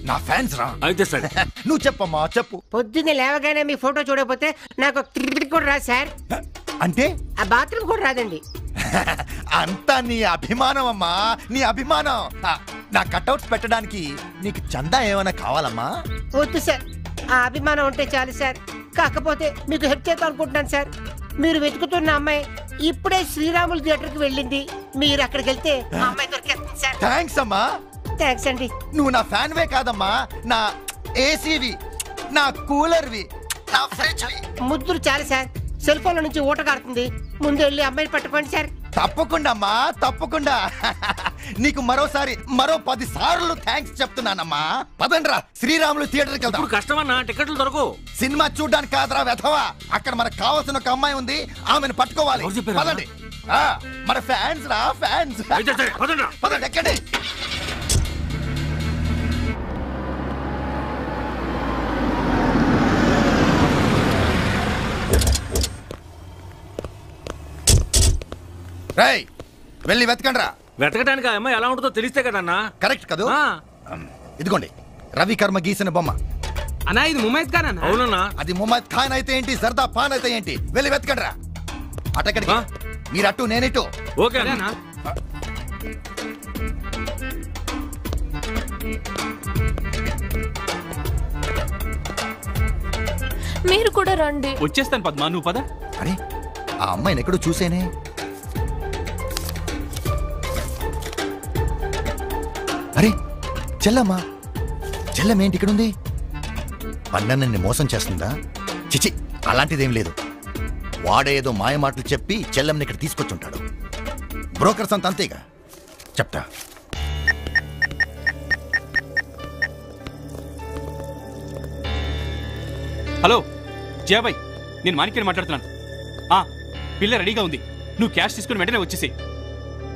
S11: నా ఫ్యాన్స్ రా.
S1: అయితే సరే,
S11: నువ్వు చెప్పమ్మా, చెప్పు.
S7: పొద్దున్నే లేవగానే మీ ఫోటో చూడకపోతే నాకు కూడా రాదు సార్.
S11: అంటే
S7: ఆ బాత్రూమ్ కూడా రాదండి.
S11: అంతా నీ అభిమానం అమ్మా, నీ అభిమానం. నా కట్అవుట్స్ పెట్టడానికి నీకు చందా ఏమైనా కావాలమ్మా?
S7: వద్దు సార్, ఆ అభిమానం ఉంటే చాలు సార్. కాకపోతే మీకు హెల్ప్ చేద్దాం అనుకుంటున్నాను సార్. మీరు వెతుకుతున్న అమ్మాయి ఇప్పుడే శ్రీరాములు థియేటర్కి వెళ్ళింది. మీరు అక్కడికి వెళ్తే ఆ అమ్మాయి దొరికేస్తుంది సార్.
S11: థ్యాంక్స్ అమ్మా.
S7: థ్యాంక్స్ అండి.
S11: నువ్వు నా ఫ్యాన్వే కాదమ్మా, నా ఏసీవి, నా కూలర్వి, నా ఫ్రిడ్జ్వి.
S7: ముద్దులు చాలు సార్. సెల్ ఫోన్ నుంచి ఊట కారుతుంది. ముందు వెళ్ళి అమ్మాయిని పట్టుకోండి సార్.
S11: తప్పకుండా అమ్మా, తప్పకుండా. నీకు మరోసారి మరో 10 సార్లు థ్యాంక్స్ చెప్తున్నానమ్మా. పదండ్రా, శ్రీరాములు థియేటర్కి వెళ్దాం.
S1: కష్టమన్నా, టికెట్లు దొరకవు.
S11: సినిమా చూడడానికి కాదురా వెధవా, అక్కడ మనకు కావాల్సిన ఒక అమ్మాయి ఉంది, ఆమెను పట్టుకోవాలి. పదండి. మన ఫ్యాన్స్ రా, ఫ్యాన్స్. పదండి, ఎక్కండి. రేయ్, వెళ్ళి వెతకండ్రా.
S1: వెతకడానికి ఆ అమ్మాయి ఎలా ఉంటుందో తెలిస్తే కదన్నా.
S11: కరెక్ట్ కదూ? ఇదిగోండి, రవికర్మ గీసిన బొమ్మ.
S19: అన్నా ఇది ముమైద్ ఖాన్ అన్న.
S1: అవునన్నా.
S11: అది ముమైద్ ఖాన్ అయితే ఏంటి, సర్దా పాన్ అయితే ఏంటి, వెళ్ళి వెతకండ్రా. అటెక్కడికి మీరు అటు నేనిటు.
S20: ఓకే అన్నా.
S16: మీరు కూడా రండి.
S20: వచ్చేస్తాను పద్మా, నువ్వు పద.
S11: అరే ఆ అమ్మాయిని ఎక్కడో చూసేనే. అరే చెల్లమ్మా, చెల్లమ్మేంటి ఇక్కడుంది? పండన్నని మోసం చేస్తుందా? చిచి, అలాంటిదేం లేదు. వాడేదో మాయ మాటలు చెప్పి చెల్లమ్మని ఇక్కడ తీసుకొచ్చుంటాడు. బ్రోకర్స్ అంత అంతేగా. చెప్తా.
S20: హలో జయాబాయ్, నేను మాణిక్యని మాట్లాడుతున్నాను. పిల్ల రెడీగా ఉంది, నువ్వు క్యాష్ తీసుకుని వెంటనే వచ్చేసి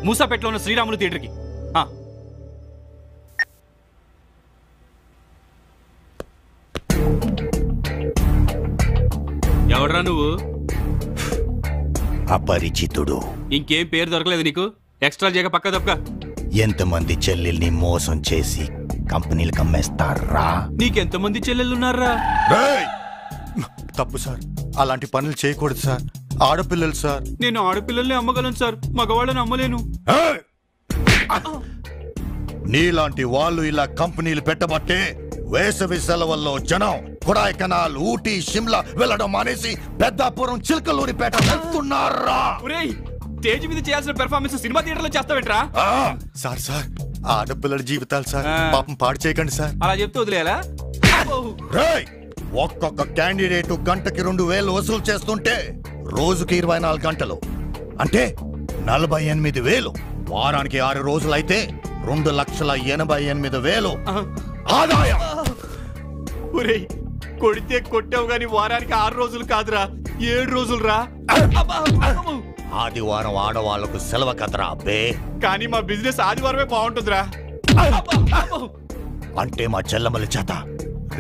S20: మూసాపేటలో ఉన్న శ్రీరాములు థియేటర్కి. ఎవడరా నువ్వు?
S11: అపరిచితుడు.
S20: ఇంకేం పేరు దొరకలేదు నీకు? ఎక్స్ట్రా చేయక పక్క తప్పక.
S11: ఎంతమంది చెల్లెల్ని మోసం చేసి కంపెనీలకు అమ్మేస్తారా?
S20: నీకెంతమంది చెల్లెళ్ళున్నారా?
S11: తప్పు సార్, అలాంటి పనులు చేయకూడదు సార్. ఆడపిల్లలు సార్.
S20: నేను ఆడపిల్లల్ని అమ్మగలను సార్, మగవాళ్ళని అమ్మలేను.
S11: నీలాంటి వాళ్ళు ఇలా కంపెనీలు పెట్టబట్టే వేసవి సెలవుల్లో జనం కొడైకెనాల్, ఊటీ, షిమ్లా వెళ్ళడం మానేసి పెద్దాపురం, చిలకలూరిపేట వెళ్తున్నారా?
S20: స్టేజ్ మీద చేయాల్సిన పెర్ఫార్మెన్స్ సినిమా థియేటర్లో చేస్తావేంట్రా?
S11: సార్ సార్, ఆడపిల్లల జీవితాలు సార్, పాపం పాడు చేయకండి సార్.
S20: అలా చెప్తే వదిలేయాలా?
S11: ఒక్కొక్క క్యాండిడేట్ గంటకి 2,000 వసూలు చేస్తుంటే రోజుకి 24 గంటలు అంటే 48,000. వారానికి 6 రోజులైతే 2,88,000 ఆదాయం.
S20: ఒరేయ్, కొడితే కొట్టావు గాని వారానికి 6 రోజులు కాదురా, 7 రోజులు రా.
S11: ఆదివారం ఆడవాళ్లకు సెలవు కదరా అబ్బే.
S20: కానీ మా బిజినెస్ ఆదివారమే బాగుంటుందిరా.
S11: అంటే మా చెల్లెమ్మల చేత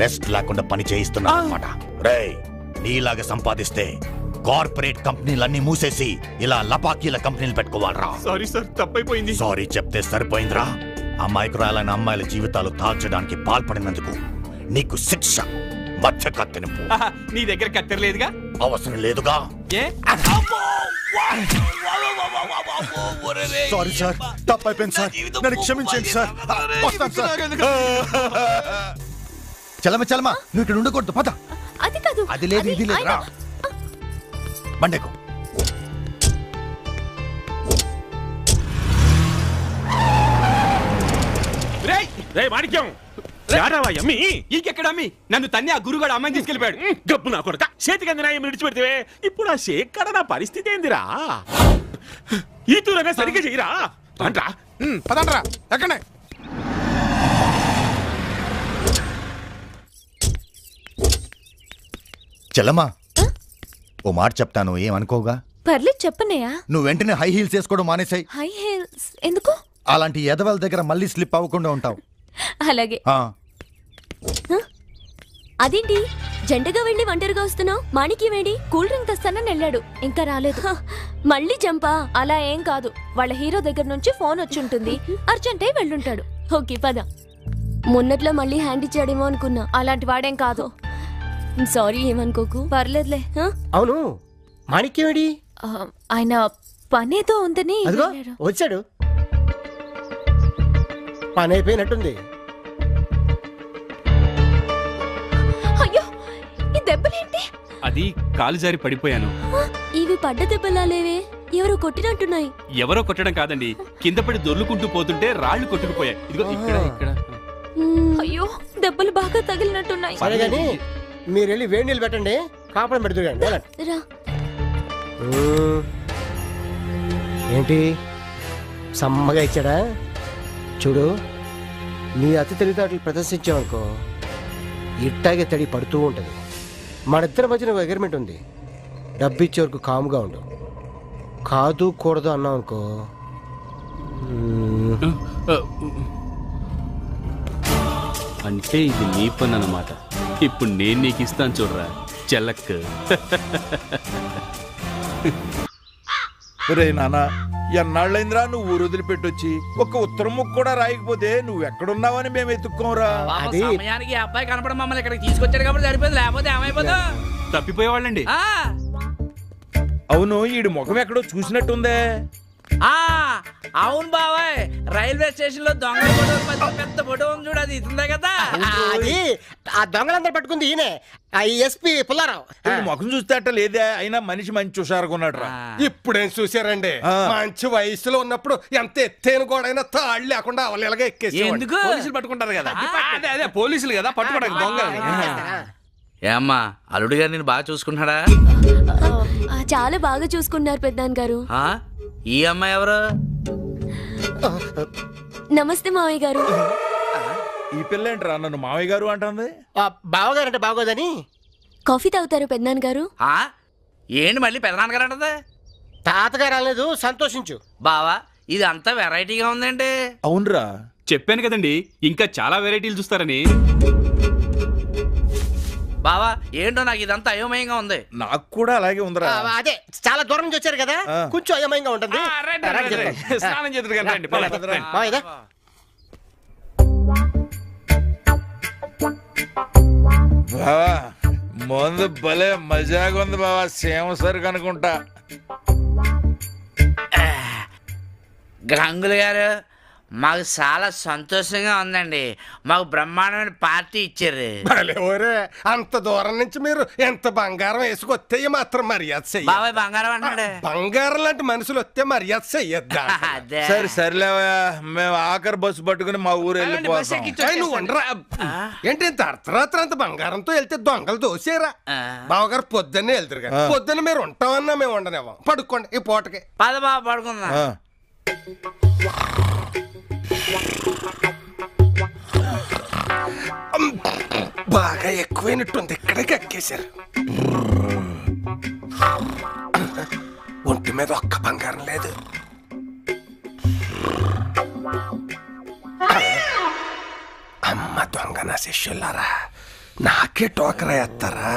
S11: రెస్ట్ లేకుండా పని చేయిస్తున్నా అన్నమాట. రేయ్, నీలాగా సంపాదిస్తే కార్పొరేట్ కంపెనీలన్నీ మూసేసి ఇలా లపాకీల కంపెనీలు పెట్టుకోవాలరా.
S20: సారీ సార్, తప్పైపోయింది.
S11: సారీ చెప్తే సరిపోయిందిరా. అమాయకురాలైన అమ్మాయిల జీవితాలు తాల్చడానికి పాల్పడినందుకు నీకు శిక్ష మధ్య కత్తినింపు.
S20: నీ దగ్గర కత్తెర లేదుగా?
S11: అవసరం లేదుగా. సారీ సార్, తప్పైపోయింది సార్, నన్ను క్షమించండి సార్. వస్తాను సార్. చలమ చలమ, నువ్వు ఇక్కడ ఉండకూడదు, పద.
S16: అది కాదు,
S11: అది లేదు ఇది లేదు, రా బండకు.
S1: మాణిక్యం,
S20: ఇంకెక్కడ అమ్మి నన్ను తన్ని ఆ గురుగాడు అమ్మాయిని తీసుకెళ్ళిపోయాడు.
S1: గప్పు నా కొడక, చేతికి అందినాయం విడిచిపెడితే ఇప్పుడు ఆ షేక్ కడ నా పరిస్థితి ఏందిరా? ఈ తూరంగా సరిగ్గా చెయ్యరా అంట్రా.
S4: పదండ్రా, ఎక్కడే.
S11: చెల్లమ్మా, ఓ మాట చెప్తాను, ఏమనుకోగా?
S16: పర్లేదు చెప్పనయ్యా.
S11: నువ్వు వెంటనే హై హీల్స్ వేసుకోవడం మానేసాయి.
S16: హై హీల్స్ ఎందుకు?
S11: అలాంటి ఎదవల దగ్గర మళ్ళీ స్లిప్ అవ్వకుండా ఉంటావు.
S16: అలాగే.
S8: అదేంటి జంటగా వెళ్ళి ఒంటరిగా వస్తున్నావు? మాణిక్యం వేడి
S16: కూల్ డ్రింక్ తెస్తానని వెళ్ళాడు, ఇంకా రాలేదు.
S8: మళ్ళీ చంపా?
S16: అలా ఏం కాదు, వాళ్ళ హీరో దగ్గర నుంచి ఫోన్ వచ్చి ఉంటుంది, అర్జెంటే వెళ్ళుంటాడు.
S8: ఓకే పద. మొన్నట్లో మళ్ళీ హ్యాండ్ ఇచ్చాడేమో అనుకున్నా.
S16: అలాంటి వాడేం కాదు.
S8: సారీ, ఏమనుకోకు.
S16: పర్లేదులే.
S7: అవును, మాణిక్యమేడి?
S16: ఆయన పనేదో ఉందని
S7: వచ్చాడు. పని అయిపోయినట్టుంది.
S16: అయ్యో, ఈ దెబ్బలేంటి?
S20: అది కాలు జారి పడిపోయాను.
S8: ఇవి పడ్డ దెబ్బలా లేవే, ఎవరో కొట్టినట్టున్నాయి.
S20: ఎవరో కొట్టడం కాదండి, కింద పడి దొర్లుకుంటూ పోతుంటే రాళ్లు కొట్టుకుపోయాయి. ఇదిగో ఇక్కడ ఇక్కడ.
S16: అయ్యో, దెబ్బలు బాగా తగిలినట్టున్నాయి.
S7: సరే గాని మీరు వెళ్ళి వేడి నీళ్ళు పెట్టండి, కాపడం పెడుతురండి. ఏంటి సమ్మగా ఇచ్చాడా? చూడు, నీ అతి తెలివితేటలు ప్రదర్శించావనుకో ఇట్టాగే తడి పడుతూ ఉంటుంది. మనిద్దరి మధ్యన ఒక అగ్రిమెంట్ ఉంది, డబ్బు ఇచ్చే వరకు కాముగా ఉండు. కాదు కూడదు అన్నావు అనుకో.
S20: అంటే ఇది నీ పని అన్నమాట. ఇప్పుడు నేను నీకు ఇస్తాను చూడరా చెల్లక్.
S10: రే నాన్న, ఎన్నాళ్ళైందిరా నువ్వు ఊరు వదిలిపెట్టొచ్చి? ఒక్క ఉత్తరం ముక్క కూడా రాయకపోతే నువ్వు ఎక్కడున్నావని మేము ఎత్తుక్కోరా.
S15: సమయానికి అబ్బాయి కనపడం మమ్మల్ని ఇక్కడికి తీసుకొచ్చాడు కాబట్టి సరిపోయింది, లేకపోతే ఏమైపోతా.
S20: తప్పిపోయేవాళ్ళండి.
S10: అవును ఈడు ముఖం ఎక్కడో చూసినట్టుందే.
S15: అవును బాబాయ్, రైల్వే స్టేషన్ లో దొంగ పెద్ద ఫోటో ఉంది చూడు, అది ఇస్తుందే కదా.
S7: అది ఆ దొంగలందరూ పట్టుకుంది ఈయనే, ఎస్పీ పుల్లారావు.
S10: ముఖం చూస్తే అట్ట లేదే, అయినా మనిషి మంచి హుషారుకున్నాడు రా.
S4: ఇప్పుడేం చూసారండి, మంచి వయసులో ఉన్నప్పుడు ఎంత ఎత్తైన గోడైనా తాళ్ళు లేకుండా అవలేలాగా ఎక్కేసి
S19: ఎందుకు పోలీసులు పట్టుకుంటారు కదా. అదే పోలీసులు కదా పట్టుకోవడానికి దొంగలని.
S15: ఏమ్మా అల్లుడు గారు నేను బాగా చూసుకుంటున్నాడా?
S8: చాలా బాగా చూసుకున్నారు పెద్దనాన్న గారు.
S15: ఈ అమ్మాయి ఎవరు?
S8: నమస్తే మావయ్య గారు.
S10: ఈ పిల్ల ఏంట్రా నన్ను మావయ్య గారు అంటుంది?
S7: బావగారు అంటే బాగోదని.
S8: కాఫీ తాగుతారు పెద్దనాన్న గారు?
S15: ఏంటి మళ్ళీ పెద్దనాన్నగారు అంటది?
S7: తాతగారు రాలేదు, సంతోషించు.
S15: బావా ఇది అంతా వెరైటీగా ఉందండి.
S20: అవునరా, చెప్పాను కదండి ఇంకా చాలా వెరైటీలు చూస్తారని.
S15: బావా ఏంటో నాకు ఇదంతా అయోమయంగా ఉంది.
S10: నాకు కూడా అలాగే ఉందిరా.
S7: అదే చాలా దూరం నుంచి వచ్చారు కదా, కొంచెం అయోమయంగా ఉంటుంది.
S19: స్నానం చేద్దరు
S10: బావా ముందు భలే మజాగా ఉంది బావా, సేమ సరుకు అనుకుంటా.
S15: గంగులు గారు మాకు చాలా సంతోషంగా ఉందండి, మాకు బ్రహ్మాండమైన పార్టీ ఇచ్చారు.
S4: అంత దూరం నుంచి మీరు ఎంత బంగారం వేసుకొస్తే మాత్రం మర్యాద చెయ్యాలి.
S15: బాబాయ్ బంగారం అంటాడు.
S4: బంగారం లాంటి మనుషులు వస్తే మర్యాద చెయ్యొద్దా?
S10: సరే సర్లేవా, మేము ఆఖరి బస్సు పట్టుకుని మా ఊరు వెళ్ళిపోతాం.
S4: నువ్వు ఉండరా ఏంటి, ఇంత అర్ధరాత్రి అంత బంగారంతో వెళ్తే దొంగలు దోసేరా? బావగారు పొద్దున్నే వెళ్తారు కదా, పొద్దున్న మీరు ఉంటామన్నా మేము ఉండనివ్వం. పడుకోండి ఈ పూటకి.
S15: పద బాబా పడుకుందాం.
S4: బాగా ఎక్కువైనట్టుంది, ఇక్కడికి ఎక్కేశారు. ఒంటి మీద ఒక్క బంగారం లేదు. అమ్మ దొంగ నా శిష్యులారా, నాకే టోకరా ఎత్తారా?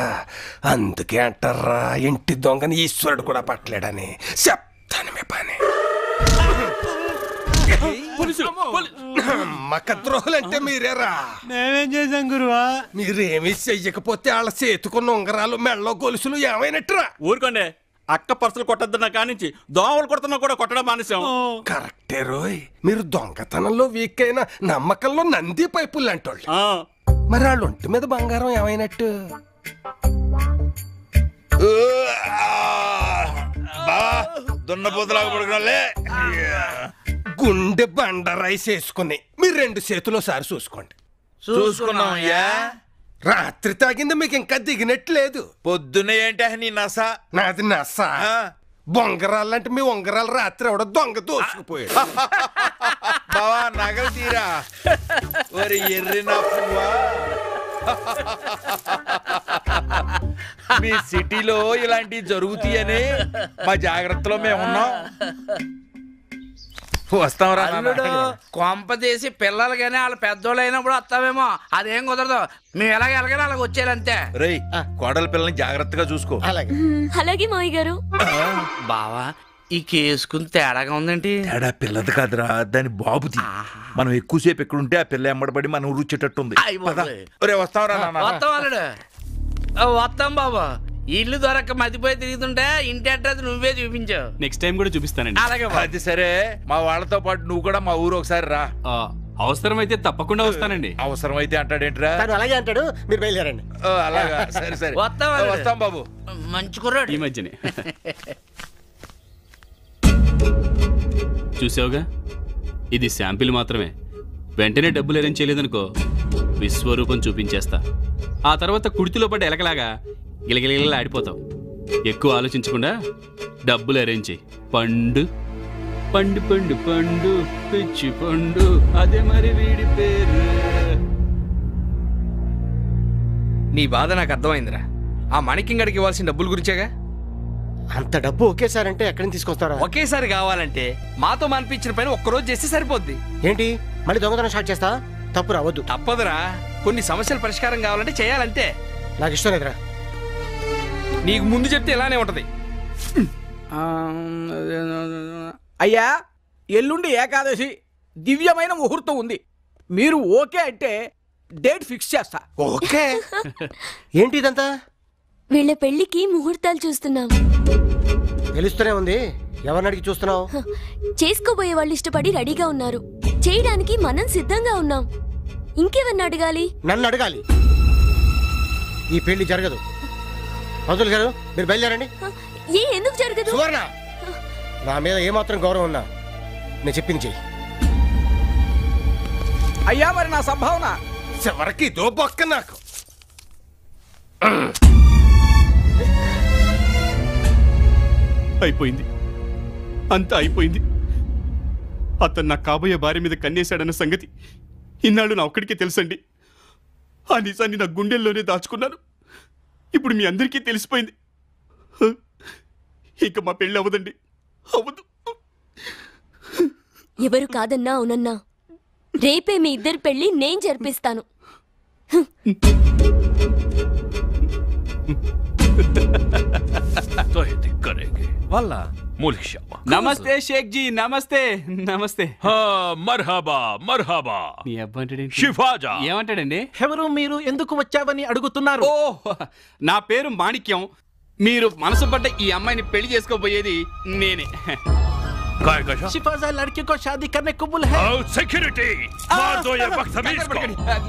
S4: అందుకే అంటారా ఇంటి దొంగని ఈశ్వరుడు కూడా పట్టలేడని. చెప్తాను మీ పని. మకద్రోహులంటే మీరేరా?
S2: మేమేం చేసాం గురువా?
S4: మీరేమీ చెయ్యకపోతే వాళ్ళ చేతుకున్న ఉంగరాలు మెళ్ళో గొలుసులు ఏమైనట్టురా?
S5: ఊరుకోండి, అక్క పర్సులు కొట్టద్దున్న కానించి దోమలు కొడుతున్నా కూడా కొట్టడం మానేసాం.
S4: కరెక్టే రోయ్, మీరు దొంగతనంలో వీక్ అయిన నమ్మకంలో నంది పైపులు అంటోళ్ళు. మరి వాళ్ళ ఒంటి మీద బంగారం ఏమైనట్టు?
S10: దున్నపోతులాగా పడుకున్నాలే.
S4: గుండె బండ రైస్ వేసుకుని మీరు రెండు చేతులు సారి చూసుకోండి.
S10: చూసుకున్నాం.
S4: రాత్రి తాగింది మీకు ఇంకా దిగినట్లేదు.
S10: పొద్దునే ఏంటి నీ నస?
S4: నాది నస. బొంగరాలంటే మీ ఉంగరాలు రాత్రి ఎవడో దొంగ దోసుకుపోయాడు.
S10: బావా నగలు తీరా. ఒరి ఎర్రి నా పువ్వా, మీ సిటీలో ఇలాంటివి జరుగుతాయని మా జాగ్రత్తలో మేము ఉన్నాం. వస్తాంరా.
S15: కొంప తీసి పిల్లలు కానీ వాళ్ళ పెద్దోళ్ళు అయినప్పుడు వస్తామేమో, అదేం కుదరదు. మేము ఎలాగ ఎలాగైనా అలాగ వచ్చేయాలంతే.
S10: రేయ్ కోడల పిల్లల్ని జాగ్రత్తగా చూసుకో.
S8: అలాగే మావయ్య గారు.
S15: బావా ఈ కేసుకుని తేడాగా ఉందేంటి?
S10: తేడా పిల్లది కాదురా, దాని బాబుది. మనం ఎక్కువసేపు ఎక్కడుంటే ఆ పిల్ల ఎమ్మడబడి మనం రుచేటట్టుంది. వస్తాంరా.
S15: వస్తాం అల్లుడు, వస్తాం బాబా. ఇల్లు దొరక్క మతిపోయి తిరుగుతుంటే ఇంటి అడ్రస్ నువ్వే చూపించావు.
S20: నెక్స్ట్ టైం కూడా చూపిస్తానండి.
S15: అలాగే.
S10: అది సరే, మా వాళ్ళతో పాటు నువ్వు కూడా మా ఊరు ఒకసారి రా.
S20: అవసరమైతే తప్పకుండా వస్తానండి.
S10: అవసరమైతే అంటాడేంట్రా?
S7: అలాగే అంటాడు, మీరు బయలుదేరండి.
S10: అలాగా, సరే సరే వస్తాం బాబు.
S15: మంచి కుర్రాడు
S20: ఈ మధ్యనే. చూసావుగా, ఇది శాంపిల్ మాత్రమే. వెంటనే డబ్బులు అరేంజ్ చేయలేదనుకో విశ్వరూపం చూపించేస్తా. ఆ తర్వాత కుడితిలో పడ్డ ఎలకలాగా గిలగిలగిల ఆడిపోతావు. ఎక్కువ ఆలోచించకుండా డబ్బులు అరేంజ్ చేయి. పండు పండు పండు పండు పిచ్చి పండు, అదే మరి వీడి పేరు.
S19: నీ బాధ నాకు అర్థమైందిరా. ఆ మణికింగడికి ఇవ్వాల్సిన డబ్బుల గురించేగా.
S7: అంత డబ్బు ఒకేసారి అంటే ఎక్కడి నుంచి తీసుకొస్తారా?
S19: ఒకేసారి కావాలంటే మాతో మనిపించిన పైన ఒక్కరోజు చేస్తే సరిపోద్ది.
S7: ఏంటి మళ్ళీ దొంగతనం స్టార్ట్ చేస్తా? తప్పు రావద్దు.
S19: తప్పదురా, కొన్ని సమస్యల పరిష్కారం కావాలంటే చేయాలంటే.
S7: నాకు ఇష్టం లేదురా.
S19: నీకు ముందు చెప్తే ఇలానే ఉంటది.
S21: అయ్యా ఎల్లుండి ఏకాదశి, దివ్యమైన ముహూర్తం ఉంది. మీరు ఓకే అంటే డేట్ ఫిక్స్ చేస్తా.
S7: ఓకే. ఏంటి ఇదంతా?
S8: వీళ్ళ పెళ్లికి ముహూర్తాలు చూస్తున్నాం.
S7: తెలుస్తూనే ఉంది. ఎవరిని అడిగి చూస్తున్నావు?
S8: చేసుకోబోయే వాళ్ళు ఇష్టపడి రెడీగా ఉన్నారు. చేయడానికి మనం సిద్ధంగా ఉన్నాం. ఇంకెవరిని అడగాలి?
S7: నన్ను అడగాలి. ఈ పెళ్లి జరగదు. పంతులు గారు మీరు బయలుదేరండి.
S8: ఎందుకు జరగదు?
S7: సువర్ణ, నా మీద ఏమాత్రం గౌరవం ఉన్నా నేను చెప్పింది చెయ్యి.
S19: అయ్యా మరి నా సంభావన
S4: చివరికి దోబొక్క నాకు.
S20: అయిపోయింది, అంతా అయిపోయింది. అతను నా కాబోయే భార్య మీద కన్నేశాడన్న సంగతి ఇన్నాళ్ళు నా ఒక్కడికే తెలుసండి. ఆ నిజాన్ని నా గుండెల్లోనే దాచుకున్నాను. ఇప్పుడు మీ అందరికీ తెలిసిపోయింది. ఇక మా పెళ్ళి అవ్వదండి, అవ్వదు.
S8: ఎవరు కాదన్నా అవునన్నా, రేపే మీ ఇద్దరి పెళ్లి నేను జరిపిస్తాను.
S20: నమస్తే షేక్ జీ, నమస్తే నమస్తే.
S14: మర్హబా మర్హబా.
S20: నీ అబ్బాయి
S14: షిఫాజా
S20: ఏమంటాడండి?
S19: ఎవరు మీరు, ఎందుకు వచ్చావని అడుగుతున్నారు.
S20: ఓ, నా పేరు మాణిక్యం. మీరు మనసు పడ్డ ఈ అమ్మాయిని పెళ్లి చేసుకోబోయేది నేనే.
S19: शिफाजा लड़की को शादी करने कबूल है.
S14: సెక్యూరిటీ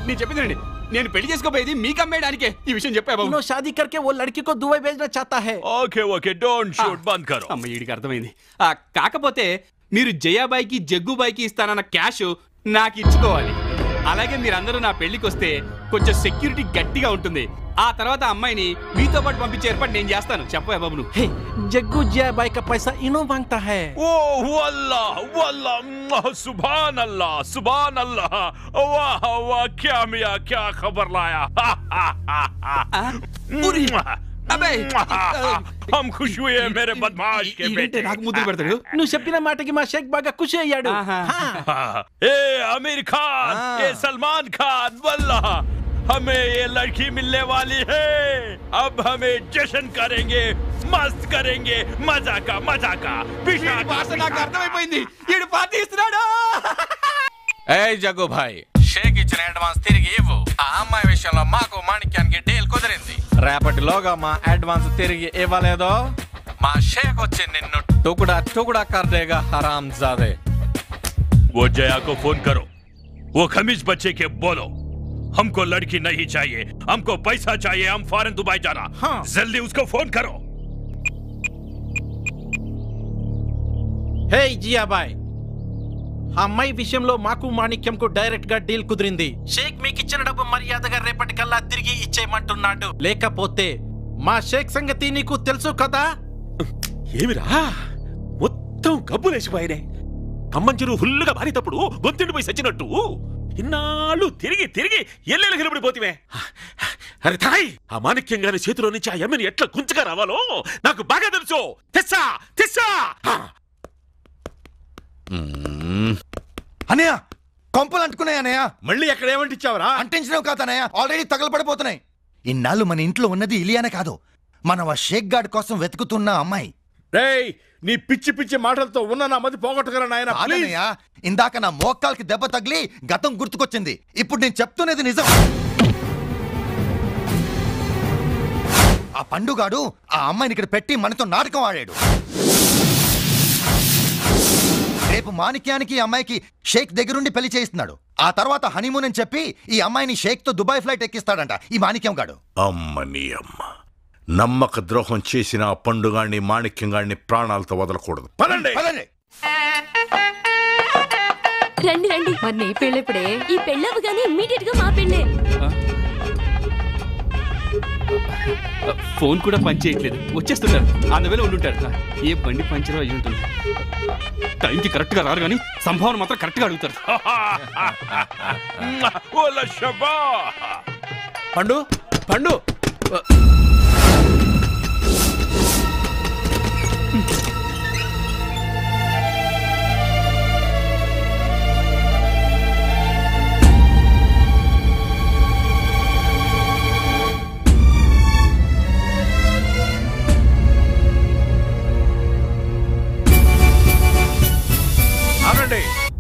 S20: నేను చెప్పిందండి, నేను పెళ్లి చేసుకోబోయేది మీకు అమ్మేయడానికే. ఈ విషయం చెప్పా బాబు.
S19: उन्होंने शादी करके वो लड़की को दुबई भेजना चाहता है.
S14: ఓకే ఓకే డోంట్ షూట్, బంద్ కరో.
S20: అమ్మ వీడికి అర్థమైంది. కాకపోతే మీరు జయాబాయికి జగ్గుబాయికి ఇస్తానన్న క్యాష్ నాకు ఇచ్చుకోవాలి. అలాగే మీరందరూ నా పెళ్లికి వస్తే కొంచెం సెక్యూరిటీ గట్టిగా ఉంటుంది. ఆ తర్వాత అమ్మాయిని మీతో పాటు పంపించే ఏర్పాటు నేను చేస్తాను. చెప్పవా బాబు నువ్వు?
S19: जग्गू जयाबाई का पैसा इनो मांगता है.
S14: ఓ వల్లాహ్ వల్లాహ్ సుబ్హాన్ అల్లాహ్ సుబ్హాన్ అల్లాహ్. వాహ్ వాహ్ క్యా మియా క్యా ఖబర్ లాయా.
S20: అబే
S14: हम खुश हुए मेरे बदमाश के बेटे.
S20: నాకు ముద్దులు పెడతాడు.
S19: నువ్వు చెప్పిన మాటకి మా షేక్ బాగా ఖుషి అయ్యాడు.
S14: ए आमिर खान, ए सलमान खान, वल्लाह हमें ये लड़की मिलने वाली है. अब हमें जश्न करेंगे, मस्त करेंगे, मजा का
S20: నాకు అర్థమైపోయింది. ఈడు పార్టీ ఇస్తున్నాడు.
S12: ఏ జగ్గు భాయ్, షేక్ ఇచ్చిన అడ్వాన్స్ తిరిగి ఇవ్వు. ఆ అమ్మాయి విషయంలో మాకు మాణిక్యానికి డీల్ కుదిరింది. రేపటిలోగా మా అడ్వాన్స్ తిరిగి ఇవ్వలేదో మా షేక్ వచ్చి నిన్ను టుకుడా టుకుడా కర్దేగా హరామ్ జాదే.
S14: वो जया को फोन करो. वो खमीज बच्चे के बोलो हमको लड़की नहीं चाहिए, हमको पैसा चाहिए, हम फौरन दुबई जाना. जल्दी उसको फोन करो.
S19: హే జియాబాయ్, అమ్మాయి విషయంలో మాకు మాణిక్యంకు డైరెక్ట్ గా డీల్ కుదిరింది. షేక్ మీకు ఇచ్చిన డబ్బు మర్యాదగా రేపటికల్లా తిరిగి ఇచ్చేయమంటున్నాడు. లేకపోతే మా షేక్ సంగతి నీకు తెలుసు కదా.
S1: ఏమిరా మొత్తం గబ్బులేసిపోయినే. కమ్మంచెరు ఫుల్లుగా మారేటప్పుడు గొంతుండిపోయి సచ్చినట్టు ఇన్నాళ్ళు తిరిగి తిరిగి ఎల్లెలు నిలబడిపోతివే. అరే తాయ్, ఆ మాణిక్యం గారి చేతిలో నుంచి ఆ ఎమ్మెని ఎట్లా గుంచుగా రావాలో నాకు బాగా తెలుసు. తెస్సా తెస్సా.
S11: అనయ్య, కొంపలు అంటుకున్నాయి అనయ్య.
S10: మళ్ళీ ఎక్కడ ఏమంటిచ్చావరా?
S11: అంటించినవి కాదనయ్య, ఆల్రెడీ తగలపడిపోతున్నాయి. ఇన్నాళ్ళు మన ఇంట్లో ఉన్నది ఇలియానే కాదు, మనం ఆ షేక్ గార్డ్ కోసం వెతుకుతున్న అమ్మాయి.
S10: రేయ్, నీ పిచ్చి పిచ్చి మాటలతో ఉన్న నా మధ్య పోగొట్టగల నాయన.
S11: ఇందాక నా మోకాల్కి దెబ్బ తగిలి గతం గుర్తుకొచ్చింది. ఇప్పుడు నేను చెప్తున్నది నిజం. ఆ పండుగాడు ఆ అమ్మాయిని ఇక్కడ పెట్టి మనతో నాటకం ఆడాడు. రేపు మాణిక్యానికి ఈ అమ్మాయికి షేక్ దగ్గరుండి పెళ్లి చేయిస్తున్నాడు. ఆ తర్వాత హనీమూన్ అని చెప్పి ఈ అమ్మాయిని షేక్ తో దుబాయ్ ఫ్లైట్ ఎక్కిస్తాడంట ఈ మాణిక్యం గాడు.
S22: అమ్మని అమ్మ, నమ్మక ద్రోహం చేసిన ఆ పండుగాన్ని మాణిక్యం గాడిని ప్రాణాలతో వదలకూడదు. పదండి
S11: పదండి.
S8: రండి రండి.
S18: మరి నీ పెళ్ళిప్పుడే?
S8: ఈ పెళ్ళవగానే ఇమ్మీడియట్ గా మా పెళ్ళే.
S20: ఫోన్ కూడా పని చేయట్లేదు. వచ్చేస్తున్నారు. అందువేళ ఉండుంటారు. ఏ బండి పంచర్ అయ్యి ఉంటుంది. టైంకి కరెక్ట్ గా రారు కానీ సంభావన మాత్రం కరెక్ట్ గా అడుగుతారు.
S19: పండు పండు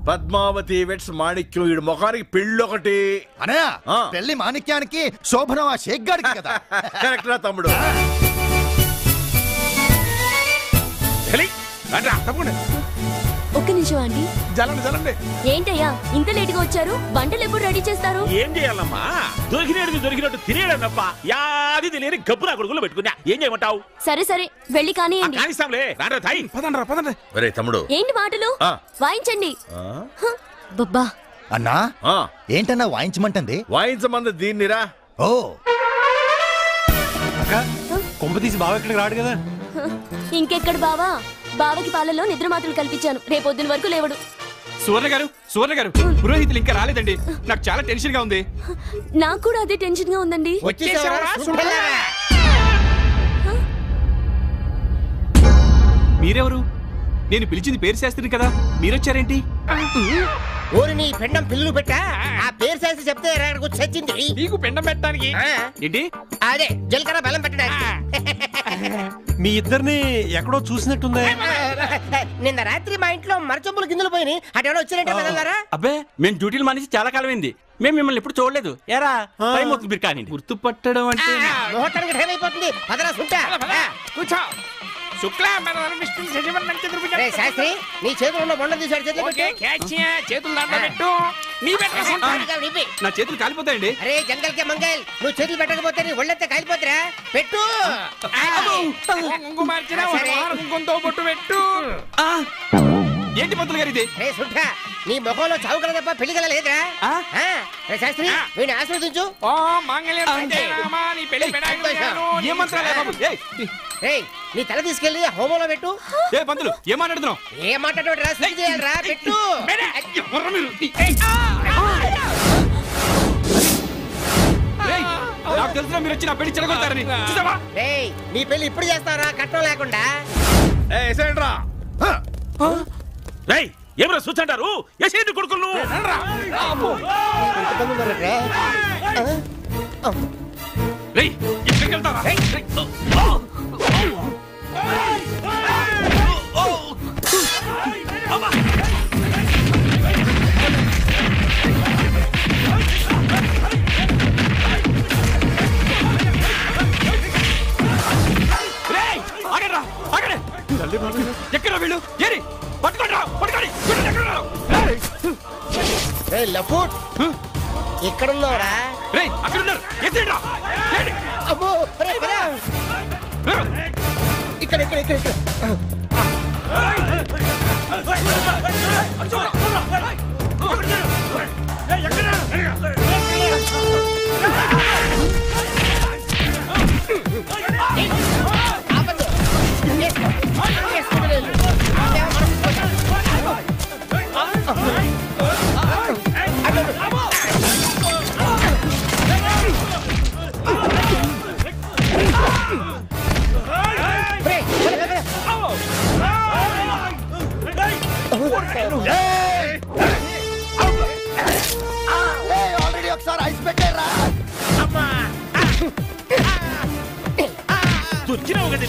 S10: పద్మావతి వెట్స్ మాణిక్యం ఈడు ముఖానికి పెళ్ళొకటి.
S11: అనయ్య, పెళ్లి మాణిక్యానికి, శోభనం ఆ షేక్ గాడికి కదా.
S10: కరెక్ట్ రా తమ్ముడు.
S8: ఒక్క నిమిషం అండి.
S22: జలండి
S8: ఏంటయ్యా ఇంత లేటుగా వచ్చారు? వంటలు ఎప్పుడు రెడీ చేస్తారు?
S1: ఏం చేయాలమ్మా, దొరికినట్టు తినేయడం తప్ప యాది తెలియని గబ్బు నా కొడుకులు పెట్టుకున్నా. ఏం చేయమంటావు?
S8: సరే సరే వెళ్ళి కానియండి.
S1: కానిస్తాంలే.
S22: పదండి.
S11: ఒరే తమ్ముడు,
S8: ఏంటి మాటలు? వాయించండి. బబ్బా
S11: అన్నా ఏంటన్నా వాయించమంటుంది?
S22: వాయించమంది దీన్నిరా.
S11: ఓ
S2: కొంప తీసి బావ ఎక్కడికి రాడు కదా.
S8: ఇంకెక్కడ బావా? బావకి పాలలో నిద్ర మాత్రలు కల్పించాను, రేపొద్దున వరకు లేవడు.
S19: సువర్ణ గారు పురోహితులు ఇంకా రాలేదండి. నాకు చాలా టెన్షన్ గా ఉంది.
S8: నాకు కూడా అదే టెన్షన్ గా ఉందండి.
S19: మీరెవరు? నేను పిలిచింది పేరు శాస్త్రిని కదా, మీరొచ్చారేంటి?
S7: ఊరి నీ పిండం పిల్లులు పెట్టా, ఆ పేరు శాస్త్రి చెప్తే ఎక్కడికి వచ్చి వచ్చింది.
S19: నీకు పిండం పెట్టడానికి ఏంటి?
S7: అదే జీలకర్ర బెల్లం పెట్టడానికి.
S2: మీ ఇద్దరిని ఎక్కడో చూసినట్టుందే.
S7: నిన్న రాత్రి మా ఇంట్లో మరచొప్పులు గిన్నెలు పోయి అటు వచ్చినట్టే వెళ్ళారా?
S5: అబ్బే మేము డ్యూటీలు మానేసి చాలా కాలం అయింది. మేము మిమ్మల్ని ఎప్పుడు చూడలేదు. ఎరా మీరు కానీ
S19: గుర్తుపట్టడం అంటే
S7: ముహూర్తానికి టైం అయిపోతుంది. పదరా సుంటా
S15: కూర్చో.
S7: శాస్త్రి నీ చేతులు ఉన్న బొండ తీసాడు
S15: చేతులు దాంట్లో పెట్టు. నీ
S19: నా చేతులు కాలిపోతాయండి.
S7: అరే జంగల్ కే మంగల్, నువ్వు చేతులు పెట్టకపోతే నీ ఒళ్ళంతా కాలిపోతురా. పెట్టు.
S15: కుంకుమతో బొట్టు పెట్టు.
S19: ఏంటి పంతులు గారు ఇది?
S7: నీ ముఖంలో చౌకల తప్ప పెళ్లి గల లేదురా. శాస్త్రి వీడిని ఆశీర్వదించు.
S19: ఏ మంత్రాలు?
S7: నీ తల తీసుకెళ్లి హోమంలో పెట్టు.
S19: ఏ పంతులు ఏం మాట్లాడుతున్నావు?
S7: ఏం మాట్లాడరా? శుద్ధి చేయాలరా. పెట్టు.
S19: నాకు తెలిసిన మీరు వచ్చి నా పెళ్లి చెడగొడతారని.
S7: నీ పెళ్లి ఇప్పుడు చేస్తారా కట్నం లేకుండా?
S1: ఏమరా చూచంటారు? యశేంద్ర కొడుకులు
S19: ఎక్కడ వీళ్ళు? ఏరి పట్టుకోండి, పట్టుకోండి.
S7: ఎక్కడున్నావురా?
S19: అక్కడ ఉన్నారు.
S7: అమ్మో ఇక్కడ ఇక్కడ ఇక్కడ ఇక్కడ.
S11: ఆల్రెడీ ఒకసారి ఐస్ పెట్టారా?
S1: తుచ్చినావు కదా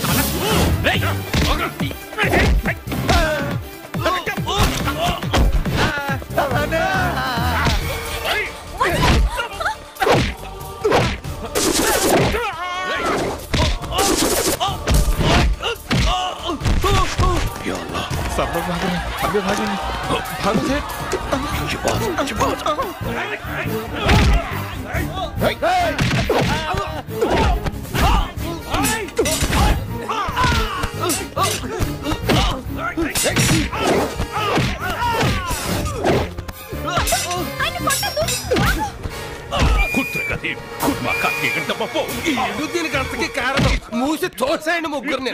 S4: దీనికి అంతకి కారణం మూసి తోసేయండి ముగ్గురిని.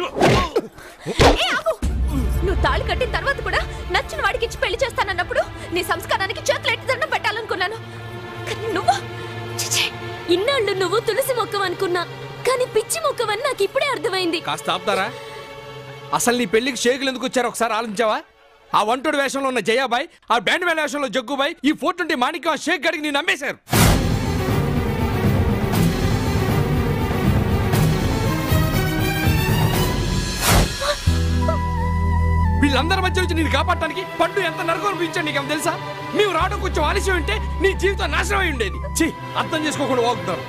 S16: నువ్వు తాళి కట్టిన తర్వాత కూడా నచ్చిన వాడికి ఇచ్చి పెళ్లి చేస్తానన్నప్పుడు నీ సంస్కారానికి చేతులు ఎట్టి దండం పెట్టాలనుకున్నాను. కానీ నువ్వు
S8: ఇన్నాళ్ళు నువ్వు తులసి మొక్కం అనుకున్నా, కానీ పిచ్చి మొక్కవని నాకు ఇప్పుడే అర్థమైంది.
S19: కాస్త ఆపుతారా? అసలు నీ పెళ్లికి షేకులు ఎందుకు వచ్చారో ఒకసారి ఆలోచించావా? ఆ వంటోడు వేషంలో ఉన్న జయాబాయ్, ఆ బ్యాండ్ మ్యాన్ వేషంలో జగ్గుబాయ్, ఈ 420 మాణిక్యం ఆ షేక్ గడికి నేను నమ్మేశారు. వీళ్ళందరి మధ్య నుంచి నేను కాపాడటానికి పండు ఎంత నరకం అనిపించాడు నీకేం తెలుసా? మేము రావడం కొంచెం ఆలస్యం ఉంటే నీ జీవితం నాశనం అయి ఉండేది. ఛీ, అర్థం చేసుకోకుండా వాగుతారు.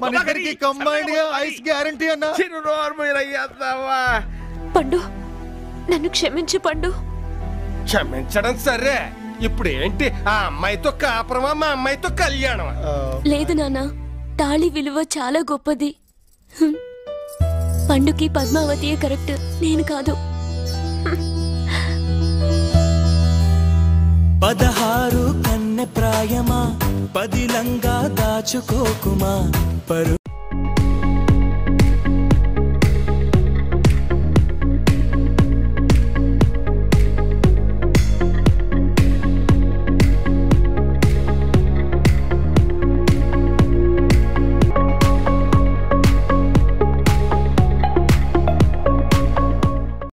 S11: మన ఇద్దరికి కంబైన్డ్ గా ఐస్ గ్యారంటీ అన్నా.
S16: పండు నన్ను క్షమించు పండు.
S4: క్షమించడం సరే, ఇప్పుడు ఏంటి ఆ అమ్మాయితో కాపురమా మా అమ్మాయితో కళ్యాణమా?
S8: లేదు నాన్న, తాళి విలువ చాలా గొప్పది. పండుకి పద్మావతియే కరెక్ట్, నేను కాదు.
S3: 16 కన్నె ప్రాయమా, 10 లంగా దాచుకోకుమా పరు